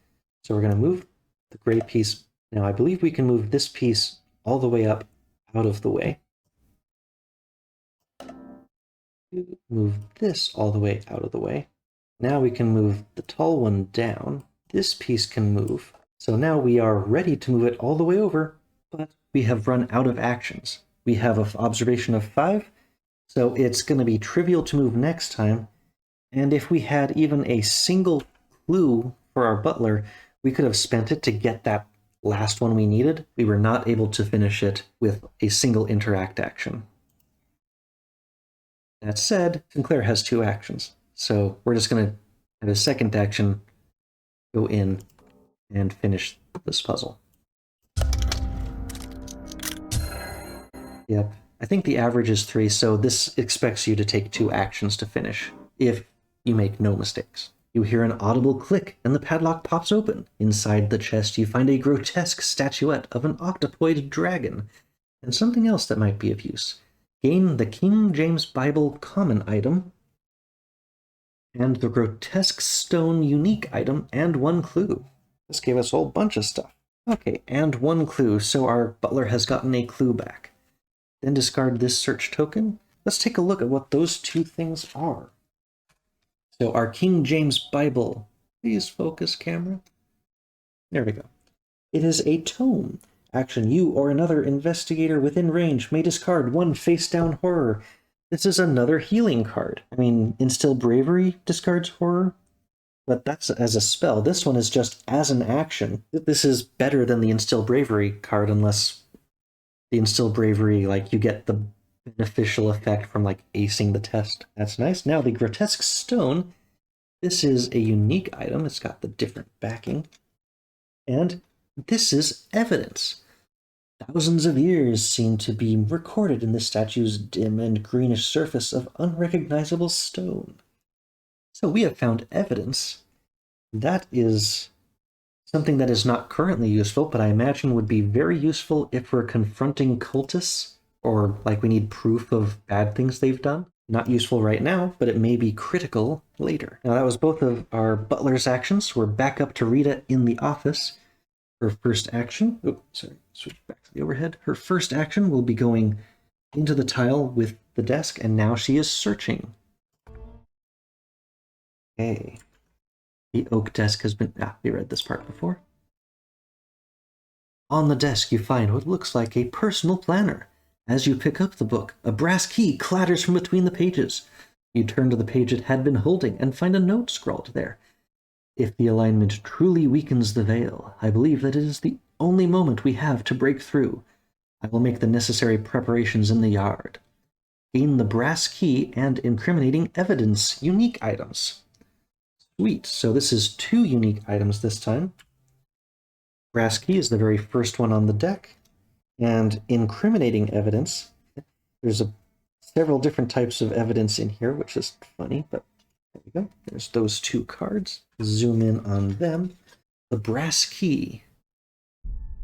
So we're going to move the gray piece. Now, I believe we can move this piece all the way up out of the way. Move this all the way out of the way. Now we can move the tall one down. This piece can move. So now we are ready to move it all the way over, but we have run out of actions. We have an observation of 5, so it's going to be trivial to move next time. And if we had even a single clue for our butler, we could have spent it to get that last one we needed. We were not able to finish it with a single interact action. That said, Sinclair has 2 actions, so we're just going to have a second action go in and finish this puzzle. Yep, I think the average is 3, so this expects you to take 2 actions to finish, if you make no mistakes. You hear an audible click, and the padlock pops open. Inside the chest, you find a grotesque statuette of an octopoid dragon, and something else that might be of use. Gain the King James Bible common item, and the grotesque stone unique item, and 1 clue. This gave us a whole bunch of stuff. Okay, and 1 clue, so our butler has gotten a clue back. Then discard this search token. Let's take a look at what those 2 things are. So our King James Bible. Please focus, camera. There we go. It is a tome. Action: you or another investigator within range may discard 1 face-down horror. This is another healing card. I mean, Instill Bravery discards horror, but that's as a spell. This one is just as an action. This is better than the Instill Bravery card, unless the Instill Bravery, like, you get the beneficial effect from, like, acing the test. That's nice. Now, the Grotesque Stone. This is a unique item. It's got the different backing. And this is evidence. Thousands of years seem to be recorded in the statue's dim and greenish surface of unrecognizable stone. So we have found evidence. That is something that is not currently useful, but I imagine would be very useful if we're confronting cultists, or like we need proof of bad things they've done. Not useful right now, but it may be critical later. Now that was both of our butler's actions. We're back up to Rita in the office. Her first action, switch back to the overhead. Her first action will be going into the tile with the desk, and now she is searching. Okay. The oak desk has been, we read this part before. On the desk you find what looks like a personal planner. As you pick up the book, a brass key clatters from between the pages. You turn to the page it had been holding and find a note scrawled there. If the alignment truly weakens the veil, I believe that it is the only moment we have to break through. I will make the necessary preparations in the yard. Gain the brass key and incriminating evidence, unique items. Sweet, so this is 2 unique items this time. Brass key is the very first one on the deck. And incriminating evidence, there's several different types of evidence in here, which is funny, but there we go. There's those 2 cards. Zoom in on them. The brass key.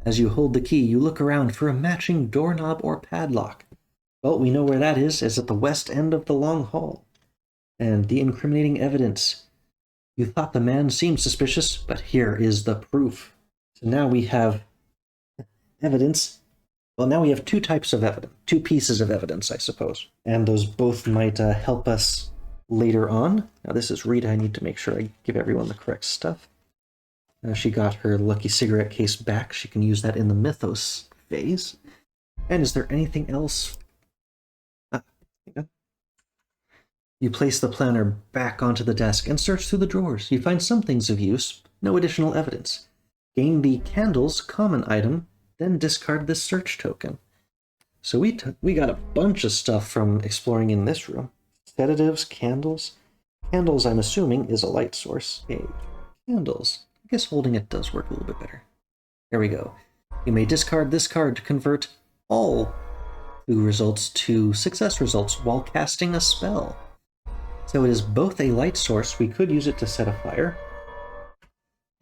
As you hold the key, you look around for a matching doorknob or padlock. Well, we know where that is at the west end of the long hall. And the incriminating evidence. You thought the man seemed suspicious, but here is the proof. So now we have evidence. Well, now we have 2 types of evidence, 2 pieces of evidence, I suppose. And those both might help us later on. Now this is Rita. I need to make sure I give everyone the correct stuff. She got her lucky cigarette case back. She can use that in the Mythos phase. And is there anything else? You place the planner back onto the desk and search through the drawers. You find some things of use, no additional evidence. Gain the candles common item, then discard this search token. So we got a bunch of stuff from exploring in this room. Sedatives, candles. Candles, I'm assuming, is a light source. Okay, candles. I guess holding it does work a little bit better. There we go. You may discard this card to convert all clue results to success results while casting a spell. So it is both a light source. We could use it to set a fire.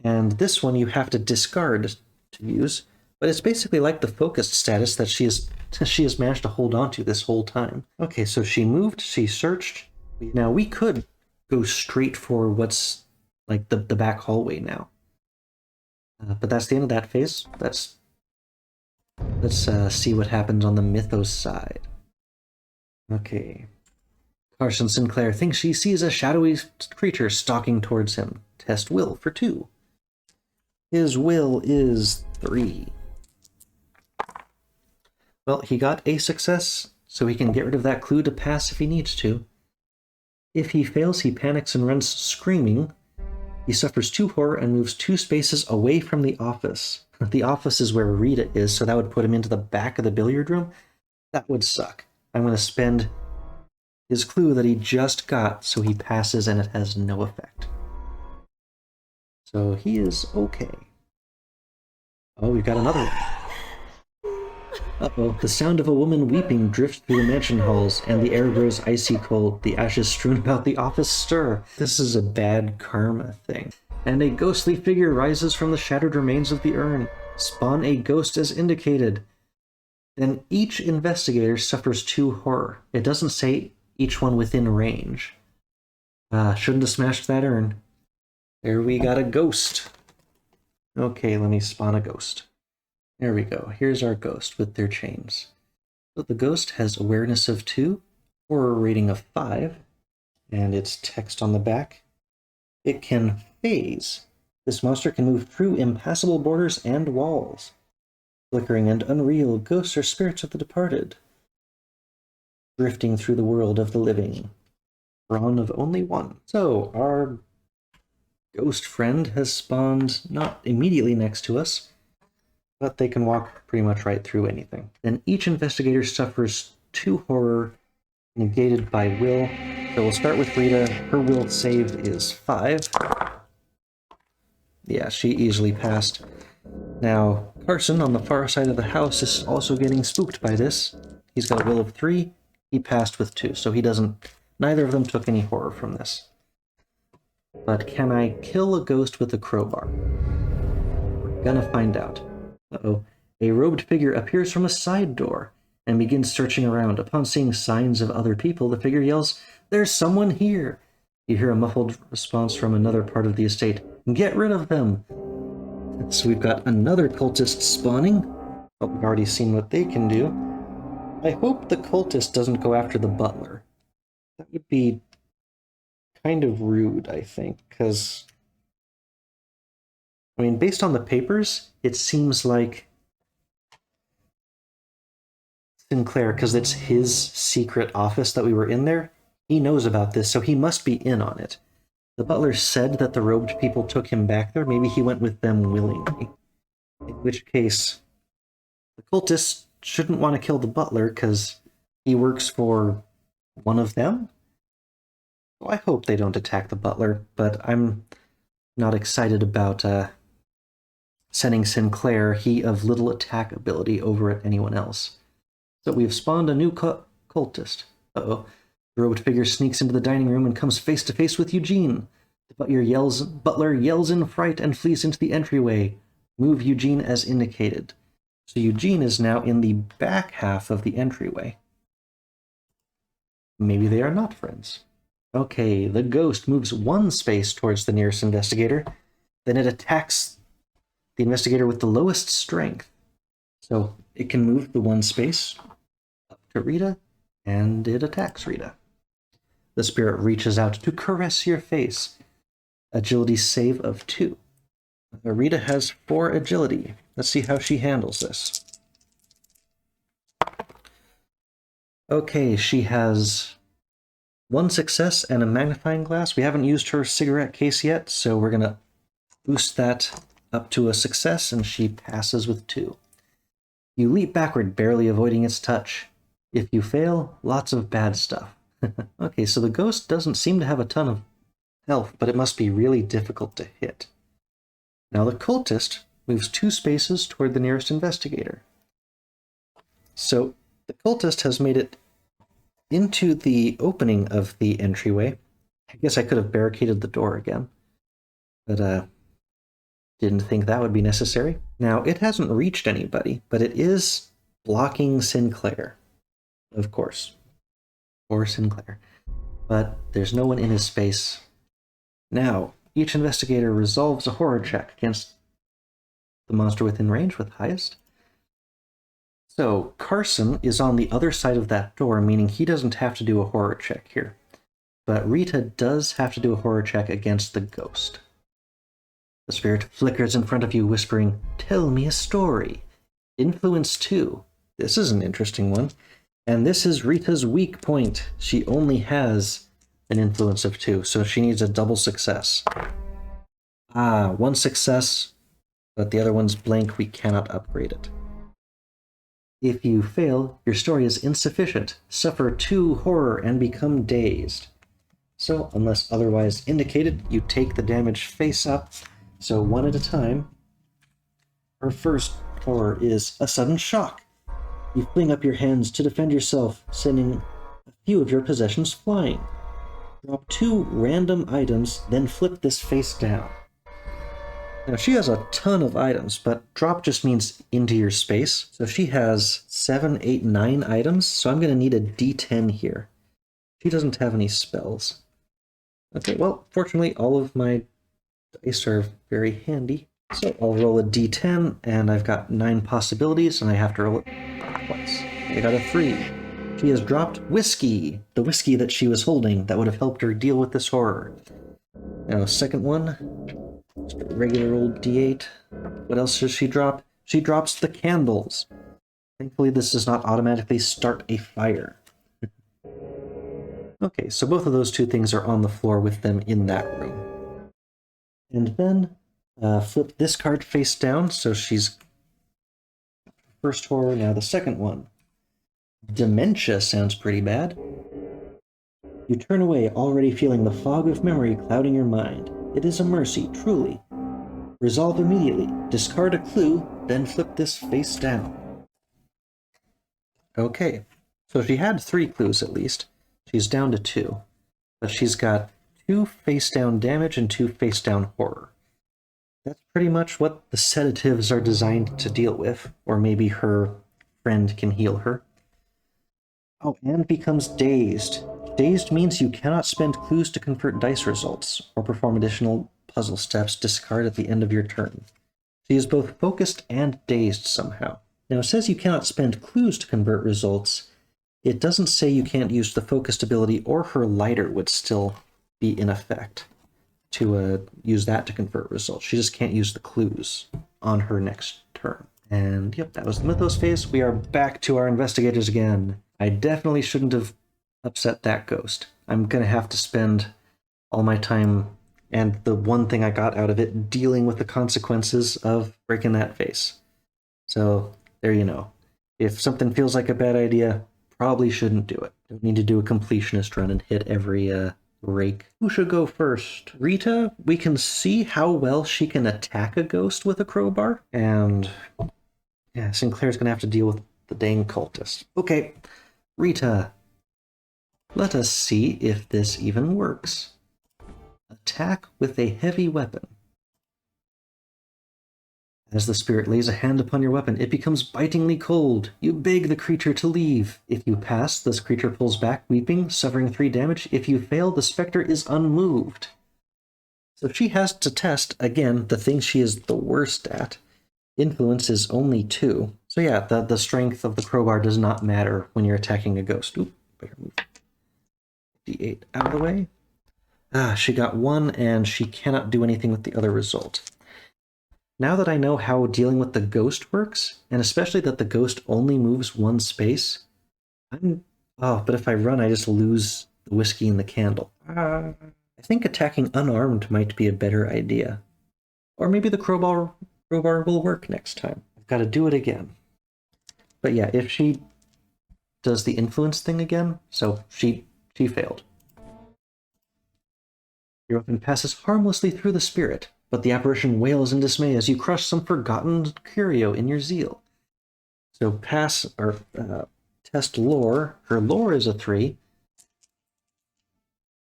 And this one you have to discard to use. But it's basically like the focused status that she has managed to hold on to this whole time. Okay, so she moved, she searched. Now we could go straight for what's like the back hallway now. But that's the end of that phase. Let's see what happens on the Mythos side. Okay. Carson Sinclair thinks she sees a shadowy creature stalking towards him. Test will for 2. His will is 3. Well, he got a success, so he can get rid of that clue to pass if he needs to. If he fails, he panics and runs screaming. He suffers 2 horror and moves 2 spaces away from the office. The office is where Rita is, so that would put him into the back of the billiard room. That would suck. I'm going to spend his clue that he just got, so he passes and it has no effect. So he is okay. Oh, we've got another one. Uh-oh, the sound of a woman weeping drifts through the mansion halls, and the air grows icy cold. The ashes strewn about the office stir. This is a bad karma thing. And a ghostly figure rises from the shattered remains of the urn. Spawn a ghost as indicated. Then each investigator suffers 2 horror. It doesn't say each one within range. Shouldn't have smashed that urn. There we got a ghost. Okay, let me spawn a ghost. There we go. Here's our ghost with their chains. So the ghost has awareness of 2, horror rating of 5, and it's text on the back. It can phase. This monster can move through impassable borders and walls. Flickering and unreal, ghosts are spirits of the departed. drifting through the world of the living. Brawn of only one. So, our ghost friend has spawned not immediately next to us, but they can walk pretty much right through anything. Then each investigator suffers 2 horror, negated by will. So we'll start with Rita. Her will save is 5. Yeah, she easily passed. Now, Carson, on the far side of the house, is also getting spooked by this. He's got a will of 3. He passed with 2, so he doesn't... Neither of them took any horror from this. But can I kill a ghost with a crowbar? We're gonna find out. Uh-oh. A robed figure appears from a side door and begins searching around. Upon seeing signs of other people, the figure yells, "There's someone here!" You hear a muffled response from another part of the estate. "Get rid of them!" So we've got another cultist spawning. But we've already seen what they can do. I hope the cultist doesn't go after the butler. That would be kind of rude, I think, because... I mean, based on the papers, it seems like Sinclair, because it's his secret office that we were in there, he knows about this, so he must be in on it. The butler said that the robed people took him back there. Maybe he went with them willingly. In which case, the cultists shouldn't want to kill the butler because he works for one of them. So I hope they don't attack the butler, but I'm not excited about sending Sinclair, he of little attack ability, over at anyone else. So we've spawned a new cultist. Uh-oh. The robed figure sneaks into the dining room and comes face to face with Eugene. The butler yells in fright and flees into the entryway. Move Eugene as indicated. So Eugene is now in the back half of the entryway. Maybe they are not friends. Okay, the ghost moves 1 space towards the nearest investigator. Then it attacks the investigator with the lowest strength. So it can move the 1 space up to Rita, and it attacks Rita. The spirit reaches out to caress your face. Agility save of 2. Rita has 4 agility. Let's see how she handles this. Okay, she has 1 success and a magnifying glass. We haven't used her cigarette case yet, so we're going to boost that up to a success, and she passes with 2. You leap backward, barely avoiding its touch. If you fail, lots of bad stuff. Okay, so the ghost doesn't seem to have a ton of health, but it must be really difficult to hit. Now the cultist moves 2 spaces toward the nearest investigator. So the cultist has made it into the opening of the entryway. I guess I could have barricaded the door again, but didn't think that would be necessary. Now, it hasn't reached anybody, but it is blocking Sinclair, of course. Or Sinclair. But there's no one in his space. Now, each investigator resolves a horror check against the monster within range with highest. So, Carson is on the other side of that door, meaning he doesn't have to do a horror check here. But Rita does have to do a horror check against the ghost. The spirit flickers in front of you, whispering, "Tell me a story." Influence 2. This is an interesting one. And this is Rita's weak point. She only has an influence of 2, so she needs a double success. 1 success, but the other one's blank. We cannot upgrade it. If you fail, your story is insufficient. Suffer 2 horror and become dazed. So, unless otherwise indicated, you take the damage face up. So 1 at a time. Her first horror is a sudden shock. You fling up your hands to defend yourself, sending a few of your possessions flying. Drop 2 random items, then flip this face down. Now, she has a ton of items, but drop just means into your space. So she has 7, 8, 9 items, so I'm going to need a D10 here. She doesn't have any spells. Okay, well, fortunately, all of my dice are very handy. So I'll roll a D10, and I've got 9 possibilities, and I have to roll it twice. I got a 3. She has dropped whiskey, the whiskey that she was holding that would have helped her deal with this horror. Now, second one, just a regular old D8. What else does she drop? She drops the candles. Thankfully, this does not automatically start a fire. Okay, so both of those two things are on the floor with them in that room. And then flip this card face down, so she's first horror, now the second one. Dementia sounds pretty bad. You turn away, already feeling the fog of memory clouding your mind. It is a mercy, truly. Resolve immediately. Discard a clue, then flip this face down. Okay, so she had 3 clues at least. She's down to 2. But she's got 2 face-down damage and 2 face-down horror. That's pretty much what the sedatives are designed to deal with, or maybe her friend can heal her. Oh, and becomes dazed. Dazed means you cannot spend clues to convert dice results, or perform additional puzzle steps. Discard at the end of your turn. She is both focused and dazed somehow. Now it says you cannot spend clues to convert results. It doesn't say you can't use the focused ability, or her lighter would still be in effect to use that to convert results. She just can't use the clues on her next turn. And yep, that was the Mythos phase. We are back to our investigators again. I definitely shouldn't have upset that ghost. I'm gonna have to spend all my time and the one thing I got out of it dealing with the consequences of breaking that face. So there you know. If something feels like a bad idea, probably shouldn't do it. Don't need to do a completionist run and hit every rake. Who should go first? Rita? We can see how well she can attack a ghost with a crowbar. And yeah, Sinclair's gonna have to deal with the dang cultist. Okay, Rita. Let us see if this even works. Attack with a heavy weapon. As the spirit lays a hand upon your weapon, it becomes bitingly cold. You beg the creature to leave. If you pass, this creature pulls back, weeping, suffering 3 damage. If you fail, the specter is unmoved. So she has to test, again, the thing she is the worst at. Influence is only 2. So yeah, the strength of the crowbar does not matter when you're attacking a ghost. Oop, better move D8 out of the way. She got 1, and she cannot do anything with the other result. Now that I know how dealing with the ghost works, and especially that the ghost only moves 1 space, but if I run, I just lose the whiskey and the candle. I think attacking unarmed might be a better idea. Or maybe the crowbar will work next time. I've got to do it again. But yeah, if she does the influence thing again, so she failed. Your weapon passes harmlessly through the spirit, but the apparition wails in dismay as you crush some forgotten curio in your zeal. So pass, or test lore. Her lore is a 3.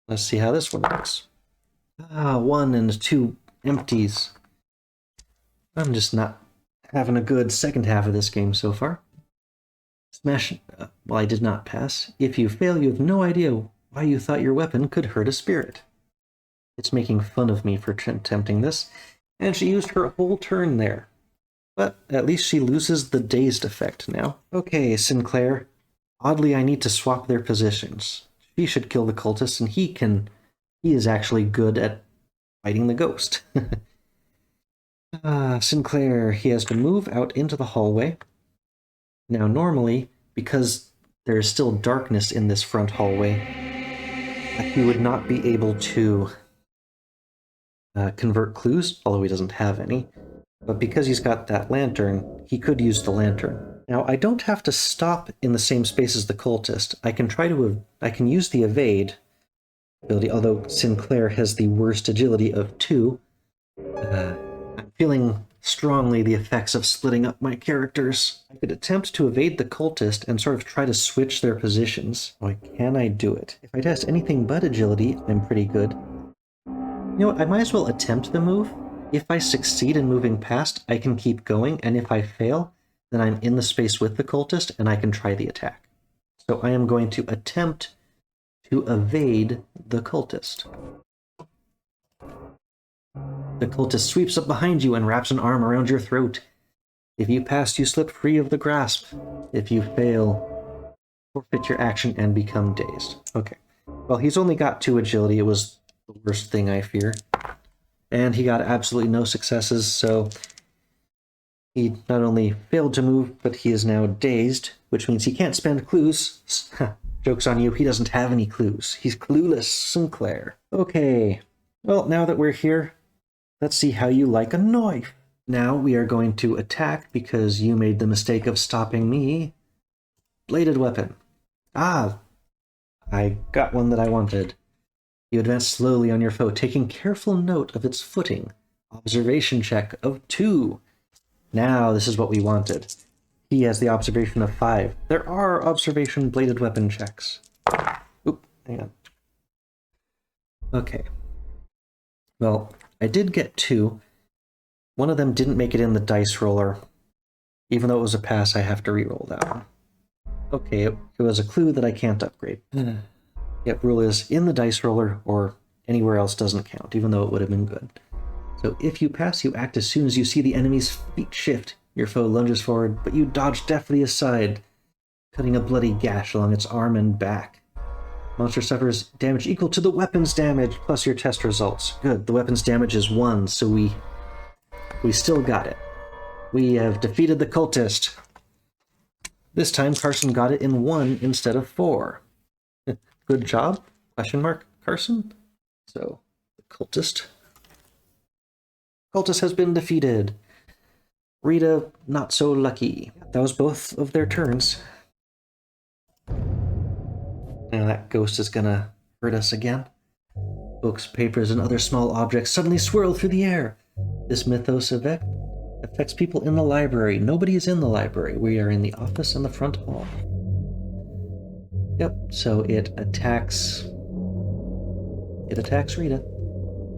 Let's see how this one works. 1 and 2 empties. I'm just not having a good second half of this game so far. Smash. Well, I did not pass. If you fail, you have no idea why you thought your weapon could hurt a spirit. It's making fun of me for attempting this, and she used her whole turn there. But at least she loses the dazed effect now. Okay, Sinclair. Oddly, I need to swap their positions. She should kill the cultist, and he is actually good at fighting the ghost. Sinclair, he has to move out into the hallway. Now, normally, because there is still darkness in this front hallway, he would not be able to convert clues, although he doesn't have any. But because he's got that lantern, he could use the lantern. Now, I don't have to stop in the same space as the cultist. I can use the evade ability, although Sinclair has the worst agility of 2. I'm feeling strongly the effects of splitting up my characters. I could attempt to evade the cultist and sort of try to switch their positions. Boy, can I do it. If I test anything but agility, I'm pretty good. You know what, I might as well attempt the move. If I succeed in moving past, I can keep going, and if I fail, then I'm in the space with the cultist, and I can try the attack. So I am going to attempt to evade the cultist. The cultist sweeps up behind you and wraps an arm around your throat. If you pass, you slip free of the grasp. If you fail, forfeit your action and become dazed. Okay. Well, he's only got 2 agility. It was the worst thing I fear. And he got absolutely no successes, so he not only failed to move, but he is now dazed, which means he can't spend clues. Joke's on you, he doesn't have any clues. He's clueless, Sinclair. Okay, well, now that we're here, let's see how you like a knife. Now we are going to attack because you made the mistake of stopping me. Bladed weapon. Ah, I got one that I wanted. You advance slowly on your foe, taking careful note of its footing. Observation check of 2. Now this is what we wanted. He has the observation of 5. There are observation bladed weapon checks. Oop, hang on. Okay. Well, I did get 2. One of them didn't make it in the dice roller. Even though it was a pass, I have to re-roll that one. Okay, it was a clue that I can't upgrade. Yep, rule is in the dice roller or anywhere else doesn't count, even though it would have been good. So if you pass, you act as soon as you see the enemy's feet shift. Your foe lunges forward, but you dodge deftly aside, cutting a bloody gash along its arm and back. Monster suffers damage equal to the weapon's damage plus your test results. Good, the weapon's damage is 1, so we still got it. We have defeated the cultist. This time Carson got it in 1 instead of 4. Good job? Question mark, Carson? So, the cultist. Cultist has been defeated. Rita, not so lucky. That was both of their turns. Now that ghost is gonna hurt us again. Books, papers, and other small objects suddenly swirl through the air. This mythos effect affects people in the library. Nobody is in the library. We are in the office and the front hall. Yep, so it attacks Rita.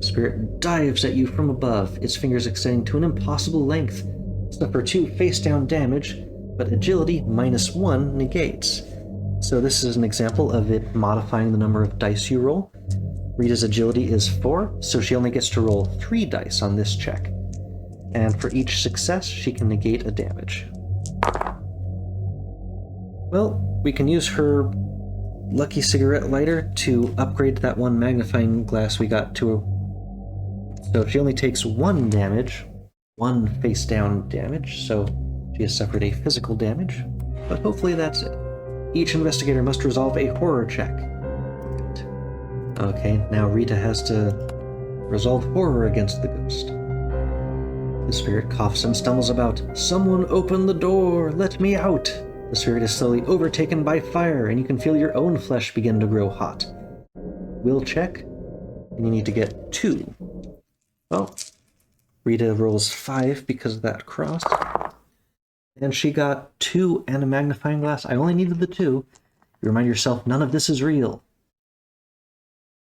Spirit dives at you from above, its fingers extending to an impossible length. Suffer 2 face-down damage, but agility -1 negates. So this is an example of it modifying the number of dice you roll. Rita's agility is 4, so she only gets to roll 3 dice on this check. And for each success, she can negate a damage. Well, we can use her lucky cigarette lighter to upgrade that 1 magnifying glass we got to her. So she only takes 1 damage, 1 face-down damage, so she has suffered a physical damage, but hopefully that's it. Each investigator must resolve a horror check. Okay, now Rita has to resolve horror against the ghost. The spirit coughs and stumbles about. Someone open the door! Let me out! The spirit is slowly overtaken by fire, and you can feel your own flesh begin to grow hot. Will check, and you need to get 2. Well, Rita rolls 5 because of that cross. And she got 2 and a magnifying glass. I only needed the 2. You remind yourself, none of this is real.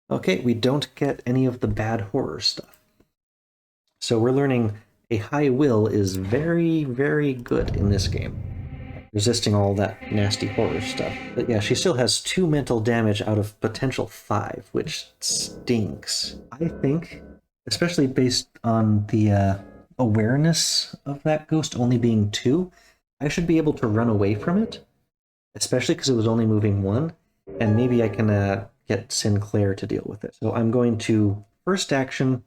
Okay, we don't get any of the bad horror stuff. So we're learning a high will is very, very good in this game. Resisting all that nasty horror stuff. But yeah, she still has 2 mental damage out of potential 5, which stinks. I think, especially based on the awareness of that ghost only being 2, I should be able to run away from it, especially because it was only moving 1, and maybe I can get Sinclair to deal with it. So I'm going to, first action,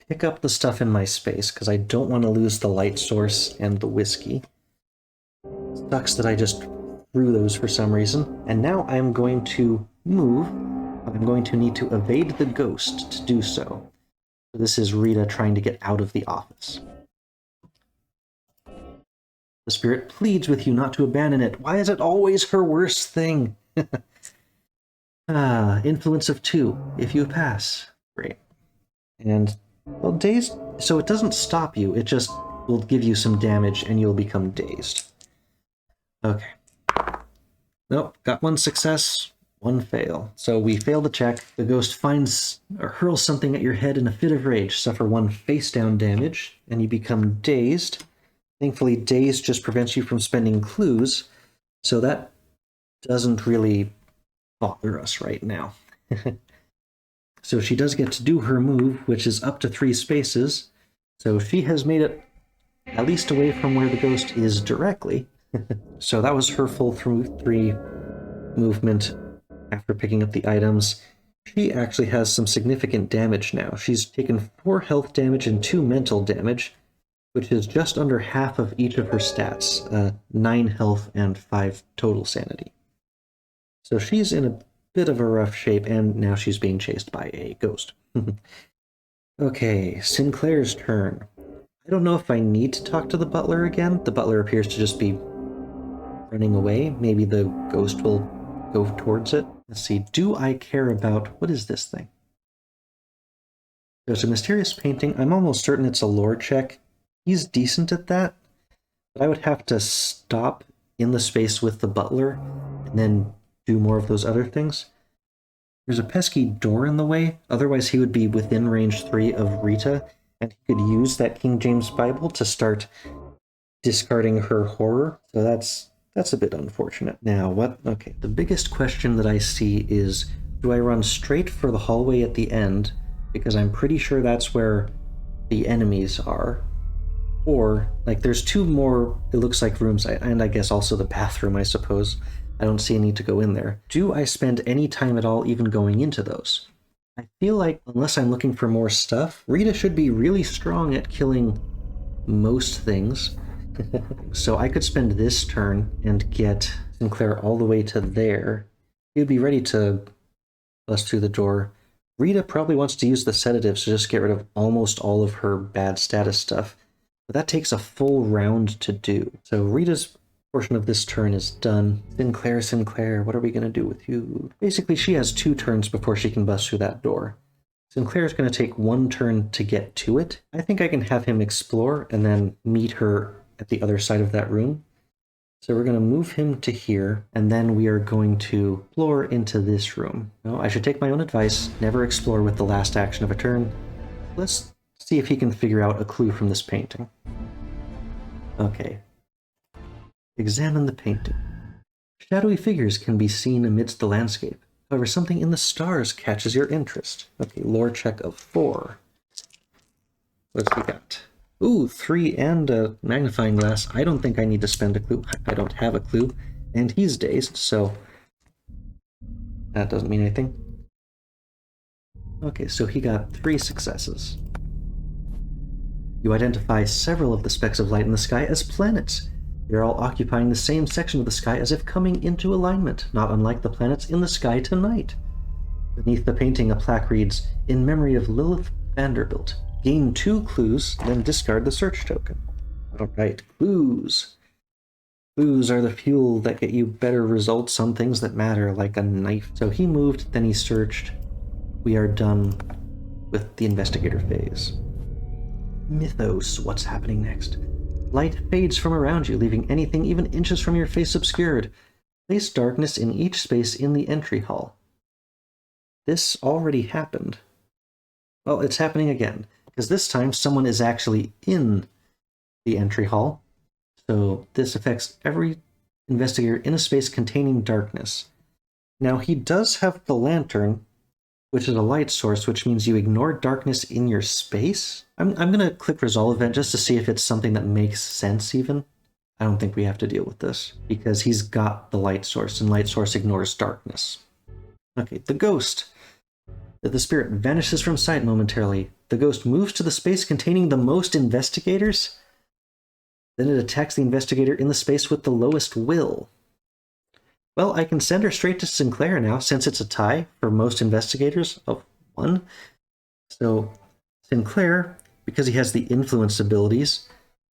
pick up the stuff in my space, because I don't want to lose the light source and the whiskey. Sucks that I just threw those for some reason. And now I'm going to move. I'm going to need to evade the ghost to do so. So this is Rita trying to get out of the office. The spirit pleads with you not to abandon it. Why is it always her worst thing? Influence of 2. If you pass. Great. And, well, dazed, so it doesn't stop you. It just will give you some damage and you'll become dazed. Okay. Nope, got 1 success, 1 fail. So we fail the check. The ghost finds or hurls something at your head in a fit of rage. Suffer 1 face-down damage, and you become dazed. Thankfully, dazed just prevents you from spending clues, so that doesn't really bother us right now. So she does get to do her move, which is up to 3 spaces. So she has made it at least away from where the ghost is directly. So that was her full 3 movement after picking up the items. She actually has some significant damage now. She's taken 4 health damage and 2 mental damage, which is just under half of each of her stats, 9 health and 5 total sanity. So she's in a bit of a rough shape, and now she's being chased by a ghost. Okay, Sinclair's turn. I don't know if I need to talk to the butler again. The butler appears to just be running away. Maybe the ghost will go towards it. Let's see, do I care about... what is this thing? There's a mysterious painting. I'm almost certain it's a lore check. He's decent at that, but I would have to stop in the space with the butler and then do more of those other things. There's a pesky door in the way, otherwise he would be within range 3 of Rita, and he could use that King James Bible to start discarding her horror, so that's a bit unfortunate. Now, what? Okay, the biggest question that I see is, do I run straight for the hallway at the end, because I'm pretty sure that's where the enemies are, or, like, there's 2 more, it looks like, rooms, and I guess also the bathroom, I suppose. I don't see a need to go in there. Do I spend any time at all even going into those? I feel like, unless I'm looking for more stuff, Rita should be really strong at killing most things. So I could spend this turn and get Sinclair all the way to there. He would be ready to bust through the door. Rita probably wants to use the sedatives to just get rid of almost all of her bad status stuff. But that takes a full round to do. So Rita's portion of this turn is done. Sinclair, what are we going to do with you? Basically, she has 2 turns before she can bust through that door. Sinclair's going to take 1 turn to get to it. I think I can have him explore and then meet her at the other side of that room. So we're going to move him to here, and then we are going to explore into this room. No, I should take my own advice, never explore with the last action of a turn. Let's see if he can figure out a clue from this painting. Okay. Examine the painting. Shadowy figures can be seen amidst the landscape. However, something in the stars catches your interest. Okay, lore check of 4. What's he got? Ooh, 3 and a magnifying glass. I don't think I need to spend a clue. I don't have a clue. And he's dazed, so that doesn't mean anything. Okay, so he got 3 successes. You identify several of the specks of light in the sky as planets. They're all occupying the same section of the sky as if coming into alignment, not unlike the planets in the sky tonight. Beneath the painting, a plaque reads, "In memory of Lilith Vanderbilt. Gain 2 clues, then discard the search token." Alright, clues. Clues are the fuel that get you better results on things that matter, like a knife. So he moved, then he searched. We are done with the investigator phase. Mythos, what's happening next? Light fades from around you, leaving anything even inches from your face obscured. Place darkness in each space in the entry hall. This already happened. Well, it's happening again, because this time someone is actually in the entry hall. So this affects every investigator in a space containing darkness. Now, he does have the lantern, which is a light source, which means you ignore darkness in your space. I'm going to click Resolve Event just to see if it's something that makes sense even. I don't think we have to deal with this, because he's got the light source, and light source ignores darkness. Okay, the ghost. The spirit vanishes from sight momentarily. The ghost moves to the space containing the most investigators. Then it attacks the investigator in the space with the lowest will. Well, I can send her straight to Sinclair now, since it's a tie for most investigators of 1. So Sinclair, because he has the influence abilities,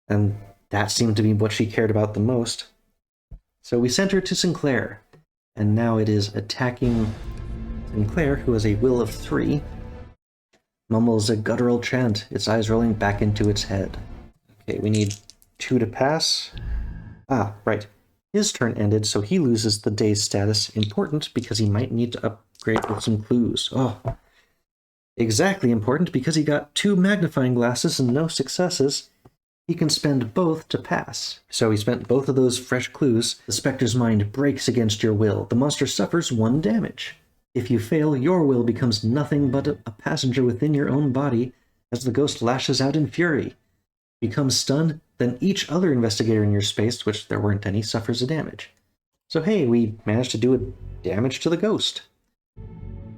and that seemed to be what she cared about the most. So we sent her to Sinclair, and now it is attacking Sinclair, who has a will of 3. Mumbles a guttural chant, its eyes rolling back into its head. Okay, we need 2 to pass. Ah, right. His turn ended, so he loses the day's status. Important, because he might need to upgrade with some clues. Oh, exactly important, because he got 2 magnifying glasses and no successes. He can spend both to pass. So he spent both of those fresh clues. The Spectre's mind breaks against your will. The monster suffers 1 damage. If you fail, your will becomes nothing but a passenger within your own body as the ghost lashes out in fury. Becomes stunned, then each other investigator in your space, which there weren't any, suffers a damage. So hey, we managed to do a damage to the ghost.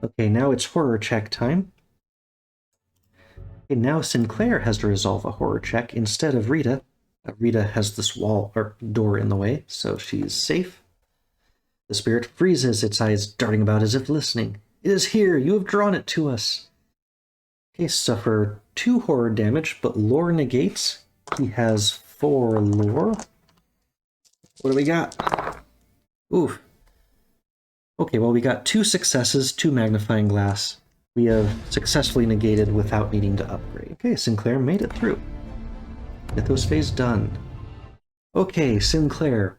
Okay, now it's horror check time. Okay, now Sinclair has to resolve a horror check instead of Rita. Rita has this wall or door in the way, so she's safe. The spirit freezes, its eyes darting about as if listening. It is here! You have drawn it to us! Okay, suffer 2 horror damage, but lore negates. He has 4 lore. What do we got? Oof. Okay, well, we got 2 successes, 2 magnifying glass. We have successfully negated without needing to upgrade. Okay, Sinclair made it through. Mythos Phase done. Okay, Sinclair,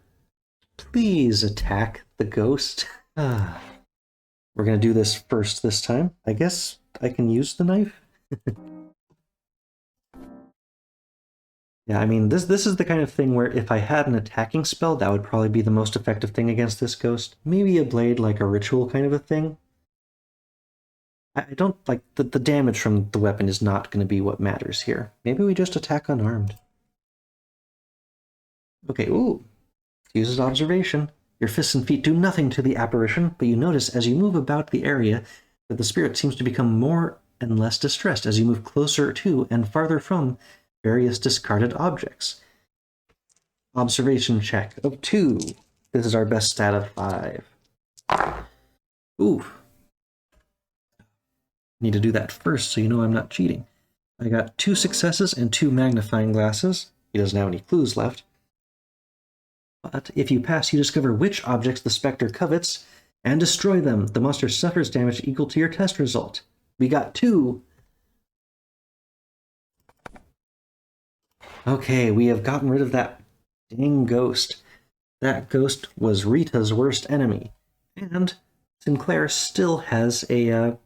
please attack the ghost. We're gonna do this first this time. I guess I can use the knife? Yeah, I mean, this is the kind of thing where if I had an attacking spell, that would probably be the most effective thing against this ghost. Maybe a blade, like a ritual kind of a thing. I don't, like, the damage from the weapon is not going to be what matters here. Maybe we just attack unarmed. Okay, ooh. Uses observation. Your fists and feet do nothing to the apparition, but you notice as you move about the area that the spirit seems to become more and less distressed as you move closer to and farther from various discarded objects. Observation check of 2. This is our best stat of 5. Ooh. Need to do that first so you know I'm not cheating. I got 2 successes and 2 magnifying glasses. He doesn't have any clues left. But if you pass, you discover which objects the Spectre covets and destroy them. The monster suffers damage equal to your test result. We got 2. Okay, we have gotten rid of that dang ghost. That ghost was Rita's worst enemy. And Sinclair still has an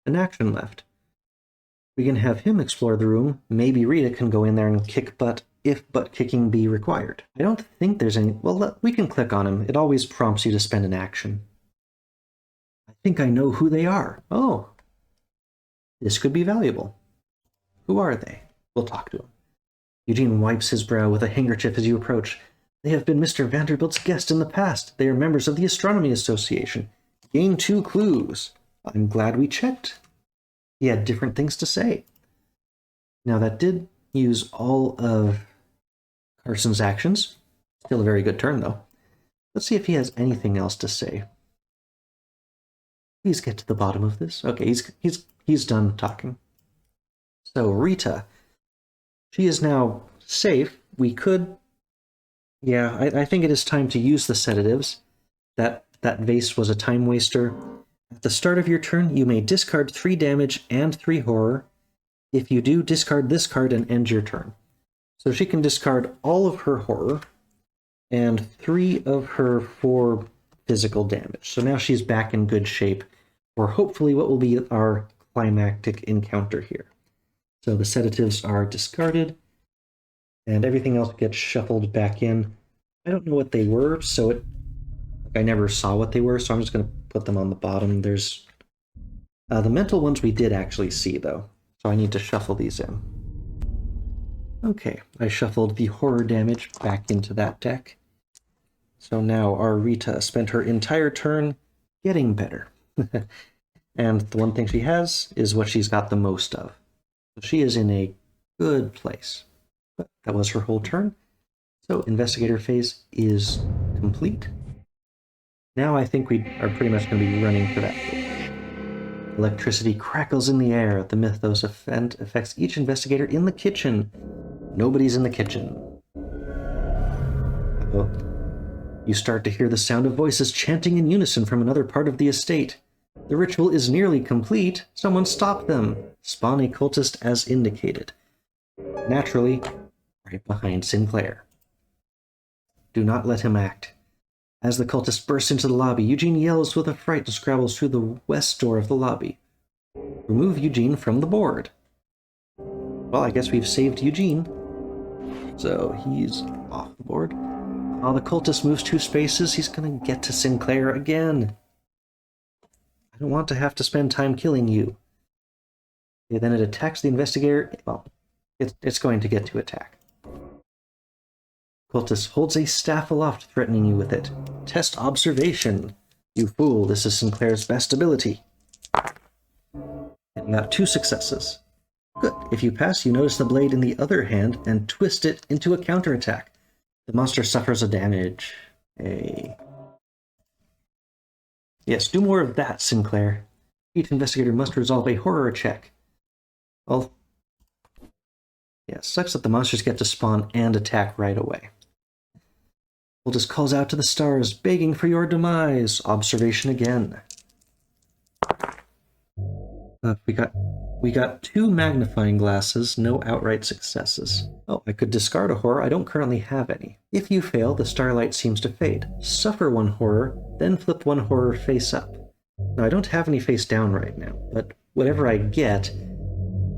action left. We can have him explore the room. Maybe Rita can go in there and kick butt if butt kicking be required. I don't think there's any... Well, we can click on him. It always prompts you to spend an action. I think I know who they are. Oh. This could be valuable. Who are they? We'll talk to him. Eugene wipes his brow with a handkerchief as you approach. They have been Mr. Vanderbilt's guest in the past. They are members of the Astronomy Association. Gain 2 clues. I'm glad we checked. He had different things to say. Now, that did use all of Carson's actions. Still a very good turn, though. Let's see if he has anything else to say. Please get to the bottom of this. Okay, he's done talking. So, Rita. She is now safe. We could... Yeah, I think it is time to use the sedatives. That vase was a time waster. At the start of your turn, you may discard 3 damage and 3 horror. If you do, discard this card and end your turn. So she can discard all of her horror and 3 of her 4 physical damage. So now she's back in good shape for hopefully what will be our climactic encounter here. So the sedatives are discarded, and everything else gets shuffled back in. I don't know what they were, so I never saw what they were, so I'm just going to put them on the bottom. There's the mental ones we did actually see, though, so I need to shuffle these in. Okay, I shuffled the horror damage back into that deck. So now our Rita spent her entire turn getting better. And the one thing she has is what she's got the most of. So she is in a good place. But that was her whole turn. So Investigator Phase is complete. Now I think we are pretty much going to be running for that. Electricity crackles in the air. The Mythos event affects each investigator in the kitchen. Nobody's in the kitchen. Uh-oh. You start to hear the sound of voices chanting in unison from another part of the estate. The ritual is nearly complete. Someone stop them. Spawn a cultist as indicated. Naturally, right behind Sinclair. Do not let him act. As the cultist bursts into the lobby, Eugene yells with affright and scrabbles through the west door of the lobby. Remove Eugene from the board. Well, I guess we've saved Eugene. So he's off the board. While the cultist moves 2 spaces, he's going to get to Sinclair again. I don't want to have to spend time killing you. Okay, then it attacks the investigator. Well, it's going to get to attack. Cultist holds a staff aloft, threatening you with it. Test observation. You fool, this is Sinclair's best ability. And you got 2 successes. Good. If you pass, you notice the blade in the other hand and twist it into a counterattack. The monster suffers a damage. Yes, do more of that, Sinclair. Each investigator must resolve a horror check. Well, yeah, sucks that the monsters get to spawn and attack right away. Cultist calls out to the stars, begging for your demise. Observation again. We got 2 magnifying glasses, no outright successes. Oh, I could discard a horror. I don't currently have any. If you fail, the starlight seems to fade. Suffer 1 horror, then flip 1 horror face up. Now, I don't have any face down right now, but whatever I get,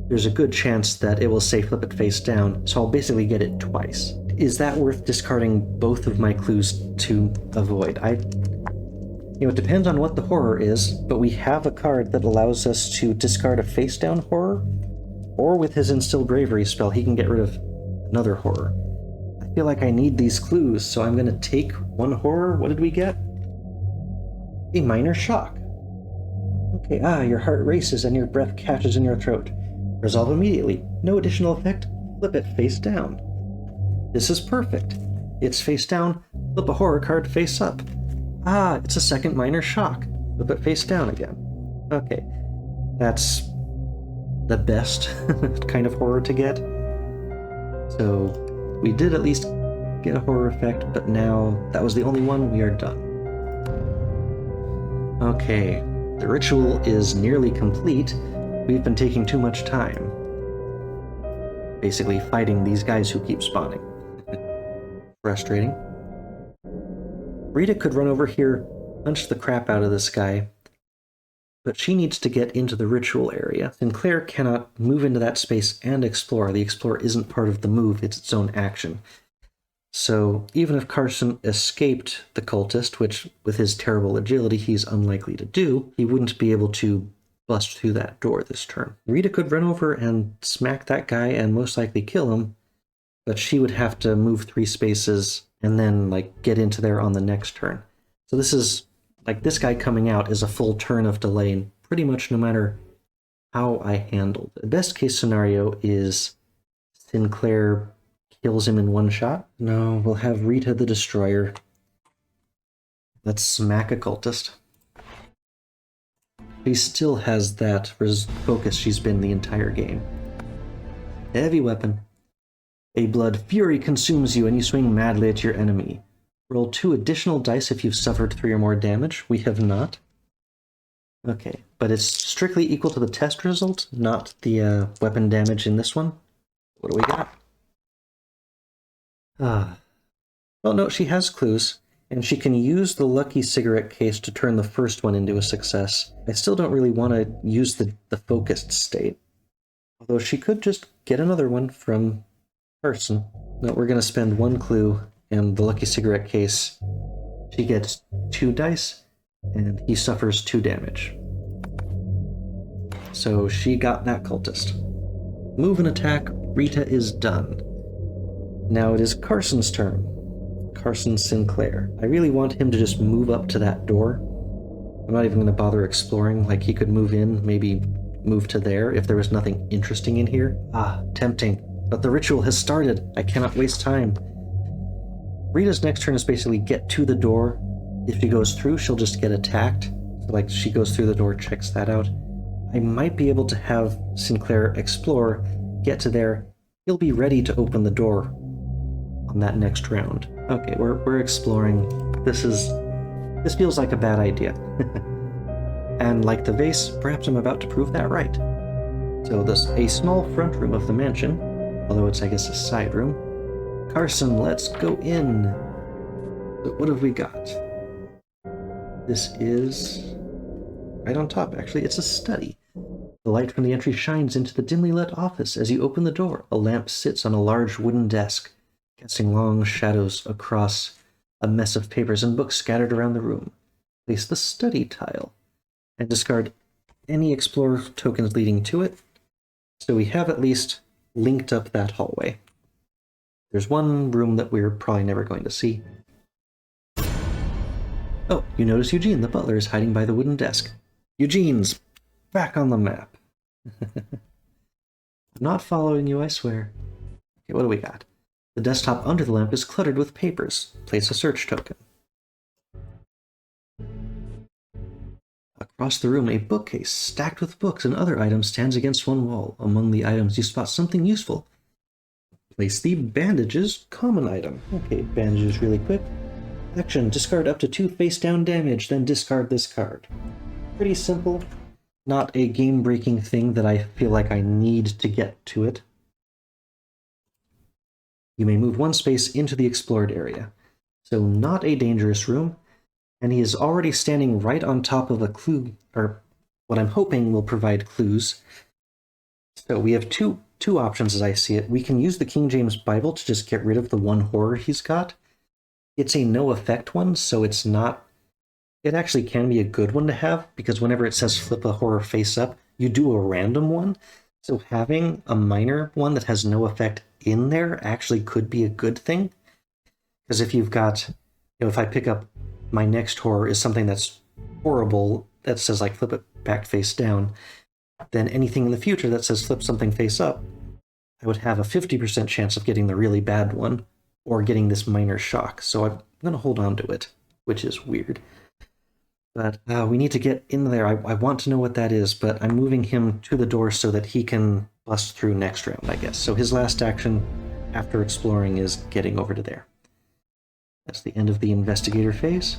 there's a good chance that it will say flip it face down, so I'll basically get it twice. Is that worth discarding both of my clues to avoid? It depends on what the horror is, but we have a card that allows us to discard a face-down horror, or with his Instill Bravery spell, he can get rid of another horror. I feel like I need these clues, so I'm going to take 1 horror. What did we get? A minor shock. Okay, your heart races and your breath catches in your throat. Resolve immediately. No additional effect. Flip it face down. This is perfect. It's face down. Flip a horror card face up. It's a second minor shock. Flip it face down again. Okay, that's the best kind of horror to get. So we did at least get a horror effect, but now that was the only one. We are done. Okay, the ritual is nearly complete. We've been taking too much time. Basically fighting these guys who keep spawning. Frustrating. Rita could run over here, punch the crap out of this guy, but she needs to get into the ritual area. Sinclair cannot move into that space and explore. The explore isn't part of the move, it's its own action. So even if Carson escaped the cultist, which with his terrible agility he's unlikely to do, he wouldn't be able to bust through that door this turn. Rita could run over and smack that guy and most likely kill him, but she would have to move 3 spaces and then, get into there on the next turn. So this is, this guy coming out is a full turn of delay, pretty much no matter how I handled. The best case scenario is Sinclair kills him in 1 shot. No, we'll have Rita the Destroyer. Let's smack a cultist. She still has that focus she's been the entire game. Heavy weapon. A blood fury consumes you and you swing madly at your enemy. Roll 2 additional dice if you've suffered 3 or more damage. We have not. Okay, but it's strictly equal to the test result, not the weapon damage in this one. What do we got? Well, no, she has clues, and she can use the lucky cigarette case to turn the first one into a success. I still don't really want to use the focused state. Although she could just get another one from Carson. No, we're going to spend 1 clue, and the lucky cigarette case, she gets 2 dice, and he suffers 2 damage. So she got that cultist. Move and attack, Rita is done. Now it is Carson's turn. Carson Sinclair. I really want him to just move up to that door. I'm not even going to bother exploring. He could move in, maybe move to there if there was nothing interesting in here. Tempting. But the ritual has started. I cannot waste time. Rita's next turn is basically get to the door. If she goes through, she'll just get attacked. So, she goes through the door, checks that out. I might be able to have Sinclair explore, get to there. He'll be ready to open the door on that next round. Okay, we're exploring. This feels like a bad idea. And like the vase, perhaps I'm about to prove that right. So there's a small front room of the mansion, although it's, I guess, a side room. Carson, let's go in. So what have we got? This is right on top, actually. It's a study. The light from the entry shines into the dimly lit office. As you open the door, a lamp sits on a large wooden desk, casting long shadows across a mess of papers and books scattered around the room. Place the study tile and discard any explorer tokens leading to it. So we have at least linked up that hallway. There's one room that we're probably never going to see. Oh, you notice Eugene, the butler, is hiding by the wooden desk. Eugene's back on the map. I'm not following you, I swear. Okay, what do we got? The desktop under the lamp is cluttered with papers. Place a search token. Across the room, a bookcase stacked with books and other items stands against one wall. Among the items, you spot something useful. Place the bandages, common item. Okay, bandages really quick. Action, discard up to 2 face-down damage, then discard this card. Pretty simple. Not a game-breaking thing that I feel like I need to get to it. You may move 1 space into the explored area. So not a dangerous room, and he is already standing right on top of a clue, or what I'm hoping will provide clues. So we have two options as I see it. We can use the King James Bible to just get rid of the 1 horror he's got. It's a no-effect one, so it's not... It actually can be a good one to have, because whenever it says flip a horror face up, you do a random one. So having a minor one that has no effect in there actually could be a good thing. Because if you've got... if I pick up my next horror is something that's horrible, that says like flip it back face down, then anything in the future that says flip something face up, I would have a 50% chance of getting the really bad one, or getting this minor shock. So I'm going to hold on to it, which is weird. But we need to get in there. I want to know what that is, but I'm moving him to the door so that he can bust through next round, I guess. So his last action after exploring is getting over to there. That's the end of the investigator phase.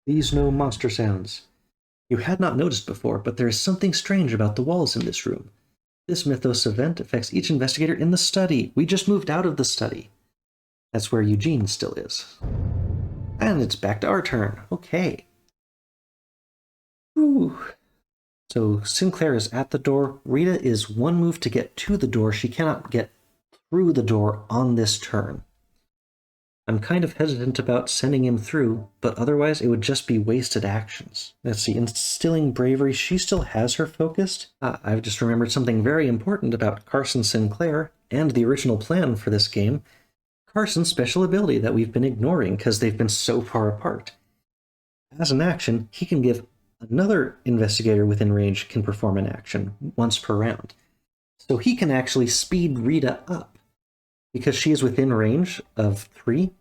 Please no monster sounds. You had not noticed before, but there is something strange about the walls in this room. This Mythos event affects each investigator in the study. We just moved out of the study. That's where Eugene still is. And it's back to our turn. Okay. Whew. So Sinclair is at the door. Rita is 1 move to get to the door. She cannot get through the door on this turn. I'm kind of hesitant about sending him through, but otherwise it would just be wasted actions. Let's see, instilling bravery, she still has her focused. I've just remembered something very important about Carson Sinclair and the original plan for this game. Carson's special ability that we've been ignoring because they've been so far apart. As an action, he can give another investigator within range can perform an action once per round. So he can actually speed Rita up. Because she is within range of 3,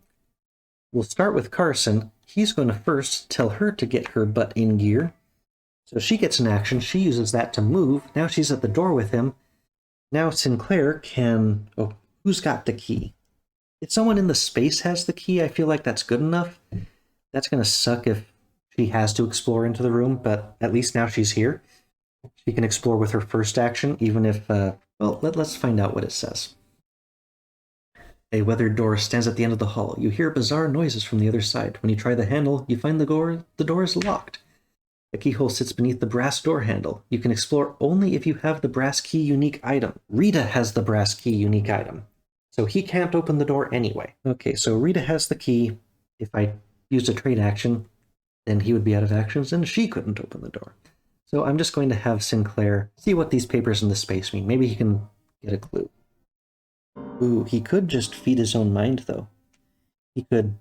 we'll start with Carson. He's going to first tell her to get her butt in gear. So she gets an action. She uses that to move. Now she's at the door with him. Now Sinclair can... Oh, who's got the key? If someone in the space has the key, I feel like that's good enough. That's going to suck if she has to explore into the room, but at least now she's here. She can explore with her first action, even if... well, let's find out what it says. A weathered door stands at the end of the hall. You hear bizarre noises from the other side. When you try the handle, you find the door is locked. The keyhole sits beneath the brass door handle. You can explore only if you have the brass key unique item. Rita has the brass key unique item, so he can't open the door anyway. Okay, so Rita has the key. If I used a trade action, then he would be out of actions and she couldn't open the door. So I'm just going to have Sinclair see what these papers in the space mean. Maybe he can get a clue. Ooh, he could just feed his own mind, though. He could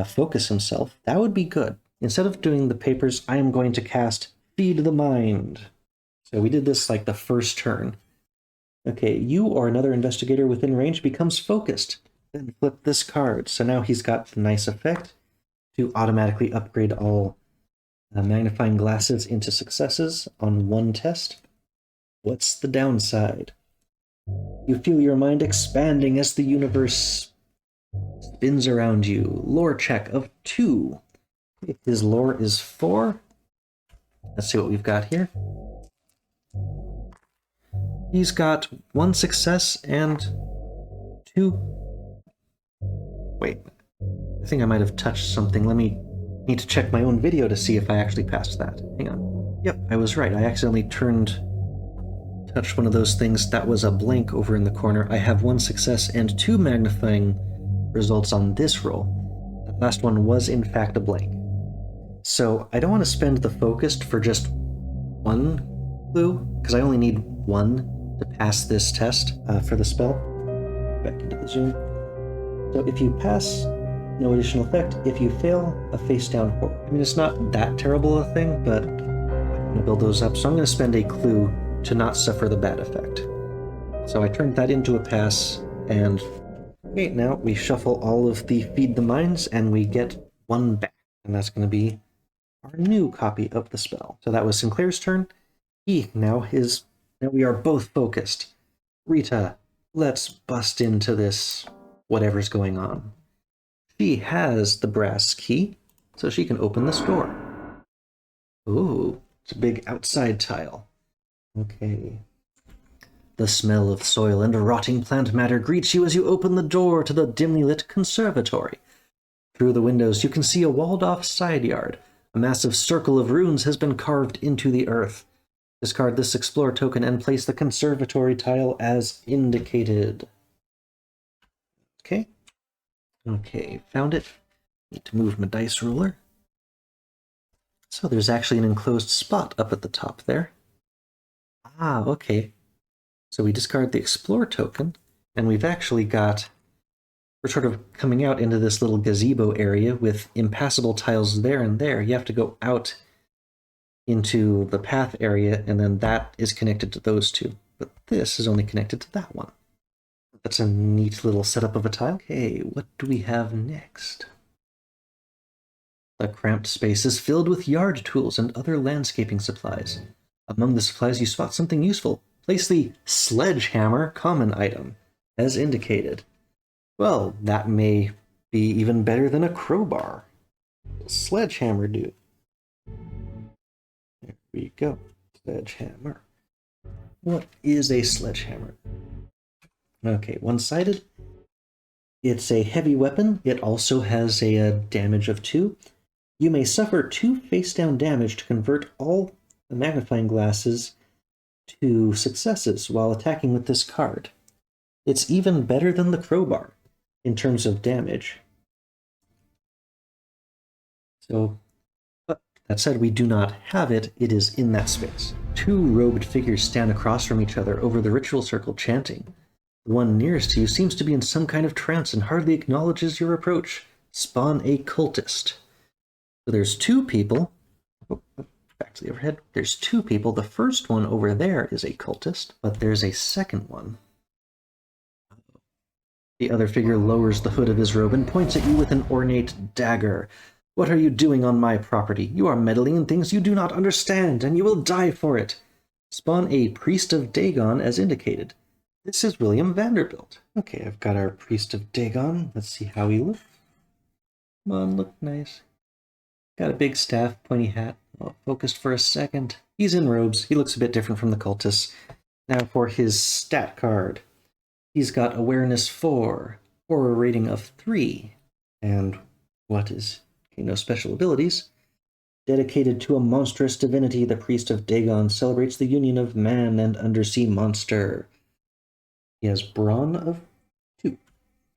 focus himself. That would be good. Instead of doing the papers, I am going to cast Feed the Mind. So we did this like the first turn. Okay, you or another investigator within range becomes focused. Then flip this card. So now he's got the nice effect to automatically upgrade all magnifying glasses into successes on 1 test. What's the downside? You feel your mind expanding as the universe spins around you. Lore check of 2. His lore is 4. Let's see what we've got here. He's got 1 success and 2... Wait, I think I might have touched something. Need to check my own video to see if I actually passed that. Hang on. Yep, I was right. I accidentally touched one of those things. That was a blank over in the corner. I have 1 success and 2 magnifying results on this roll. The last one was in fact a blank. So I don't want to spend the focused for just 1 clue, because I only need 1 to pass this test for the spell. Back into the zoom. So if you pass, no additional effect. If you fail, a face down horror. I mean, it's not that terrible a thing, but I'm going to build those up. So I'm going to spend a clue to not suffer the bad effect. So I turned that into a pass, and okay, now we shuffle all of the Feed the Minds, and we get 1 back. And that's going to be our new copy of the spell. So that was Sinclair's turn. Now we are both focused. Rita, let's bust into this whatever's going on. She has the brass key, so she can open this door. Ooh, it's a big outside tile. Okay. The smell of soil and rotting plant matter greets you as you open the door to the dimly lit conservatory. Through the windows, you can see a walled-off side yard. A massive circle of runes has been carved into the earth. Discard this Explore token and place the conservatory tile as indicated. Okay. Okay, found it. Need to move my dice ruler. So there's actually an enclosed spot up at the top there. Ah, okay. So we discard the Explore token, and we've actually got... We're sort of coming out into this little gazebo area with impassable tiles there and there. You have to go out into the path area, and then that is connected to those two. But this is only connected to that one. That's a neat little setup of a tile. Okay, what do we have next? The cramped space is filled with yard tools and other landscaping supplies. Among the supplies, you spot something useful. Place the sledgehammer common item, as indicated. Well, that may be even better than a crowbar. Sledgehammer, dude. There we go. Sledgehammer. What is a sledgehammer? Okay, one-sided. It's a heavy weapon. It also has a damage of 2. You may suffer 2 face-down damage to convert all the magnifying glasses to successes while attacking with this card. It's even better than the crowbar in terms of damage. So, but that said, we do not have it. It is in that space. 2 robed figures stand across from each other over the ritual circle, chanting. The one nearest to you seems to be in some kind of trance and hardly acknowledges your approach. Spawn a cultist. So there's 2 people. Back to the overhead. There's 2 people. The first one over there is a cultist, but there's a second one. The other figure lowers the hood of his robe and points at you with an ornate dagger. What are you doing on my property? You are meddling in things you do not understand, and you will die for it. Spawn a Priest of Dagon as indicated. This is William Vanderbilt. Okay, I've got our Priest of Dagon. Let's see how he looks. Come on, look nice. Got a big staff, pointy hat. Oh, focused for a second. He's in robes. He looks a bit different from the cultists. Now for his stat card. He's got Awareness 4, Aura rating of 3, and what is... Okay, no special abilities. Dedicated to a monstrous divinity, the Priest of Dagon celebrates the union of man and undersea monster. He has Brawn of 2.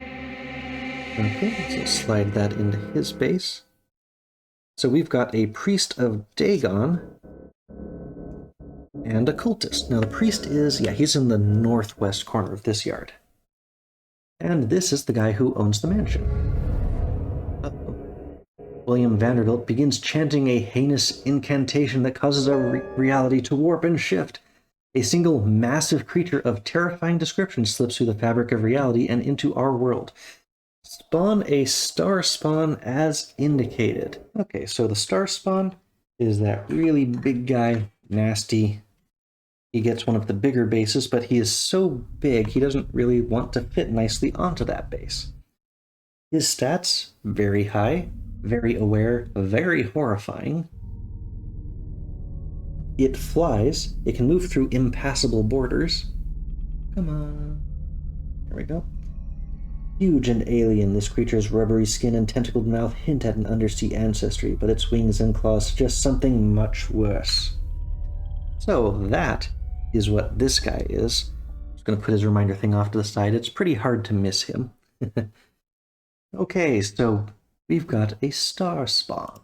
Okay, so slide that into his base. So we've got a Priest of Dagon and a cultist. Now the priest is, he's in the northwest corner of this yard. And this is the guy who owns the mansion. Uh-oh. William Vanderbilt begins chanting a heinous incantation that causes our reality to warp and shift. A single massive creature of terrifying description slips through the fabric of reality and into our world. Spawn a star spawn as indicated. Okay, so the star spawn is that really big guy, nasty. He gets one of the bigger bases, but he is so big he doesn't really want to fit nicely onto that base. His stats, very high, very aware, very horrifying. It flies. It can move through impassable borders. Come on. There we go. Huge and alien, this creature's rubbery skin and tentacled mouth hint at an undersea ancestry, but its wings and claws suggest something much worse. So that is what this guy is. I'm just going to put his reminder thing off to the side. It's pretty hard to miss him. Okay, so we've got a star spawn.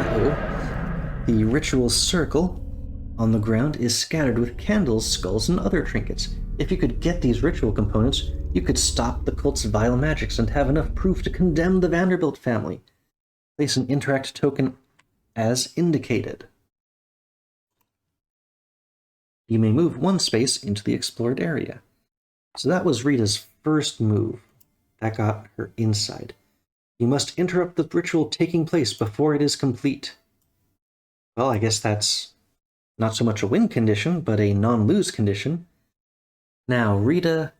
Uh-oh. The ritual circle on the ground is scattered with candles, skulls, and other trinkets. If you could get these ritual components, you could stop the cult's vile magics and have enough proof to condemn the Vanderbilt family. Place an interact token as indicated. You may move 1 space into the explored area. So that was Rita's first move. That got her inside. You must interrupt the ritual taking place before it is complete. Well, I guess that's not so much a win condition, but a non-lose condition. Now, Rita.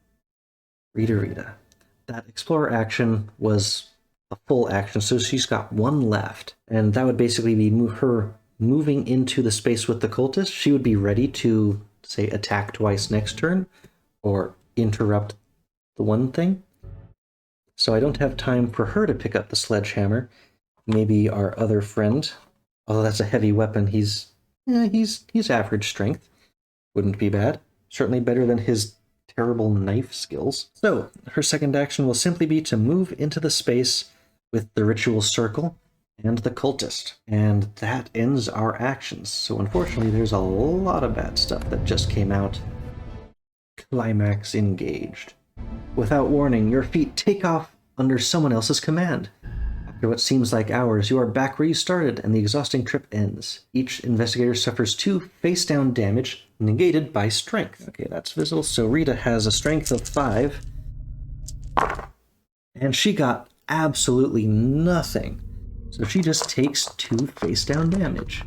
That explorer action was a full action, so she's got one left. And that would basically be her moving into the space with the cultist. She would be ready to, say, attack twice next turn, or interrupt the one thing. So I don't have time for her to pick up the sledgehammer. Maybe our other friend, although that's a heavy weapon, he's average strength. Wouldn't be bad. Certainly better than his terrible knife skills. So her second action will simply be to move into the space with the ritual circle and the cultist. And that ends our actions. So unfortunately, there's a lot of bad stuff that just came out. Climax engaged. Without warning, your feet take off under someone else's command. After what seems like hours, you are back where you started, and the exhausting trip ends. Each investigator suffers 2 face-down damage, negated by strength. Okay, that's visible. So Rita has a strength of 5, and she got absolutely nothing. So she just takes 2 face-down damage.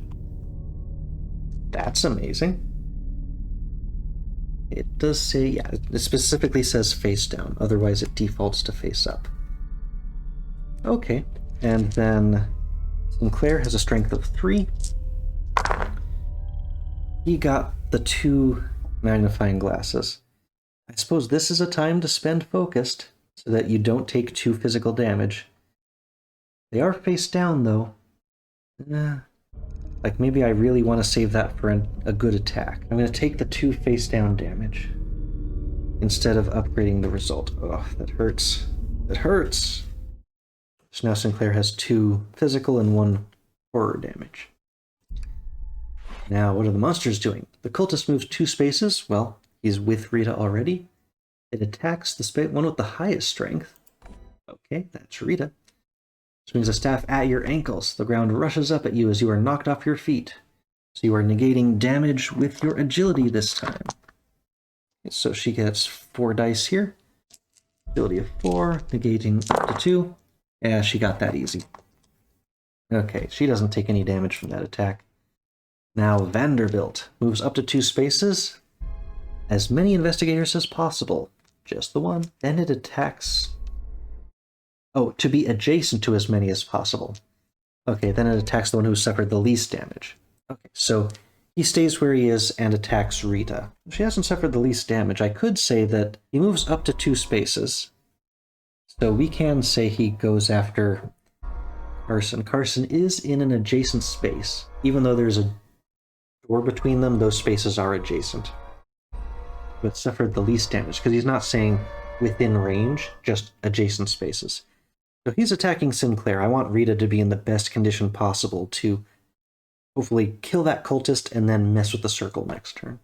That's amazing. It does say, yeah, it specifically says face down, otherwise it defaults to face up. Okay, and then Sinclair has a strength of 3. He got the 2 magnifying glasses. I suppose this is a time to spend focused, so that you don't take 2 physical damage. They are face down, though. Like, maybe I really want to save that for a good attack. I'm going to take the 2 face-down damage instead of upgrading the result. Ugh, that hurts. That hurts! So now Sinclair has 2 physical and 1 horror damage. Now, what are the monsters doing? The cultist moves 2 spaces. Well, he's with Rita already. It attacks the one with the highest strength. Okay, that's Rita. Swings a staff at your ankles. The ground rushes up at you as you are knocked off your feet. So you are negating damage with your agility this time. So she gets 4 dice here. Agility of 4, negating up to 2. Yeah, she got that easy. Okay, she doesn't take any damage from that attack. Now Vanderbilt moves up to 2 spaces. As many investigators as possible. Just the one. Then it attacks... Oh, to be adjacent to as many as possible. Okay, then it attacks the one who suffered the least damage. Okay, so he stays where he is and attacks Rita. If she hasn't suffered the least damage, I could say that he moves up to 2 spaces. So we can say he goes after Carson. Carson is in an adjacent space. Even though there's a door between them, those spaces are adjacent. But suffered the least damage, because he's not saying within range, just adjacent spaces. So he's attacking Sinclair. I want Rita to be in the best condition possible to hopefully kill that cultist and then mess with the circle next turn.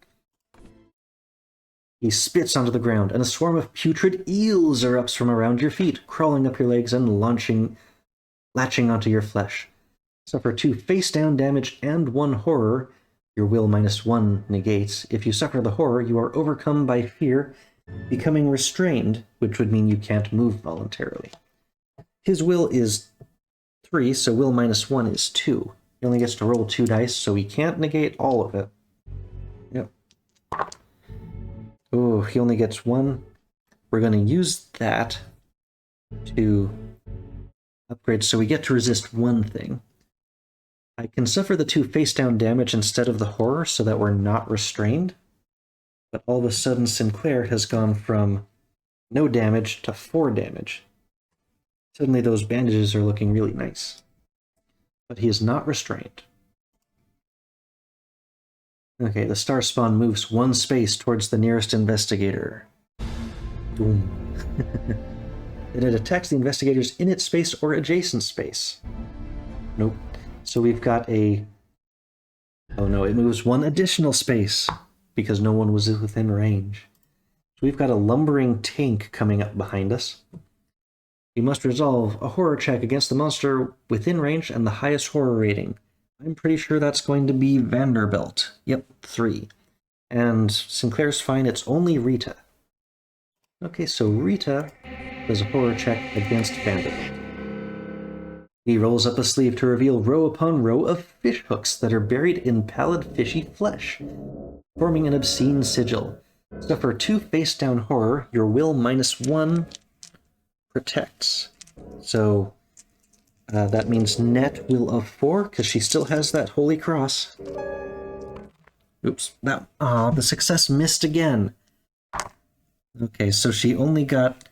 He spits onto the ground, and a swarm of putrid eels erupts from around your feet, crawling up your legs and latching onto your flesh. Suffer 2 face-down damage and 1 horror. Your will -1 negates. If you suffer the horror, you are overcome by fear, becoming restrained, which would mean you can't move voluntarily. His will is 3, so will -1 is 2. He only gets to roll 2 dice, so he can't negate all of it. Yep. Oh, he only gets 1. We're going to use that to upgrade, so we get to resist 1 thing. I can suffer the 2 face-down damage instead of the horror, so that we're not restrained. But all of a sudden, Sinclair has gone from no damage to 4 damage. Suddenly those bandages are looking really nice. But he is not restrained. Okay, the star spawn moves 1 space towards the nearest investigator. Boom. Then it attacks the investigators in its space or adjacent space. Nope. So we've got a... Oh no, it moves 1 additional space because no one was within range. So we've got a lumbering tank coming up behind us. You must resolve a horror check against the monster within range and the highest horror rating. I'm pretty sure that's going to be Vanderbilt. Yep, 3. And Sinclair's fine, it's only Rita. Okay, so Rita does a horror check against Vanderbilt. He rolls up a sleeve to reveal row upon row of fish hooks that are buried in pallid fishy flesh, forming an obscene sigil. Suffer 2 face-down horror, your will -1 protects. So that means net will of 4, because she still has that holy cross. Oops, the success missed again. Okay, so she only got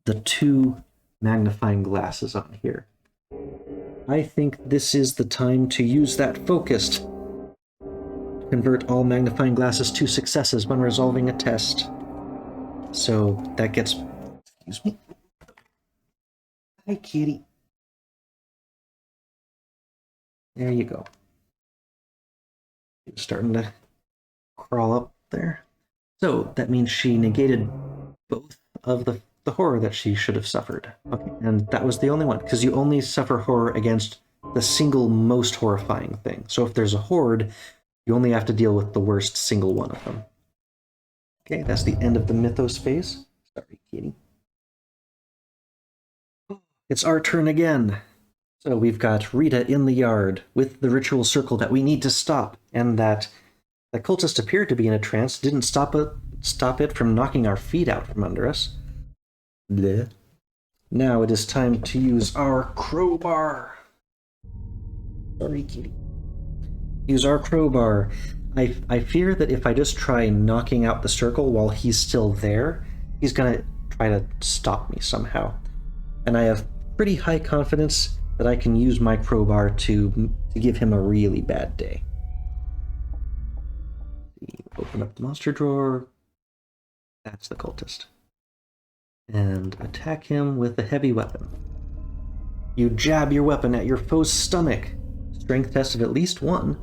the 2 magnifying glasses on here. I think this is the time to use that focused. Convert all magnifying glasses to successes when resolving a test. So that gets... Excuse me. Hi, kitty. There you go. It's starting to crawl up there. So that means she negated both of the horror that she should have suffered. Okay, and that was the only one, because you only suffer horror against the single most horrifying thing. So if there's a horde, you only have to deal with the worst single one of them. Okay, that's the end of the Mythos phase. Sorry, kitty. It's our turn again. So we've got Rita in the yard with the ritual circle that we need to stop, and that the cultist appeared to be in a trance, didn't stop it from knocking our feet out from under us. Bleh. Now it is time to use our crowbar. Sorry, kitty. Use our crowbar. I fear that if I just try knocking out the circle while he's still there, he's gonna try to stop me somehow. And I have pretty high confidence that I can use my crowbar to give him a really bad day. Open up the monster drawer. That's the cultist. And attack him with a heavy weapon. You jab your weapon at your foe's stomach. Strength test of at least 1.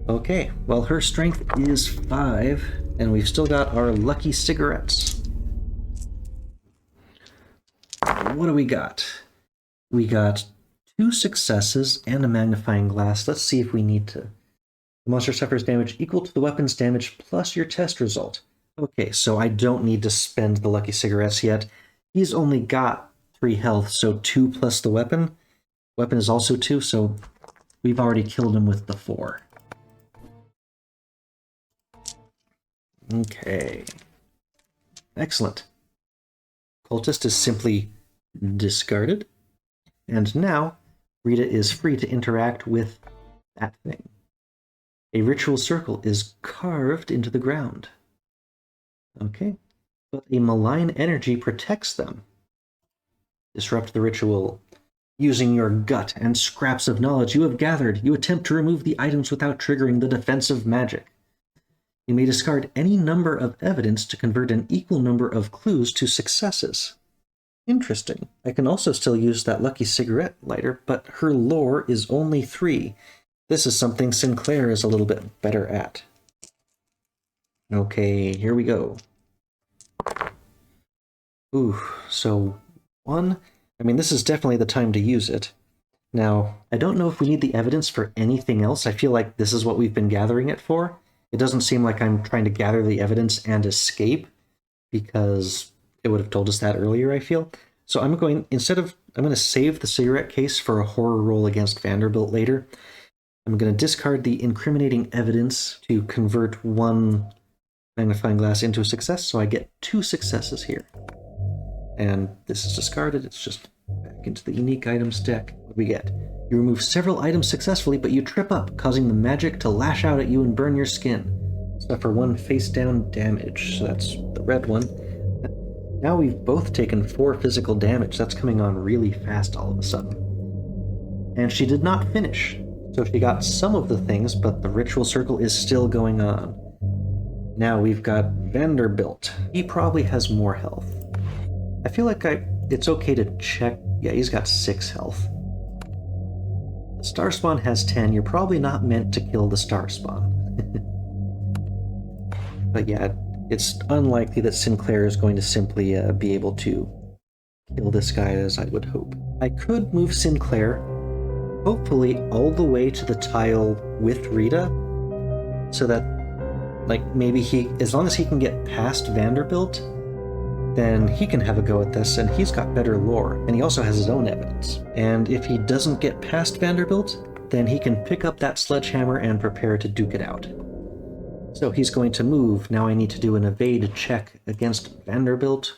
Okay, well, her strength is 5, and we've still got our lucky cigarettes. What do we got? We got 2 successes and a magnifying glass. Let's see if we need to. The monster suffers damage equal to the weapon's damage plus your test result. Okay, so I don't need to spend the lucky cigarettes yet. He's only got 3 health, so 2 plus the weapon. Weapon is also 2, so we've already killed him with the 4. Okay. Excellent. Cultist is simply discarded. And now, Rita is free to interact with that thing. A ritual circle is carved into the ground. Okay, but a malign energy protects them. Disrupt the ritual. Using your gut and scraps of knowledge you have gathered, you attempt to remove the items without triggering the defensive magic. You may discard any number of evidence to convert an equal number of clues to successes. Interesting. I can also still use that lucky cigarette lighter, but her lore is only 3. This is something Sinclair is a little bit better at. Okay, here we go. Ooh, so 1. I mean, this is definitely the time to use it. Now, I don't know if we need the evidence for anything else. I feel like this is what we've been gathering it for. It doesn't seem like I'm trying to gather the evidence and escape, because it would have told us that earlier, I feel. So I'm going to save the cigarette case for a horror roll against Vanderbilt later. I'm going to discard the incriminating evidence to convert 1 magnifying glass into a success, so I get 2 successes here. And this is discarded, it's just back into the unique items deck. What do we get? You remove several items successfully, but you trip up, causing the magic to lash out at you and burn your skin. Suffer 1 face-down damage, so that's the red one. Now we've both taken 4 physical damage. That's coming on really fast all of a sudden. And she did not finish. So she got some of the things, but the ritual circle is still going on. Now we've got Vanderbilt. He probably has more health. I feel like it's okay to check. Yeah, he's got 6 health. The Star Spawn has 10. You're probably not meant to kill the Star Spawn. But yeah, it's unlikely that Sinclair is going to simply be able to kill this guy, as I would hope. I could move Sinclair, hopefully all the way to the tile with Rita, so that, like, maybe as long as he can get past Vanderbilt, then he can have a go at this, and he's got better lore, and he also has his own evidence. And if he doesn't get past Vanderbilt, then he can pick up that sledgehammer and prepare to duke it out. So he's going to move. Now I need to do an evade check against Vanderbilt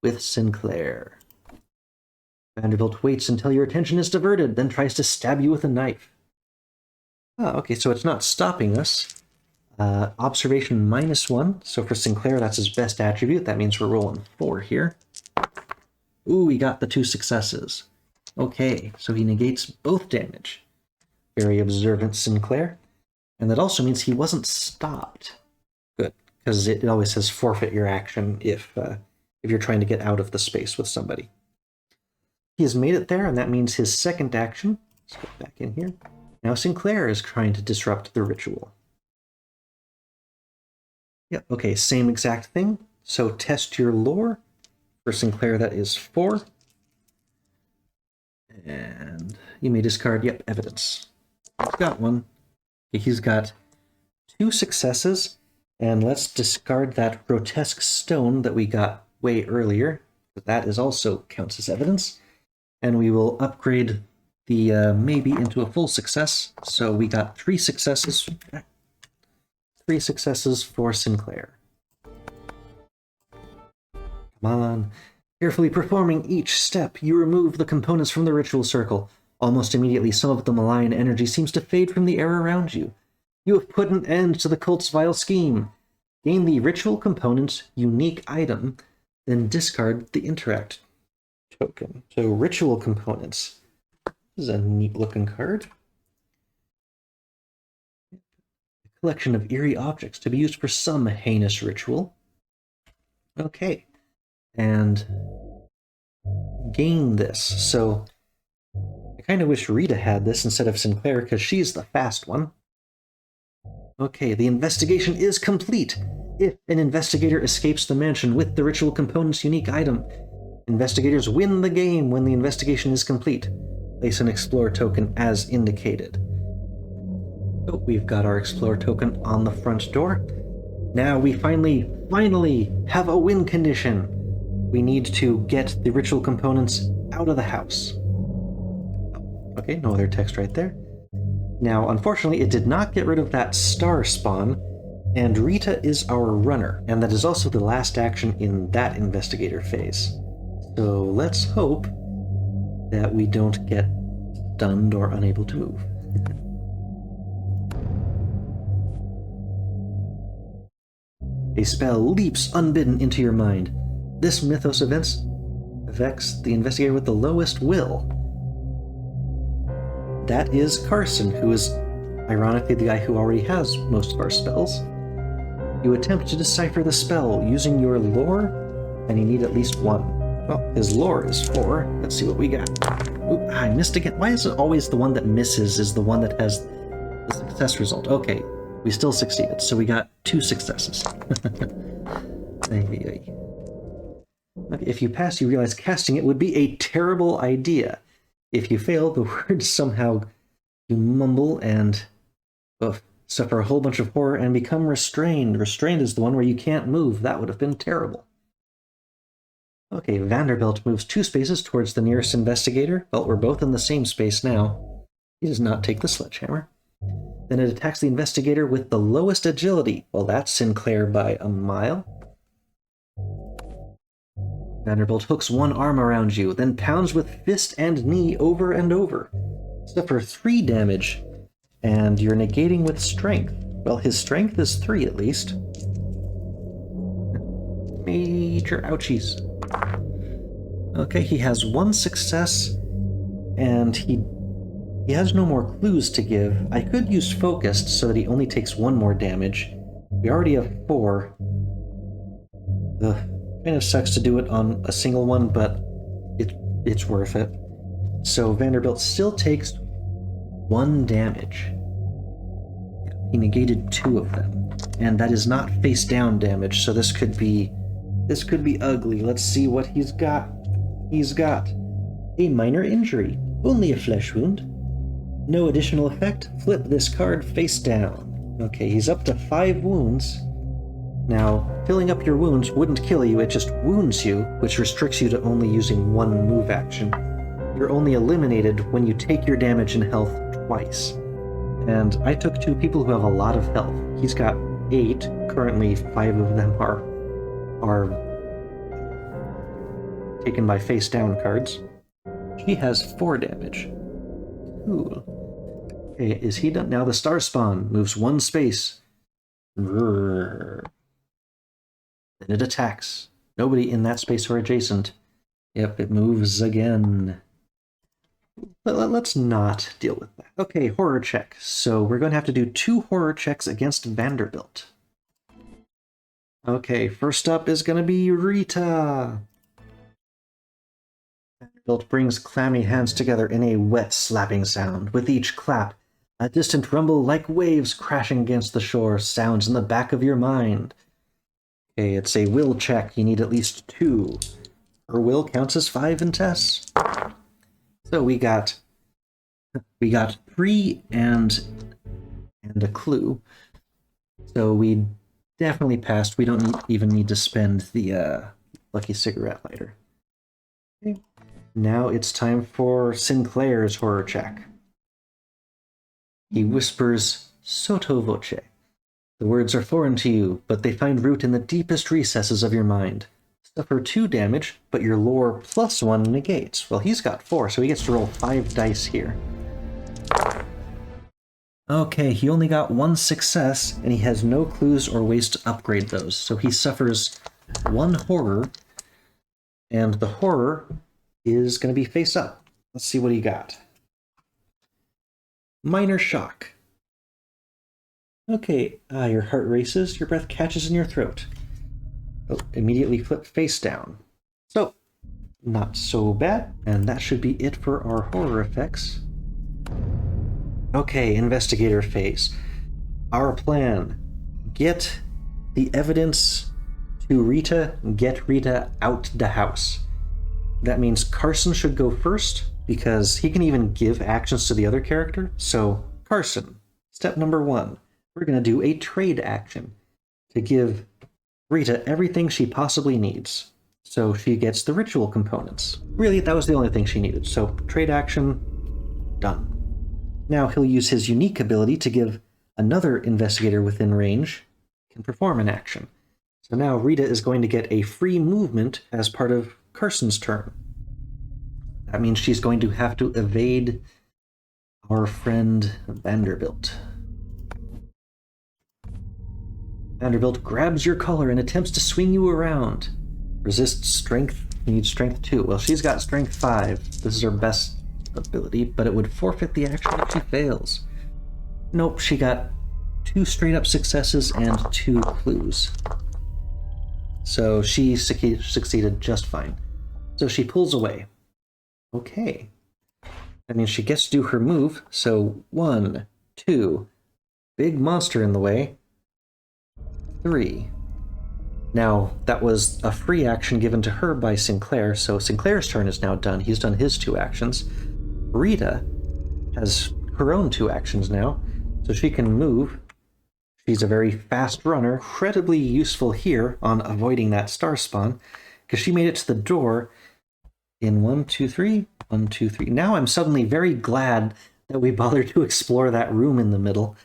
with Sinclair. Vanderbilt waits until your attention is diverted, then tries to stab you with a knife. Oh, okay, so it's not stopping us. Observation -1. So for Sinclair, that's his best attribute. That means we're rolling 4 here. Ooh, we got the 2 successes. Okay, so he negates both damage. Very observant Sinclair. And that also means he wasn't stopped. Good, because it always says forfeit your action if you're trying to get out of the space with somebody. He has made it there, and that means his second action. Let's get back in here. Now Sinclair is trying to disrupt the ritual. Yep, okay, same exact thing. So test your lore. For Sinclair, that is 4. And you may discard, yep, evidence. He's got 1. Okay, he's got 2 successes. And let's discard that grotesque stone that we got way earlier. That is also counts as evidence. And we will upgrade the maybe into a full success. So we got 3 successes. 3 successes for Sinclair. Come on. Carefully performing each step, you remove the components from the ritual circle. Almost immediately, some of the malign energy seems to fade from the air around you. You have put an end to the cult's vile scheme. Gain the ritual component's unique item, then discard the interact token. So ritual components. This is a neat looking card. A collection of eerie objects to be used for some heinous ritual. Okay. And gain this. So I kind of wish Rita had this instead of Sinclair because she's the fast one. Okay, the investigation is complete. If an investigator escapes the mansion with the ritual component's unique item, investigators win the game when the investigation is complete. Place an Explore token as indicated. So we've got our Explore token on the front door. Now we finally have a win condition. We need to get the ritual components out of the house. Okay, no other text right there. Now, unfortunately, it did not get rid of that star spawn, and Rita is our runner, and that is also the last action in that investigator phase. So let's hope that we don't get stunned or unable to move. A spell leaps unbidden into your mind. This Mythos affects the investigator with the lowest will. That is Carson, who is ironically the guy who already has most of our spells. You attempt to decipher the spell using your lore, and you need at least 1. Well, his lore is 4. Let's see what we got. Oop, I missed again. Why is it always the one that misses is the one that has the success result? Okay, we still succeeded, so we got 2 successes. Okay, if you pass, you realize casting it would be a terrible idea. If you fail, the words somehow you mumble and suffer a whole bunch of horror and become restrained. Restrained is the one where you can't move. That would have been terrible. Okay, Vanderbilt moves 2 spaces towards the nearest investigator. Well, we're both in the same space now. He does not take the sledgehammer. Then it attacks the investigator with the lowest agility. Well, that's Sinclair by a mile. Vanderbilt hooks 1 arm around you, then pounds with fist and knee over and over. Suffer 3 damage, and you're negating with strength. Well, his strength is 3 at least. Major ouchies. Okay, he has 1 success, and he has no more clues to give. I could use Focused so that he only takes 1 more damage. We already have 4. Ugh. Kind of sucks to do it on a single one, but it's worth it. So Vanderbilt still takes 1 damage. He negated 2 of them, and that is not face down damage. So this could be ugly. Let's see what he's got. He's got a minor injury, only a flesh wound. No additional effect. Flip this card face down. Okay, he's up to 5 wounds. Now, filling up your wounds wouldn't kill you, it just wounds you, which restricts you to only using one move action. You're only eliminated when you take your damage and health twice. And I took 2 people who have a lot of health. He's got 8, currently 5 of them are taken by face down cards. She has 4 damage. Cool. Okay, is he done? Now the star spawn moves 1 space. Then it attacks. Nobody in that space or adjacent. Yep, it moves again. Let's not deal with that. Okay, horror check. So we're going to have to do 2 horror checks against Vanderbilt. Okay, first up is going to be Rita. Vanderbilt brings clammy hands together in a wet slapping sound. With each clap, a distant rumble like waves crashing against the shore sounds in the back of your mind. Okay, it's a will check. You need at least 2. Her will counts as 5 in Tess. So we got 3 and a clue. So we definitely passed. We don't even need to spend the lucky cigarette lighter. Okay. Now it's time for Sinclair's horror check. He whispers sotto voce. The words are foreign to you, but they find root in the deepest recesses of your mind. Suffer 2 damage, but your lore +1 negates. Well, he's got 4, so he gets to roll 5 dice here. Okay, he only got 1 success, and he has no clues or ways to upgrade those. So he suffers 1 horror, and the horror is going to be face up. Let's see what he got. Minor shock. Okay, your heart races, your breath catches in your throat. Oh, immediately flip face down. So, not so bad, and that should be it for our horror effects. Okay, Investigator Phase. Our plan. Get the evidence to Rita, get Rita out the house. That means Carson should go first, because he can even give actions to the other character. So, Carson, step number 1. We're going to do a trade action to give Rita everything she possibly needs. So she gets the ritual components. Really, that was the only thing she needed. So trade action, done. Now he'll use his unique ability to give another investigator within range can perform an action. So now Rita is going to get a free movement as part of Carson's turn. That means she's going to have to evade our friend Vanderbilt. Vanderbilt grabs your collar and attempts to swing you around. Resist strength, needs strength 2. Well, she's got strength 5. This is her best ability, but it would forfeit the action if she fails. Nope, she got 2 straight up successes and 2 clues. So she succeeded just fine. So she pulls away. Okay. That means she gets to do her move. So 1, 2, big monster in the way. 3. Now, that was a free action given to her by Sinclair, so Sinclair's turn is now done. He's done his 2 actions. Rita has her own 2 actions now, so she can move. She's a very fast runner, incredibly useful here on avoiding that star spawn, because she made it to the door in 1, 2, 3, 1, 2, 3. Now I'm suddenly very glad that we bothered to explore that room in the middle,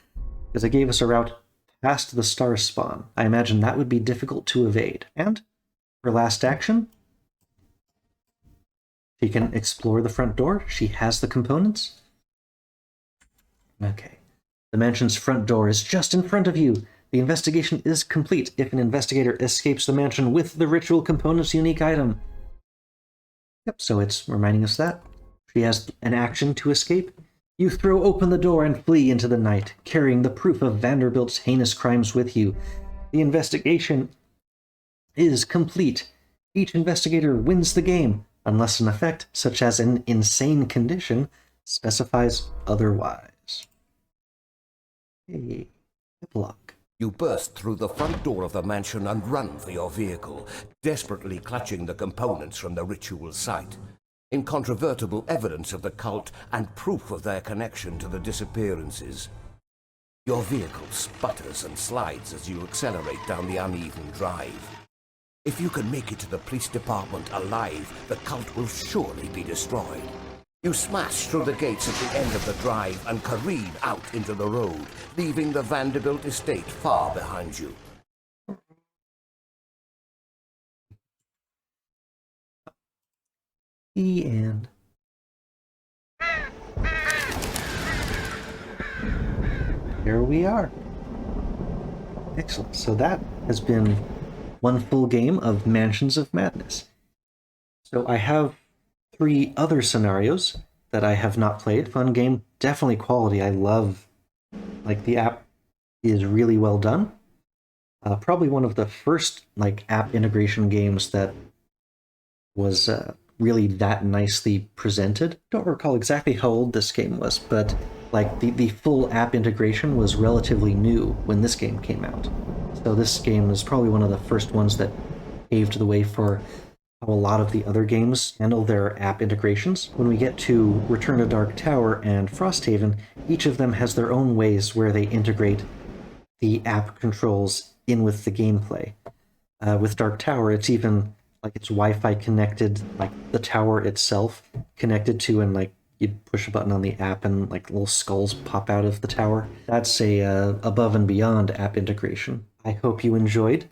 because it gave us a route past the star spawn. I imagine that would be difficult to evade. And her last action, she can explore the front door. She has the components. Okay. The mansion's front door is just in front of you. The investigation is complete if an investigator escapes the mansion with the ritual components unique item. Yep, so it's reminding us that. She has an action to escape. You throw open the door and flee into the night, carrying the proof of Vanderbilt's heinous crimes with you. The investigation is complete. Each investigator wins the game, unless an effect, such as an insane condition, specifies otherwise. Hey, epilogue.
You burst through the front door of the mansion and run for your vehicle, desperately clutching the components from the ritual site. Incontrovertible evidence of the cult and proof of their connection to the disappearances. Your vehicle sputters and slides as you accelerate down the uneven drive. If you can make it to the police department alive, the cult will surely be destroyed. You smash through the gates at the end of the drive and careen out into the road, leaving the Vanderbilt estate far behind you.
The end. Here we are. Excellent. So that has been one full game of Mansions of Madness. So I have 3 other scenarios that I have not played. Fun game, definitely quality. I love, like, the app is really well done. Probably one of the first, like, app integration games that was really that nicely presented. Don't recall exactly how old this game was, but like the full app integration was relatively new when this game came out. So this game is probably one of the first ones that paved the way for how a lot of the other games handle their app integrations. When we get to Return to Dark Tower and Frosthaven, each of them has their own ways where they integrate the app controls in with the gameplay. With Dark Tower, it's even like it's Wi-Fi connected, like the tower itself connected to, and like you'd push a button on the app and like little skulls pop out of the tower. That's a above and beyond app integration. I hope you enjoyed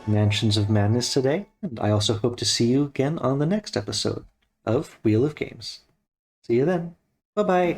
Mansions of Madness today, and I also hope to see you again on the next episode of Wheel of Games. See you then. Bye-bye.